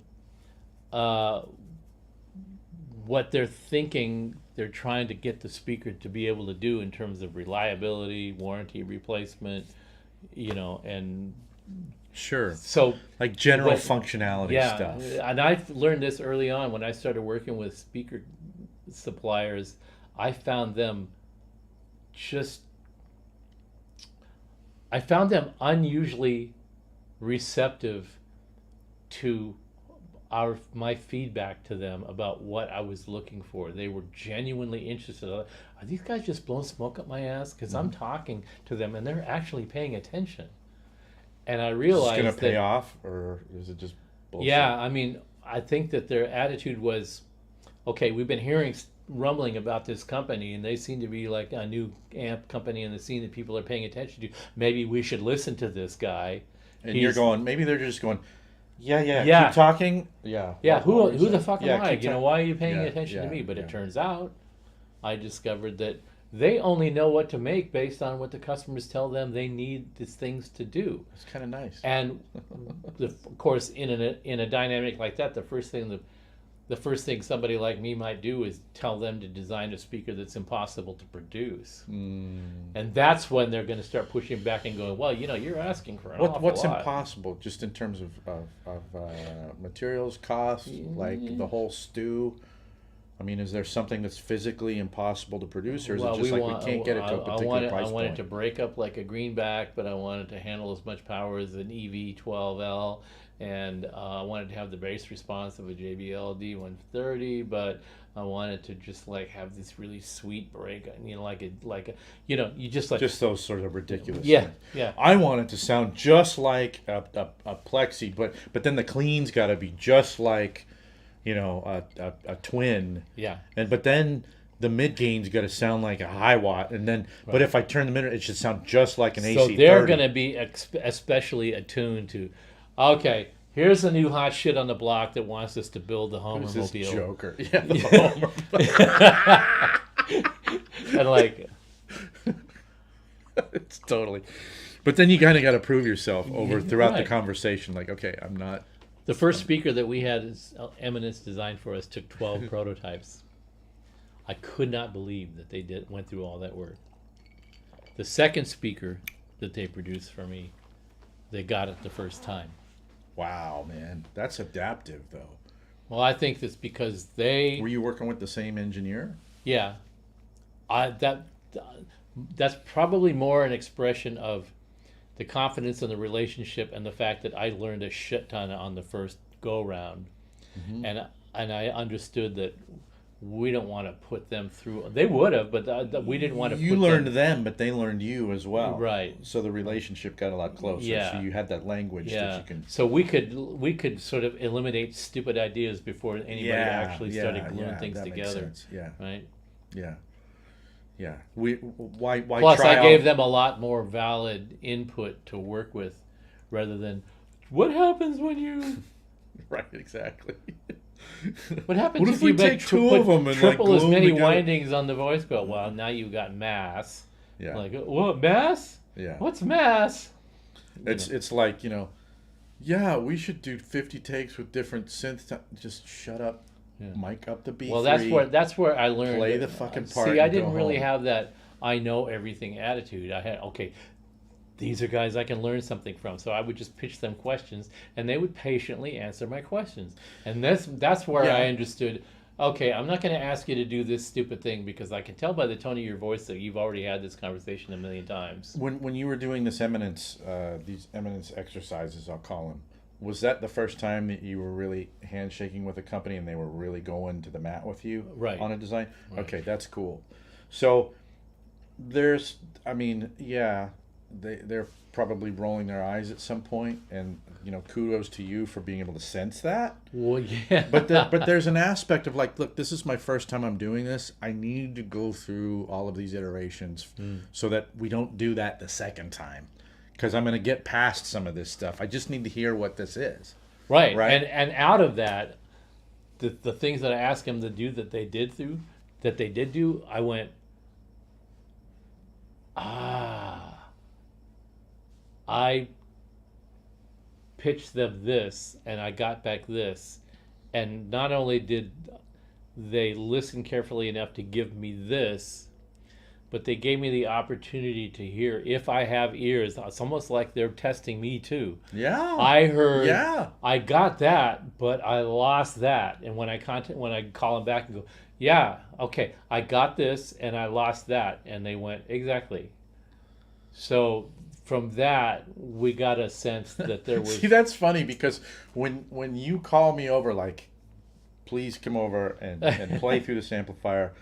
what they're thinking they're trying to get the speaker to be able to do in terms of reliability, warranty replacement, and Sure. so Like general But- functionality yeah, stuff. and I learned this early on when I started working with speaker suppliers. I found them unusually receptive to my feedback to them about what I was looking for. They were genuinely interested. Are these guys just blowing smoke up my ass? Because I'm talking to them and they're actually paying attention. And I Is realized this going to pay that, off, or is it just bullshit? yeah, I mean, I think that their attitude was, okay, we've been hearing rumbling about this company, and they seem to be like a new amp company in the scene that people are paying attention to. Maybe we should listen to this guy. And you're going, maybe they're just going, yeah, Yeah. keep talking. Yeah. Yeah, What who was the it? fuck Yeah, am I? keep Why are you paying Yeah, attention to yeah, me? But yeah. it turns out, I discovered that they only know what to make based on what the customers tell them they need these things to do. It's kind of nice. And of course, in a dynamic like that, the first thing somebody like me might do is tell them to design a speaker that's impossible to produce. And that's when they're going to start pushing back and going, well, you're asking for an awful What's lot. impossible, just in terms of materials, cost, like the whole stew? I mean, is there something that's physically impossible to produce, or is it just we can't get it to a particular price I want point? it to break up like a greenback, but I want it to handle as much power as an EV12L, and I wanted to have the bass response of a JBL D130, but I wanted to just like have this really sweet break, you just like Just those sort of ridiculous yeah, things. yeah. I want it to sound just like a plexi, but then the clean's got to be just like, a twin. Yeah. But then the mid gain's got to sound like a Hiwatt, and then but if I turn the mid, it should sound just like an AC30. So they're going to be especially attuned to, okay, here's a new hot shit on the block that wants us to build the Who's this Homermobile. Joker? Yeah, the Homer. And like, It's totally. But then you kind of got to prove yourself throughout the Right. conversation. Like, okay, I'm not. the first speaker that we had Eminence designed for us took 12 prototypes. I could not believe that they went through all that work. The second speaker that they produced for me, they got it the first time. Wow, man, that's adaptive, though. Well, I think that's because they, Were you working with the same engineer? yeah, that's probably more an expression of the confidence in the relationship and the fact that I learned a shit ton on the first go round, and I understood that we don't want to put them through. They would have, but we didn't want to. You put learned them, them, but they learned you as well. Right. So the relationship got a lot closer. Yeah. So you had that language that yeah. you can. So we could sort of eliminate stupid ideas before anybody actually started gluing things that makes together. sense. Yeah, Right. yeah, yeah. Why Plus, try I gave out- them a lot more valid input to work with, rather than what happens when you. Right, exactly. What happens What if if we you take two of them and like triple as glue them many together? windings on the voice coil? Well, now you've got mass. Yeah, Like, what, mass? yeah. What's mass? It's like, yeah, we should do 50 takes with different synth. Just shut up, Yeah. mic up the B3. Well, that's where I learned. Play that- the fucking part See, I and go didn't really home. have that I know everything attitude. I had, okay, these are guys I can learn something from. So I would just pitch them questions, and they would patiently answer my questions. And that's where Yeah. I understood, okay, I'm not going to ask you to do this stupid thing because I can tell by the tone of your voice that you've already had this conversation a million times. When you were doing this these eminence exercises, I'll call them, was that the first time that you were really handshaking with a company and they were really going to the mat with you Right. on a design? Right. Okay, that's cool. So there's, I mean, yeah, they're probably rolling their eyes at some point, and kudos to you for being able to sense that. Well, yeah. But there's an aspect of like, look, this is my first time I'm doing this. I need to go through all of these iterations so that we don't do that the second time, because I'm going to get past some of this stuff. I just need to hear what this is. Right. Right. And out of that, the things that I asked him to do that they did do, I went, I pitched them this and I got back this, and not only did they listen carefully enough to give me this, but they gave me the opportunity to hear if I have ears. It's almost like they're testing me too. Yeah. I heard, Yeah. I got that, but I lost that. And when I call them back and go, yeah, okay, I got this and I lost that. And they went, exactly. So from that, we got a sense that there was... See, that's funny, because when you call me over, like, please come over and play through this amplifier,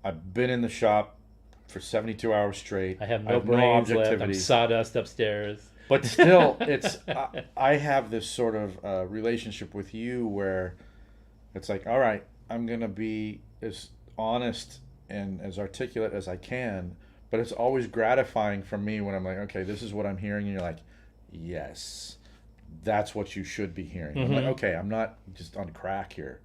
I've been in the shop for 72 hours straight. I have no brains left. I'm objectivity. sawdust upstairs. But still, it's I have this sort of relationship with you where it's like, all right, I'm going to be as honest and as articulate as I can, but it's always gratifying for me when I'm like, okay, this is what I'm hearing, and you're like, yes, that's what you should be hearing. I'm like, okay, I'm not just on crack here,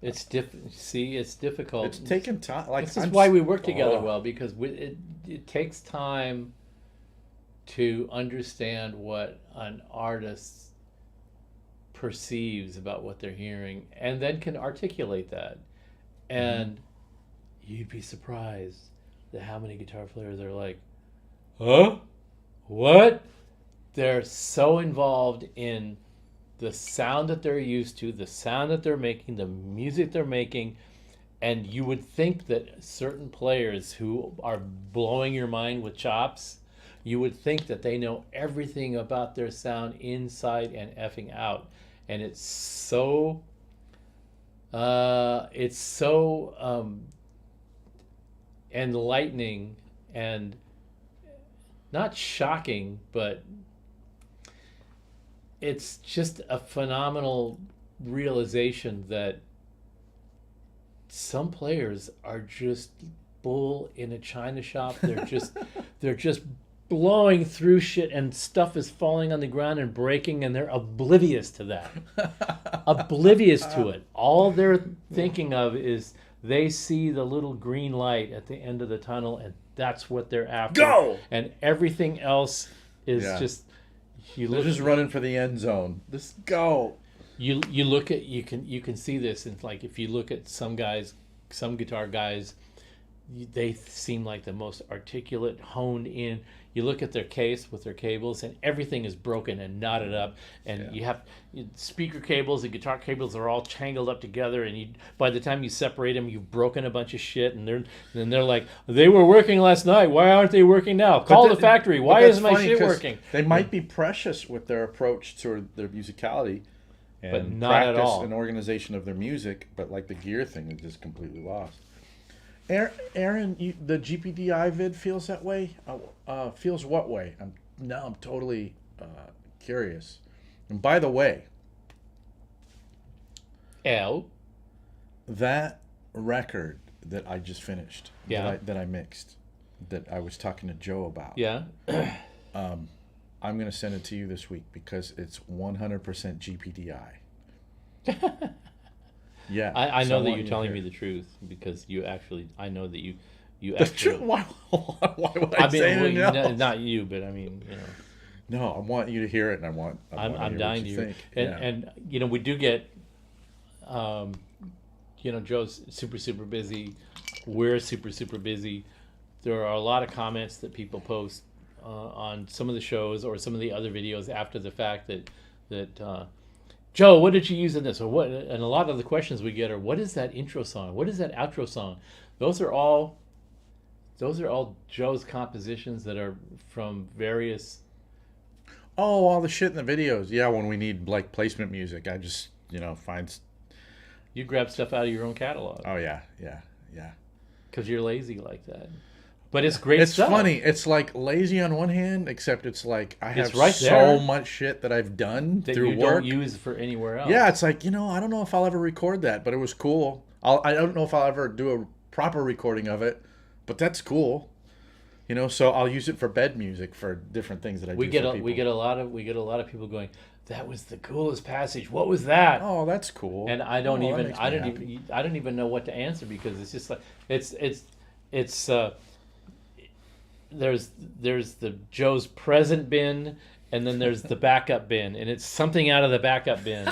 It's it's difficult. It's taking time. Like, this is why we work together well, because it takes time to understand what an artist perceives about what they're hearing, and then can articulate that. And you'd be surprised at how many guitar players are like, huh? What? They're so involved in the sound that they're used to, the sound that they're making, the music they're making, and you would think that certain players who are blowing your mind with chops, you would think that they know everything about their sound inside and effing out. And it's so enlightening and not shocking, but it's just a phenomenal realization that some players are just bull in a china shop. They're just blowing through shit, and stuff is falling on the ground and breaking, and they're oblivious to that. Oblivious to it. All they're thinking of is they see the little green light at the end of the tunnel, and that's what they're after. Go! And everything else is just... They're just running for the end zone. Just go. You look at, you can see this, and like if you look at some guitar guys, they seem like the most articulate, honed in. You look at their case with their cables, and everything is broken and knotted up, and you have speaker cables and guitar cables are all tangled up together, and by the time you separate them, you've broken a bunch of shit, and they're like, they were working last night, why aren't they working now? Call the factory, why isn't my shit working? They might be precious with their approach to their musicality, and but not at all. and organization of their music, but like the gear thing is just completely lost. Aaron, the GPDI vid feels that way? Feels what way? I'm totally curious. And by the way, that record that I just finished, that I mixed, that I was talking to Joe about, I'm going to send it to you this week because it's 100% GPDI. Yeah, I know that you're telling me the truth, because I know that you the actually... truth. Why would I say anything else? Not you, but I mean, No, I want you to hear it, and I'm dying to hear it. And we do get, Joe's super busy. We're super busy. There are a lot of comments that people post on some of the shows or some of the other videos after the fact that Joe, what did you use in this? Or what? And a lot of the questions we get are, what is that intro song? What is that outro song? Those are all Joe's compositions that are from various Oh, all the shit in the videos. Yeah, when we need like placement music, I just find. You grab stuff out of your own catalog Oh yeah, yeah. because you're lazy like that. But it's great It's stuff. funny. It's like lazy on one hand, except it's like I have It's right so there. much shit that I've done That through you work. don't use for anywhere else. Yeah, it's like I don't know if I'll ever record that, but it was cool. I don't know if I'll ever do a proper recording of it, but that's cool. So I'll use it for bed music for different things that I we do get for a, people. we get a lot of people going, that was the coolest passage. What was that? Oh, that's cool. And I don't Oh, that even makes I me don't happy. even I don't even know what to answer because it's just like it's there's the Joe's present bin and then there's the backup bin and it's something out of the backup bin.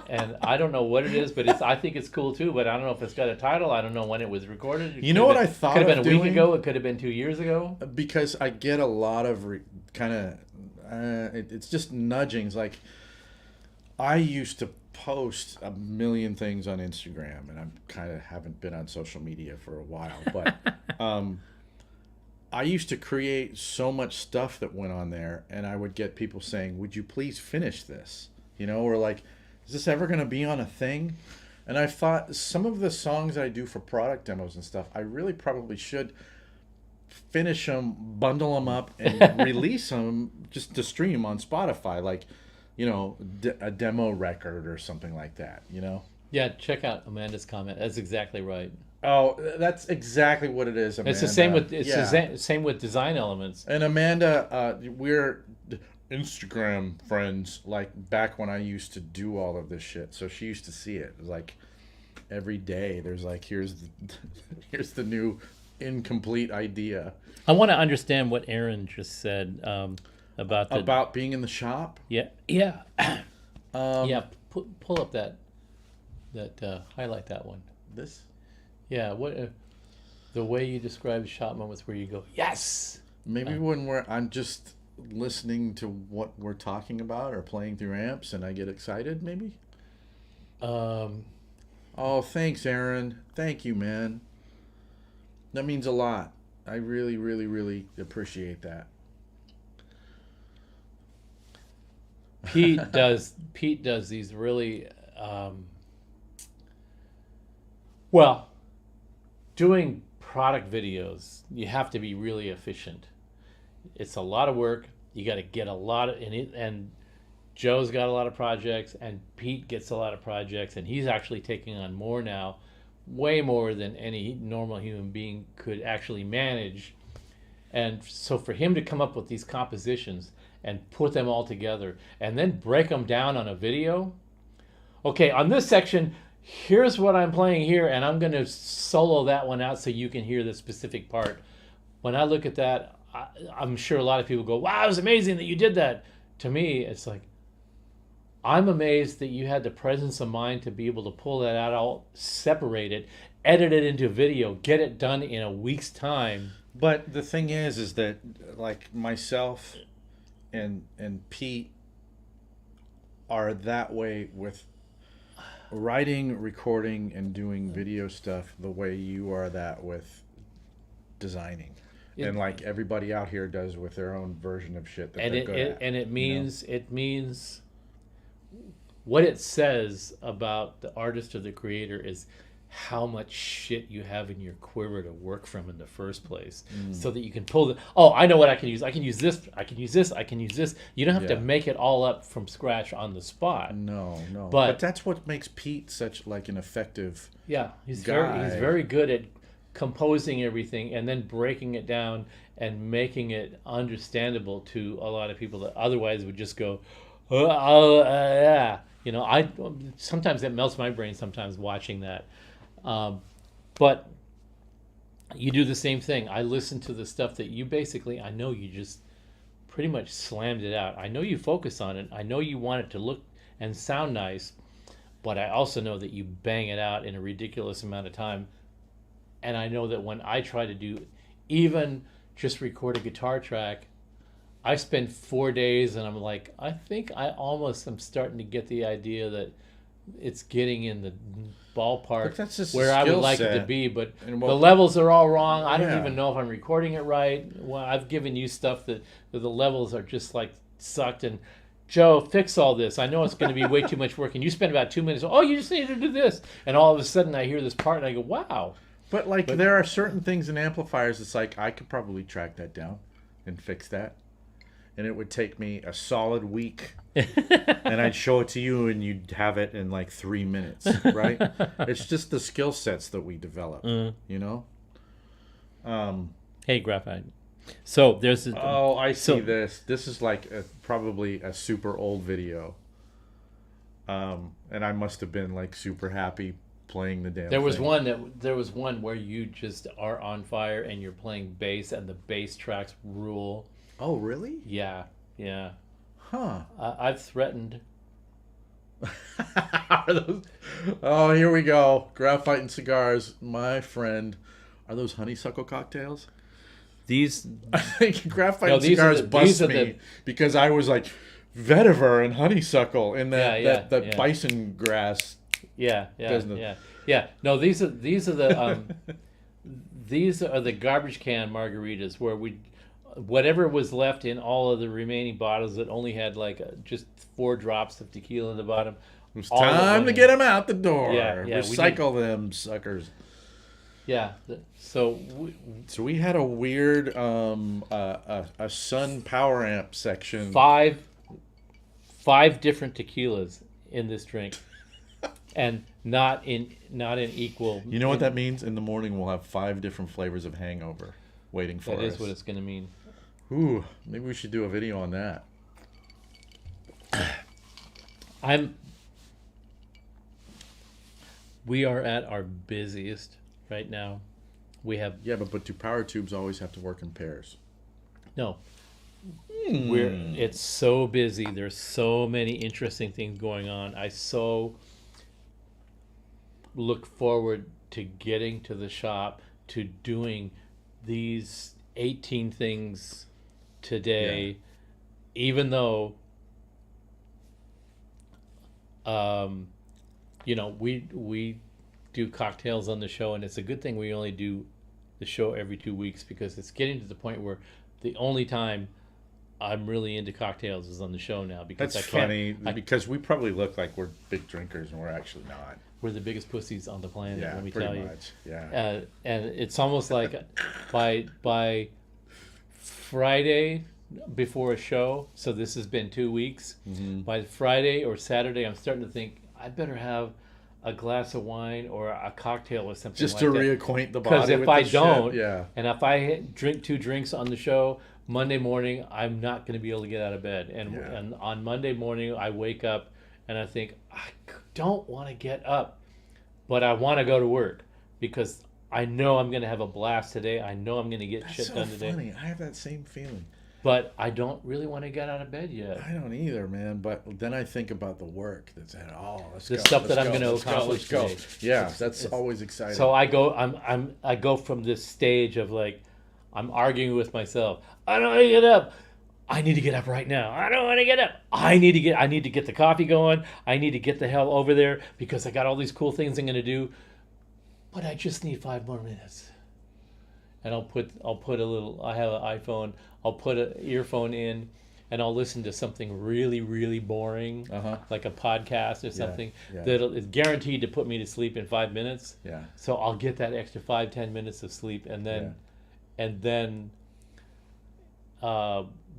And I don't know what it is, but I think it's cool too. But I don't know if it's got a title. I don't know when it was recorded. It You know could what have I thought Could have of been a week doing? ago. It could have been 2 years ago. Because I get a lot of kind of it's just nudgings. Like I used to post a million things on Instagram, and I kind of haven't been on social media for a while, but I used to create so much stuff that went on there, and I would get people saying, would you please finish this, or like, is this ever going to be on a thing? And I thought some of the songs that I do for product demos and stuff, I really probably should finish them, bundle them up, and release them just to stream on Spotify, like a demo record or something like that. Yeah, check out Amanda's comment. That's exactly right. Oh, that's exactly what it is, Amanda. It's the same with Yeah. same with design elements. And Amanda, we're Instagram friends, like back when I used to do all of this shit. So she used to see it. It was like every day there's like, here's the new incomplete idea. I want to understand what Aaron just said about being in the shop. yeah yeah. Pull up that highlight that one. This. Yeah, what the way you describe shop moments where you go yes. Maybe when I'm just listening to what we're talking about or playing through amps and I get excited, maybe. Oh, thanks, Aaron. Thank you, man. That means a lot. I really, really, really appreciate that. Pete does these really well, doing product videos, you have to be really efficient. It's a lot of work. You got to get a lot of and Joe's got a lot of projects and Pete gets a lot of projects and he's actually taking on more now, way more than any normal human being could actually manage. And so for him to come up with these compositions and put them all together and then break them down on a video. Okay, on this section, here's what I'm playing here, and I'm going to solo that one out so you can hear the specific part. When I look at that, I'm sure a lot of people go, wow, it was amazing that you did that. To me, it's like, I'm amazed that you had the presence of mind to be able to pull that out, all separate it, edit it into a video, get it done in a week's time. But the thing is that like myself and Pete are that way with writing, recording, and doing video stuff the way you are that with designing. And like everybody out here does with their own version of shit that they're good at. And it means what it says about the artist or the creator is how much shit you have in your quiver to work from in the first place, so that you can pull I know what I can use. I can use this. I can use this. I can use this. You don't have to make it all up from scratch on the spot. No. But that's what makes Pete such like an effective. Yeah, he's guy. very good at composing everything and then breaking it down and making it understandable to a lot of people that otherwise would just go, yeah. I sometimes it melts my brain sometimes watching that. But you do the same thing. I listen to the stuff that you basically, I know you just pretty much slammed it out. I know you focus on it. I know you want it to look and sound nice, but I also know that you bang it out in a ridiculous amount of time. And I know that when I try to do even just record a guitar track, I spend 4 days and I'm like, I think I almost am starting to get the idea that it's getting in the ballpark that's just where a I would skill like it set. to be, but And the levels are all wrong. I don't Yeah. even know if I'm recording it right. Well, I've given you stuff that the levels are just like sucked, and Joe, fix all this. I know it's going to be way too much work, and you spend about 2 minutes. Oh, you just need to do this, and all of a sudden I hear this part, and I go, wow. But like, there are certain things in amplifiers. It's like I could probably track that down and fix that, and it would take me a solid week, and I'd show it to you, and you'd have it in like 3 minutes, right? It's just the skill sets that we develop, you know. Hey, graphite. So there's. I see this. This is like probably a super old video, and I must have been like super happy playing the damn. There was thing. there was one where you just are on fire and you're playing bass, and the bass tracks rule. Oh, really? Yeah. Huh. I've threatened. Oh, here we go. Graphite and cigars, my friend. Are those honeysuckle cocktails? These I think graphite No, and these are cigars the- bust these are me the- because I was like vetiver and honeysuckle in that Yeah. bison grass. Yeah. business. No, these are the these are the garbage can margaritas where whatever was left in all of the remaining bottles that only had like just 4 drops of tequila in the bottom. It was all of time to them get them out the door. Yeah, Recycle them suckers. Yeah. So So we had a weird a Sun power amp section. 5 different tequilas in this drink, and not in equal. You know what that means? In the morning we'll have 5 different flavors of hangover waiting for us. That is what it's going to mean. Ooh, maybe we should do a video on that. We are at our busiest right now. We have Yeah, but do power tubes always have to work in pairs? no. It's so busy. There's so many interesting things going on. I so look forward to getting to the shop, to doing these 18 things today, even though we do cocktails on the show, and it's a good thing we only do the show every 2 weeks, because it's getting to the point where the only time I'm really into cocktails is on the show now, because That's funny because we probably look like we're big drinkers and we're actually not. we're the biggest pussies on the planet. Yeah, let me pretty tell you. much. Yeah. And it's almost like by Friday before a show. So this has been 2 weeks. Mm-hmm. By Friday or Saturday, I'm starting to think I better have a glass of wine or a cocktail or something. Just like to that. reacquaint the Because body if with I the don't, shit. and if I drink 2 drinks on the show, Monday morning I'm not going to be able to get out of bed. And on Monday morning I wake up and I think I don't want to get up, but I want to go to work because I know I'm going to have a blast today. I know I'm going to get That's shit so done today. funny. I have that same feeling. But I don't really want to get out of bed yet. I don't either, man. But then I think about the work that's at all. The stuff that I'm going to accomplish Let's go. today. Yeah, that's always exciting. So I go from this stage of like I'm arguing with myself. I don't want to get up. I need to get up right now. I don't want to get up. I need to get the coffee going. I need to get the hell over there because I got all these cool things I'm going to do. But I just need 5 more minutes. And I'll put a little. I have an iPhone. I'll put an earphone in, and I'll listen to something really, really boring, like a podcast or something that is guaranteed to put me to sleep in 5 minutes. Yeah. So I'll get that extra 5-10 minutes of sleep, and then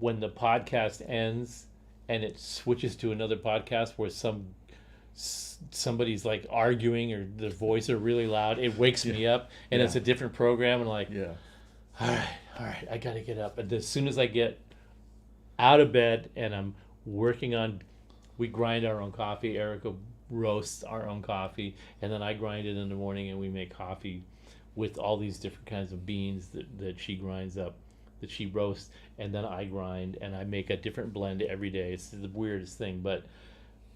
when the podcast ends and it switches to another podcast where somebody's like arguing or the voice are really loud, it wakes me up, and it's a different program, and like, all right, I gotta get up. And as soon as I get out of bed and I'm working on, we grind our own coffee. Erica roasts our own coffee, and then I grind it in the morning, and we make coffee with all these different kinds of beans that she grinds up, that she roasts, and then I grind, and I make a different blend every day. It's the weirdest thing, but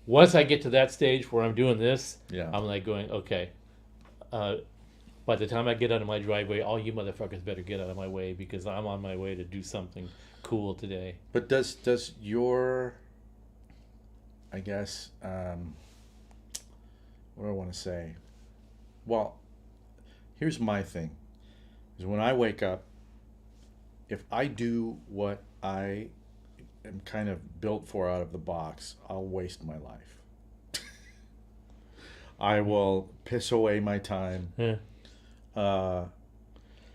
once I get to that stage where I'm doing this, I'm like going, okay, by the time I get out of my driveway, all you motherfuckers better get out of my way because I'm on my way to do something cool today. But does your, I guess, what do I want to say? Well, here's my thing. Is when I wake up, if I do what I am kind of built for out of the box, I'll waste my life. I will piss away my time. Yeah.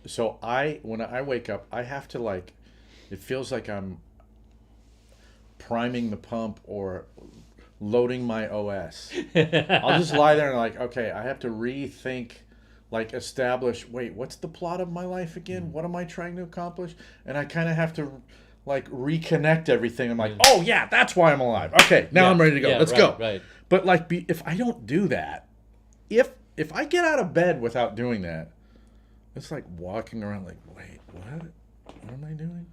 So when I wake up, I have to like, it feels like I'm priming the pump or loading my OS. I'll just lie there and like, okay, I have to rethink, like establish, wait, what's the plot of my life again? What am I trying to accomplish? And I kind of have to like reconnect everything. I'm like, oh yeah, that's why I'm alive. Okay, now I'm ready to go. Let's go. Right. But like, if I don't do that, if I get out of bed without doing that, it's like walking around like, wait, what am I doing?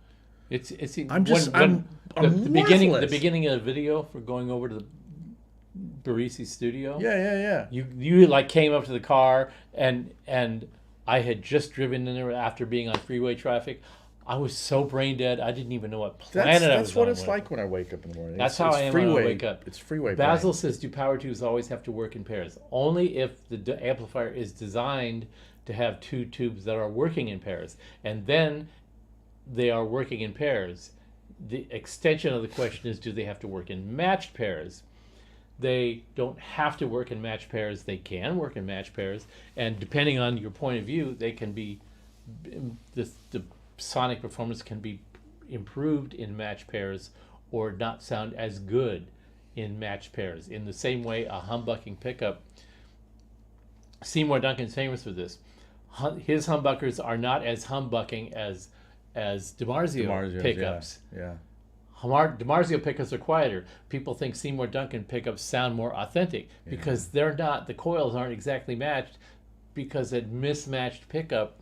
I'm the beginning of the video for going over to the Barisi studio. Yeah. You like came up to the car and I had just driven in there after being on freeway traffic. I was so brain dead. I didn't even know what planet I was on. That's what it's like when I wake up in the morning. That's how I am when I wake up. It's freeway. Basil brain. says, do power tubes always have to work in pairs? Only if the amplifier is designed to have two tubes that are working in pairs. And then they are working in pairs. The extension of the question is, do they have to work in matched pairs? They don't have to work in matched pairs. They can work in matched pairs. And depending on your point of view, they can be, the sonic performance can be improved in matched pairs or not sound as good in matched pairs. In the same way, a humbucking pickup, Seymour Duncan's famous for this. His humbuckers are not as humbucking as DiMarzio pickups. Yeah. DiMarzio pickups are quieter. People think Seymour Duncan pickups sound more authentic because they're not. The coils aren't exactly matched because a mismatched pickup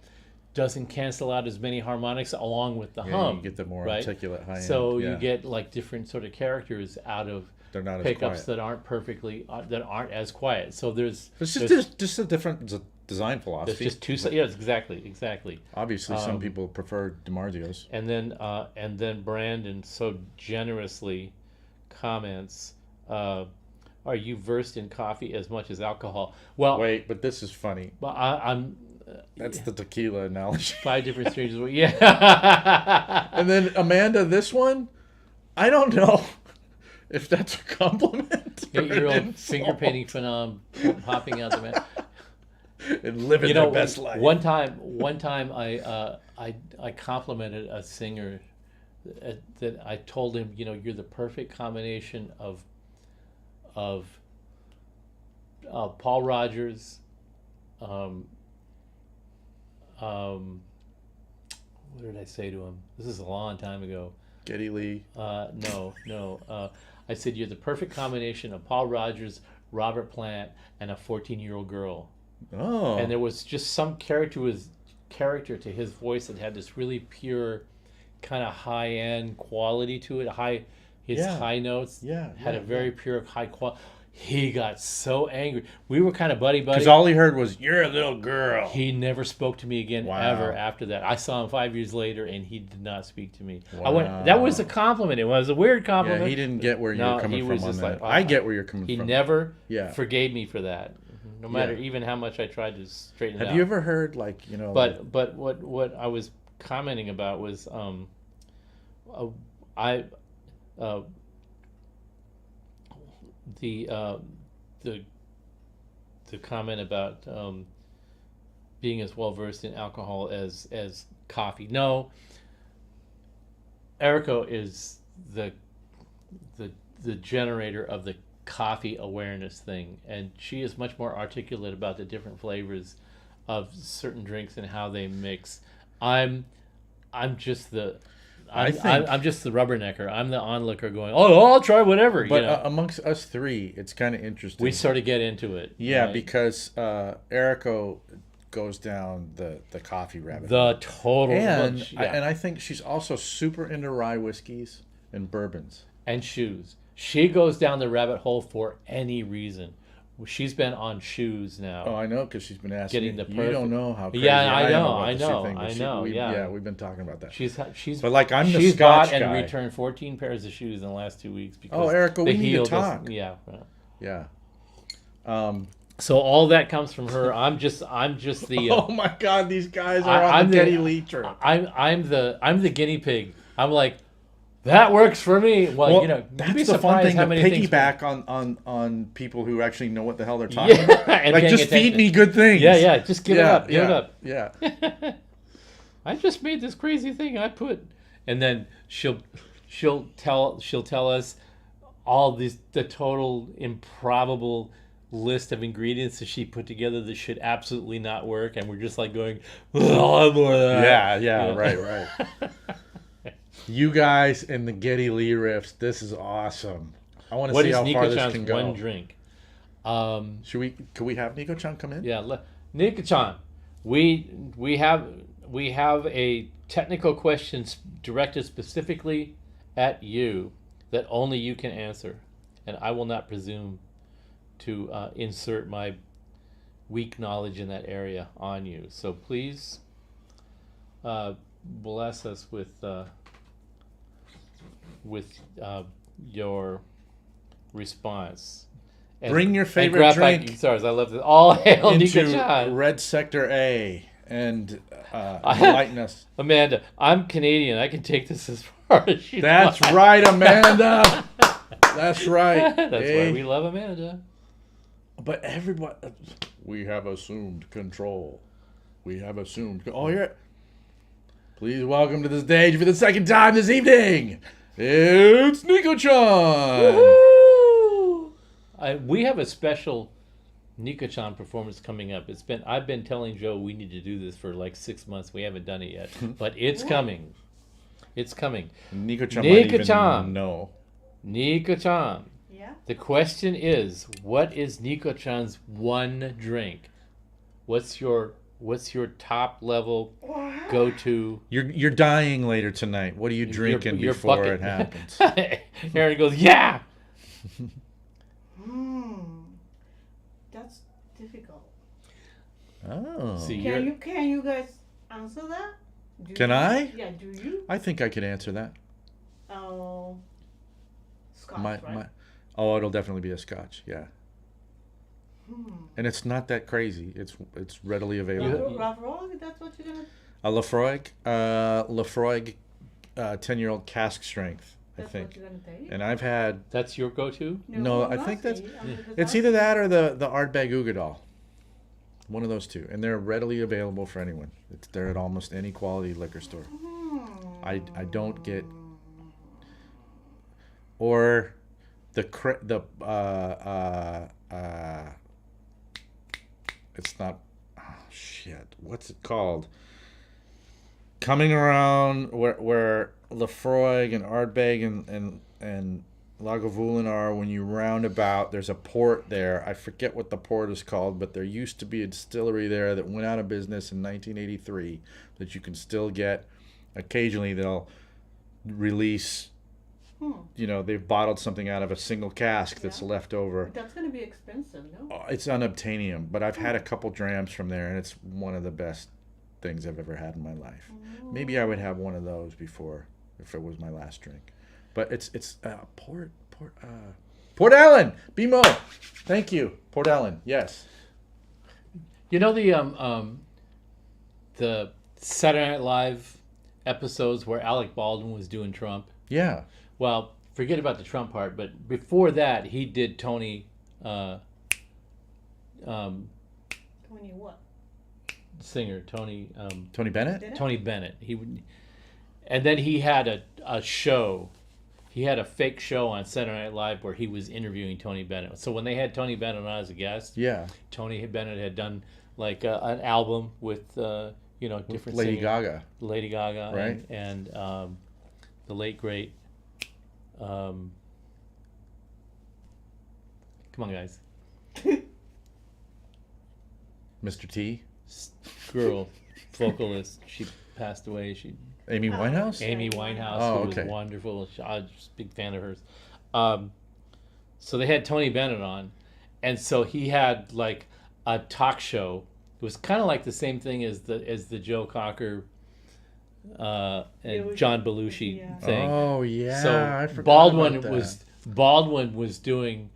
doesn't cancel out as many harmonics along with the hum. You get the more right? articulate high end. So you get like different sort of characters out of they're not pickups as that aren't as quiet. So there's just a different design philosophy. There's just two. Yes, exactly. Obviously, some people prefer DiMarzio's. And then Brandon so generously comments, "Are you versed in coffee as much as alcohol?" Well, wait, but this is funny. Well, I'm. That's the tequila analogy. 5 different stages. Yeah. And then Amanda, this one, I don't know if that's a compliment. Get your old finger painting phenom popping out the man. And living their best life. One time, I complimented a singer that I told him, you're the perfect combination of Paul Rogers. What did I say to him? This is a long time ago. Geddy Lee. No. I said, you're the perfect combination of Paul Rogers, Robert Plant, and a 14-year-old girl. Oh. And there was just some character to his voice that had this really pure, kind of high-end quality to it. High notes had a very pure, high quality. He got so angry. We were kind of buddy. Because all he heard was, "You're a little girl." He never spoke to me again ever after that. I saw him 5 years later, and he did not speak to me. Wow. That was a compliment. It was a weird compliment. Yeah, he didn't get where you were coming from on that. Like, I get where you're coming from. He never forgave me for that, no matter even how much I tried to straighten it out. Have you ever heard But what I was commenting about was the comment about being as well versed in alcohol as coffee. No, Eriko is the generator of the coffee awareness thing, and she is much more articulate about the different flavors of certain drinks and how they mix. I'm just the rubbernecker. I'm the onlooker going, I'll try whatever. But amongst us three, it's kind of interesting. We sort of get into it. Yeah, right? because Eriko goes down the coffee rabbit hole. The total. And I think she's also super into rye whiskeys and bourbons. And shoes. She goes down the rabbit hole for any reason. She's been on shoes now. Oh, I know, because she's been asking. Getting the perfect. You don't know how crazy I know. Yeah, we've been talking about that. She's. But like I'm the she's Scotch bought guy. and returned 14 pairs of shoes in the last 2 weeks because Eriko, we need to talk. Yeah. So all that comes from her. I'm just the. Oh my God, these guys are on the Geddy Lee trip. I'm the guinea pig. I'm like, That works for me. Well, you'd that's be the fun surprised thing how to many things. piggyback on people who actually know what the hell they're talking Yeah, about. and Like, paying just feed attention. me good things. Yeah. Just give it up. Give it yeah, up. Yeah. I just made this crazy thing. And then she'll tell us all the total improbable list of ingredients that she put together that should absolutely not work, and we're just like going, oh, more of that. Yeah, You know? right. You guys and the Geddy Lee riffs, this is awesome. I want to What see is how far this can Nicochan's go. one drink? Could we have Nicochan come in? Yeah, Nicochan, we have a technical question directed specifically at you that only you can answer, and I will not presume to insert my weak knowledge in that area on you. So please bless us with your response. And, Bring your and favorite grab my drink guitars. I love this. All hail into Nicochan. Red Sector A and enlighten us. Amanda, I'm Canadian. I can take this as far as you. That's right, Amanda. That's right. That's Eh? why we love Amanda. But everybody, we have assumed control. Oh, here. Please welcome to the stage for the second time this evening. It's Nicochan. We have a special Nicochan performance coming up. I've been telling Joe we need to do this for like 6 months. We haven't done it yet, but it's coming. It's coming. Nicochan might Nicochan. even know. Nicochan. Yeah. The question is, what is Nicochan's one drink? What's your top level go to? You're dying later tonight. What are you drinking your before bucket. it happens? Aaron goes, yeah. That's difficult. Oh. See, Can you guys answer that? Can I? Yeah, do you? I think I could answer that. Oh, Scotch, right? It'll definitely be a Scotch. Yeah. And it's not that crazy. It's readily available. Lafroig, that's what you're gonna. A Lafroig, 10-year-old cask strength, I That's think. what you're gonna take. And I've had That's your go-to? No, I'm I think that's- asking, because it's either that or the Ardbeg Ugadal. One of those two, and they're readily available for anyone. They're at almost any quality liquor store. I don't get or it's not, oh shit, what's it called? Coming around where Lafroig and Ardbeg and Lagavulin are, when you round about, there's a port there. I forget what the port is called, but there used to be a distillery there that went out of business in 1983 that you can still get. Occasionally they'll release, they've bottled something out of a single cask that's left over. That's gonna be expensive, no? It's unobtainium, but I've had a couple drams from there, and it's one of the best things I've ever had in my life. Maybe I would have one of those before, if it was my last drink. But it's Port Ellen, BMO. Thank you, Port Ellen. Yes. You know the Saturday Night Live episodes where Alec Baldwin was doing Trump? Yeah. Well, forget about the Trump part, but before that, he did Tony. Tony what? Singer Tony. Tony Bennett. Tony Bennett. And then he had a show. He had a fake show on Saturday Night Live where he was interviewing Tony Bennett. So when they had Tony Bennett on as a guest, Yeah. Tony Bennett had done like an album with different Lady singers. Gaga. Lady Gaga, Right. and the late great. Come on, guys. Mr. T. Girl, vocalist. She passed away. Amy Winehouse. Amy Winehouse, Oh, who okay. was wonderful. I was a big fan of hers. So they had Tony Bennett on, and so he had like a talk show. It was kind of like the same thing as the Joe Cocker and John Belushi thing. Oh yeah. So I forgot Baldwin about that. was doing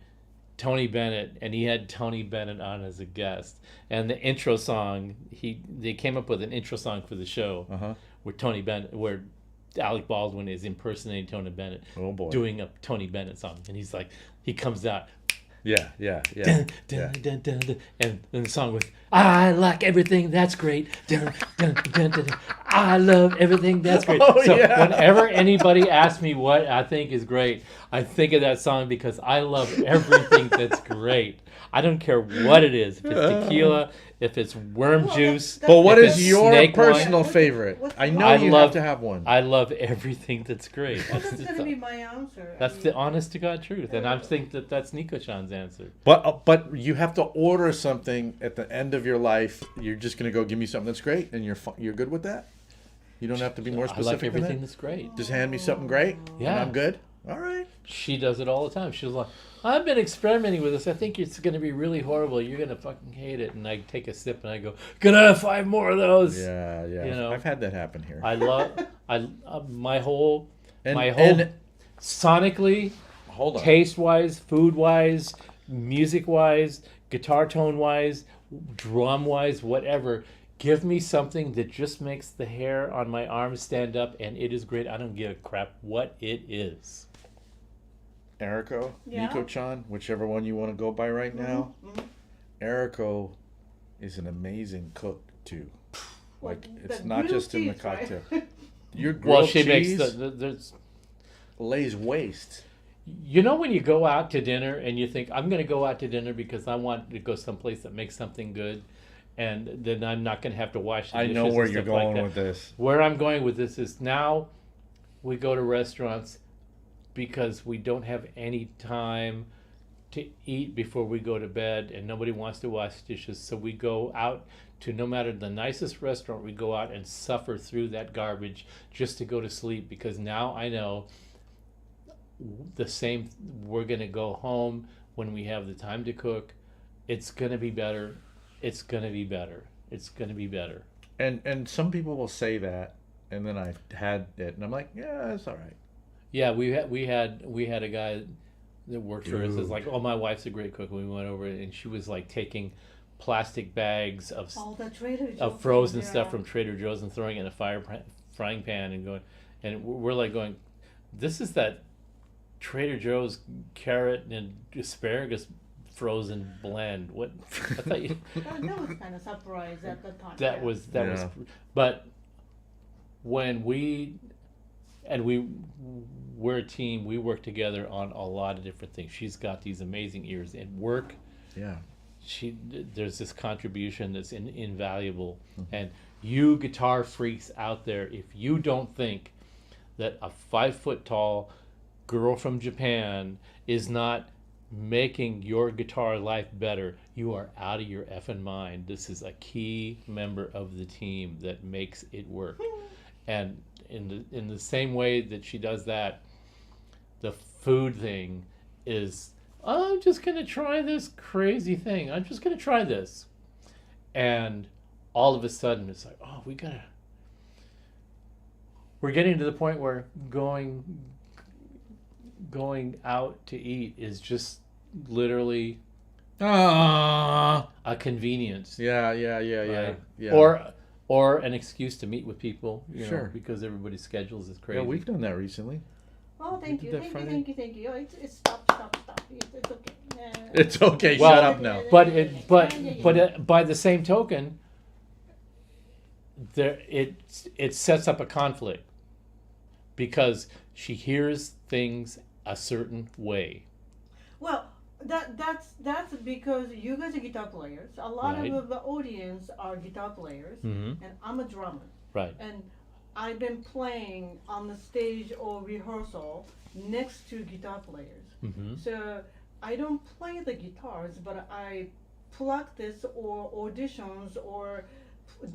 Tony Bennett, and he had Tony Bennett on as a guest. And the intro song, they came up with an intro song for the show Uh-huh. where Tony Bennett, where Alec Baldwin is impersonating Tony Bennett, Oh boy. doing a Tony Bennett song, and he's like, he comes out, Yeah. Yeah. dun, dun, dun, dun, dun, and the song was, I like everything that's great, dun, dun, dun, dun, dun. I love everything that's great. Oh, So yeah. whenever anybody asks me what I think is great, I think of that song because I love everything that's great. I don't care what it is. If it's tequila, if it's worm Well, juice. that's But what if is it's your snake wine. personal What's- favorite? what's- I know I you love- have to have one. I love everything that's great. Well, That's, that's just gonna be the, my answer. I that's mean, the honest to God truth, and I think that that's Nicochan's answer. But you have to order something at the end of your life. You're just gonna go give me something that's great, and you're good with that. You don't have to be more I like specific than everything that. that's great. Just hand me something great, and Yeah. I'm good. All right. She does it all the time. She's like, I've been experimenting with this. I think it's going to be really horrible. You're going to fucking hate it. And I take a sip and I go, can I have 5 more of those? Yeah, yeah. You know, I've had that happen here. I love, my whole, And sonically, hold on. taste wise, food wise, music wise, guitar tone wise, drum wise, whatever. Give me something that just makes the hair on my arms stand up, and it is great. I don't give a crap what it is. Erico, Yeah. Nicochan, whichever one you want to go by right now. mhm. Erico is an amazing cook too. Like Well, it's that not grilled just in the cheese, right? cocktail. Your grilled Well, she cheese makes there's. lays waste. You know when you go out to dinner and you think, I'm going to go out to dinner because I want to go someplace that makes something good, and then I'm not going to have to wash the I dishes know and where you're stuff like going that. with this. Where I'm going with this is now we go to restaurants because we don't have any time to eat before we go to bed, and nobody wants to wash dishes, so we go out to, no matter the nicest restaurant, we go out and suffer through that garbage just to go to sleep, because now I know the same, we're going to go home when we have the time to cook. It's going to be better. It's going to be better. It's going to be better. And some people will say that, and then I had it, and I'm like, yeah, it's all right. Yeah, we had a guy that worked for us. It's Dude. like, oh, my wife's a great cook. And we went over and she was like taking plastic bags of All the Trader Joe's. of frozen yeah. stuff from Trader Joe's and throwing it in a frying pan and going, and we're like going, this is that Trader Joe's carrot and asparagus frozen blend. What? I thought you. That was kind of surprised at the time. That yeah. was Yeah. but when we're a team, we work together on a lot of different things. She's got these amazing ears at work. Yeah. There's this contribution that's invaluable. And you guitar freaks out there, if you don't think that a 5 foot tall girl from Japan is not making your guitar life better, you are out of your effing mind. This is a key member of the team that makes it work. And in the same way that she does that, the food thing is, I'm just gonna try this crazy thing. I'm just gonna try this. And all of a sudden it's like, oh, we're getting to the point where going out to eat is just literally Ah. a convenience. Yeah. Right? Yeah. Or an excuse to meet with people, Sure. because everybody's schedules is crazy. Yeah, we've done that recently. Oh, thank you, That thank you, Friday? thank you, thank you. Oh, it's stop. It's okay. It's okay. Well, shut up now. But by the same token, it sets up a conflict because she hears things a certain way. Well, that's because you guys are guitar players. A lot Right. of the audience are guitar players, Mm-hmm. and I'm a drummer. Right. And I've been playing on the stage or rehearsal next to guitar players. Mm-hmm. So I don't play the guitars, but I practice or auditions or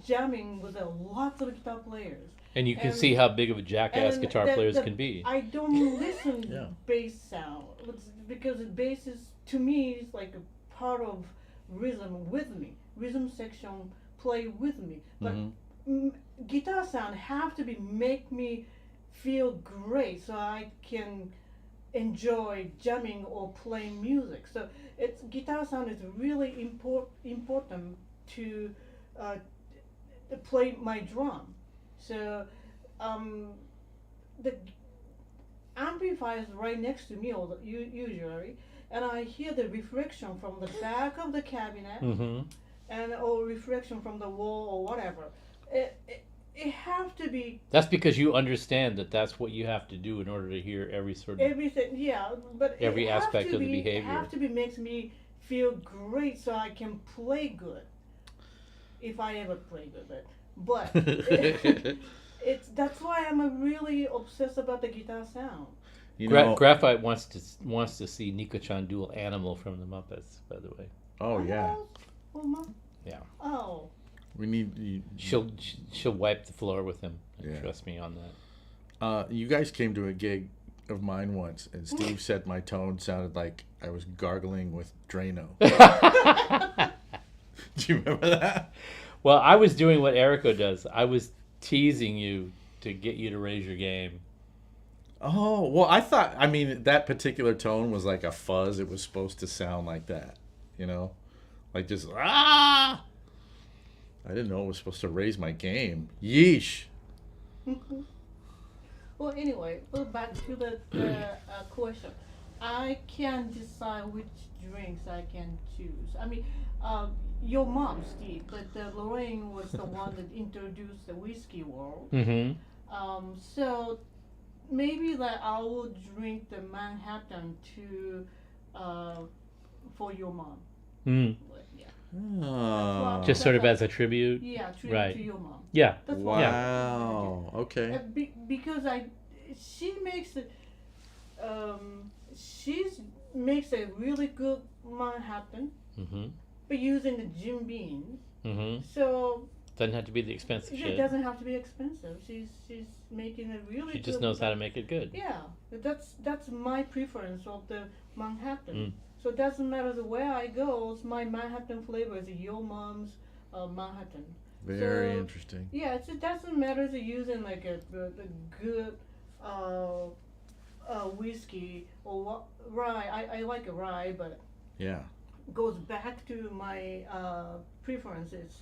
jamming with a lot of guitar players. And you can And- see how big of a jackass and guitar players can be. I don't listen Yeah. bass sound because bass is, to me, is like a part of rhythm with me. Rhythm section play with me, but Mhm. Guitar sound have to be make me feel great so I can enjoy jamming or playing music. So it's guitar sound is really important to play my drum. So the amplifier is right next to me usually, and I hear the reflection from the back of the cabinet Mm-hmm. and or reflection from the wall or whatever. It have to be That's because you understand that that's what you have to do in order to hear every sort of. everything. Yeah, but Every it have aspect to of the be, behavior. Have to be makes me feel great so I can play good. If I ever play good, but it's that's why I'm really obsessed about the guitar sound. You know, Graphite wants to see Nicochan dual Animal from the Muppets. By the way, oh yeah, Oh, my, yeah, oh. we need you. she'll wipe the floor with him. Yeah. Trust me on that. You guys came to a gig of mine once, and Steve said my tone sounded like I was gargling with Drano. Do you remember that? Well, I was doing what Erico does. I was teasing you to get you to raise your game. Oh, well, I mean, that particular tone was like a fuzz. It was supposed to sound like that, you know? Like just, ah! I didn't know it was supposed to raise my game. Yeesh. Well, anyway, well, back to the question. I can't decide which drinks I can choose. I mean, your mom, Steve, but Lorraine was the one that introduced the whiskey world. Mm-hmm. So maybe that I will drink the Manhattan to for your mom. Mm. But, yeah. Oh. Just sort of as a tribute. Yeah, tribute Right. to your mom. Yeah. That's what Wow. Okay. because she makes it. She's makes a really good Manhattan, Mm-hmm. but using the Jim Beam. Mm-hmm. So Doesn't have to be the expensive it shit. doesn't have to be expensive. She's making a really. She just good knows how to make it good. Yeah, that's my preference of the Manhattan. Mm. So it doesn't matter the where I go. My Manhattan flavor is your mom's Manhattan. Very So, interesting. Yeah, it doesn't matter if you're using like the good whiskey or what rye. I like a rye, but Yeah. goes back to my preferences.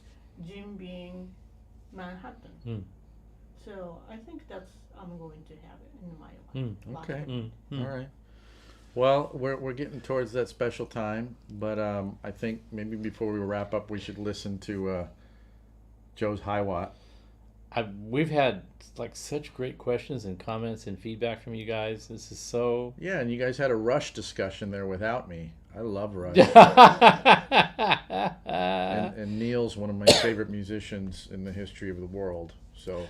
Jim Beam, Manhattan. Mm. So I think I'm going to have it in my Mm. life. Okay. Mm. Mm. All right. Well, we're getting towards that special time, but I think maybe before we wrap up, we should listen to Joe's Hiwatt. We've had like such great questions and comments and feedback from you guys. This is so. Yeah, and you guys had a Rush discussion there without me. I love Rush. And Neil's one of my favorite musicians in the history of the world. So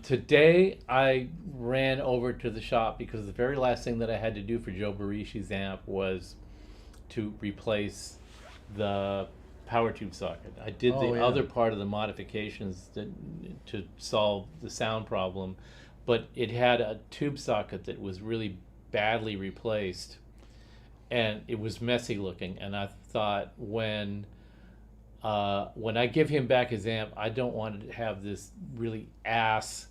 Today I ran over to the shop because the very last thing that I had to do for Joe Barishi's amp was to replace the power tube socket. I did Oh, the yeah. other part of the modifications to solve the sound problem, but it had a tube socket that was really badly replaced, and it was messy looking. And I thought when I give him back his amp, I don't want to have this really ass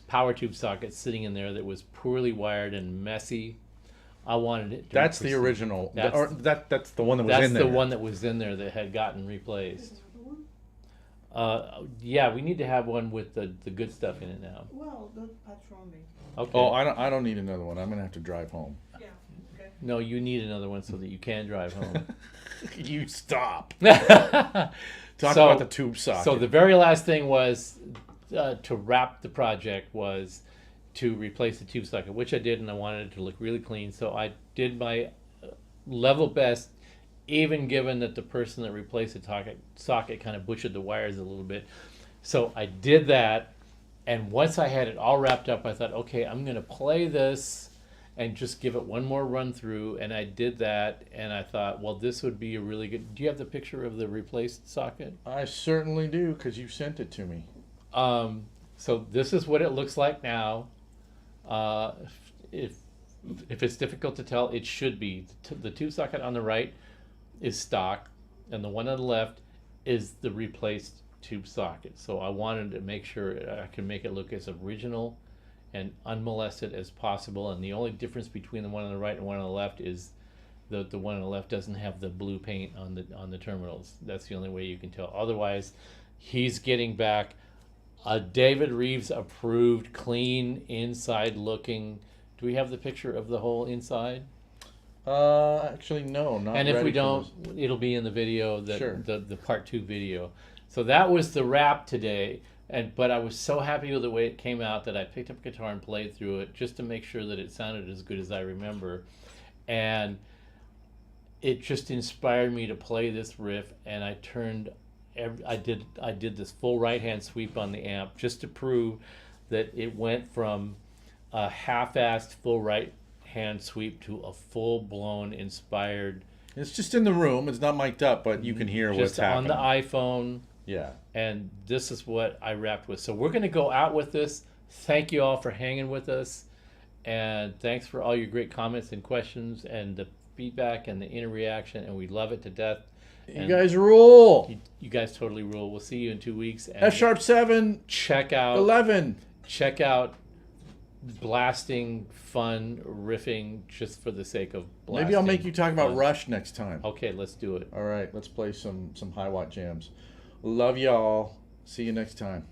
power tube socket sitting in there that was poorly wired and messy. I wanted it to that's the proceed. original. That's- That's the one that was That's in there. the one that was in there that had gotten replaced. Yeah, we need to have one with the good stuff in it now. Well, the Patroni. Okay. Oh, I don't need another one. I'm gonna have to drive home. Yeah. Okay. No, you need another one so that you can drive home. You stop. So- Talk about the tube socket. So the very last thing was to wrap the project was to replace the tube socket, which I did, and I wanted it to look really clean. So I did my level best, even given that the person that replaced the socket kind of butchered the wires a little bit. So I did that, and once I had it all wrapped up, I thought, okay, I'm going to play this and just give it one more run through, and I did that, and I thought, well, this would be a really good. Do you have the picture of the replaced socket? I certainly do, because you sent it to me. So this is what it looks like now. If it's difficult to tell, it should be. The tube socket on the right is stock, and the one on the left is the replaced tube socket. So I wanted to make sure I can make it look as original and unmolested as possible. And the only difference between the one on the right and one on the left is the one on the left doesn't have the blue paint on the terminals. That's the only way you can tell. Otherwise, he's getting back A David Reeves approved, clean, inside looking. Do we have the picture of the whole inside? Actually, no, not. And if ready we for don't, this. it'll be in the video, Sure. the part 2 video. So that was the wrap today. But I was so happy with the way it came out that I picked up a guitar and played through it just to make sure that it sounded as good as I remember. And it just inspired me to play this riff, and I did this full right hand sweep on the amp just to prove that it went from a half-assed full right hand sweep to a full-blown inspired. It's just in the room. It's not mic'd up, but you can hear what's Just on happening. the iPhone. Yeah. And this is what I wrapped with. So we're going to go out with this. Thank you all for hanging with us. And thanks for all your great comments and questions and the feedback and the inner reaction. And we love it to death. You guys rule. You guys totally rule. We'll see you in 2 weeks. And F#7, check out 11. Check out blasting, fun, riffing just for the sake of blasting. Maybe I'll make you talk about fun. Rush next time. Okay, let's do it. All right, let's play some Hiwatt jams. Love y'all. See you next time.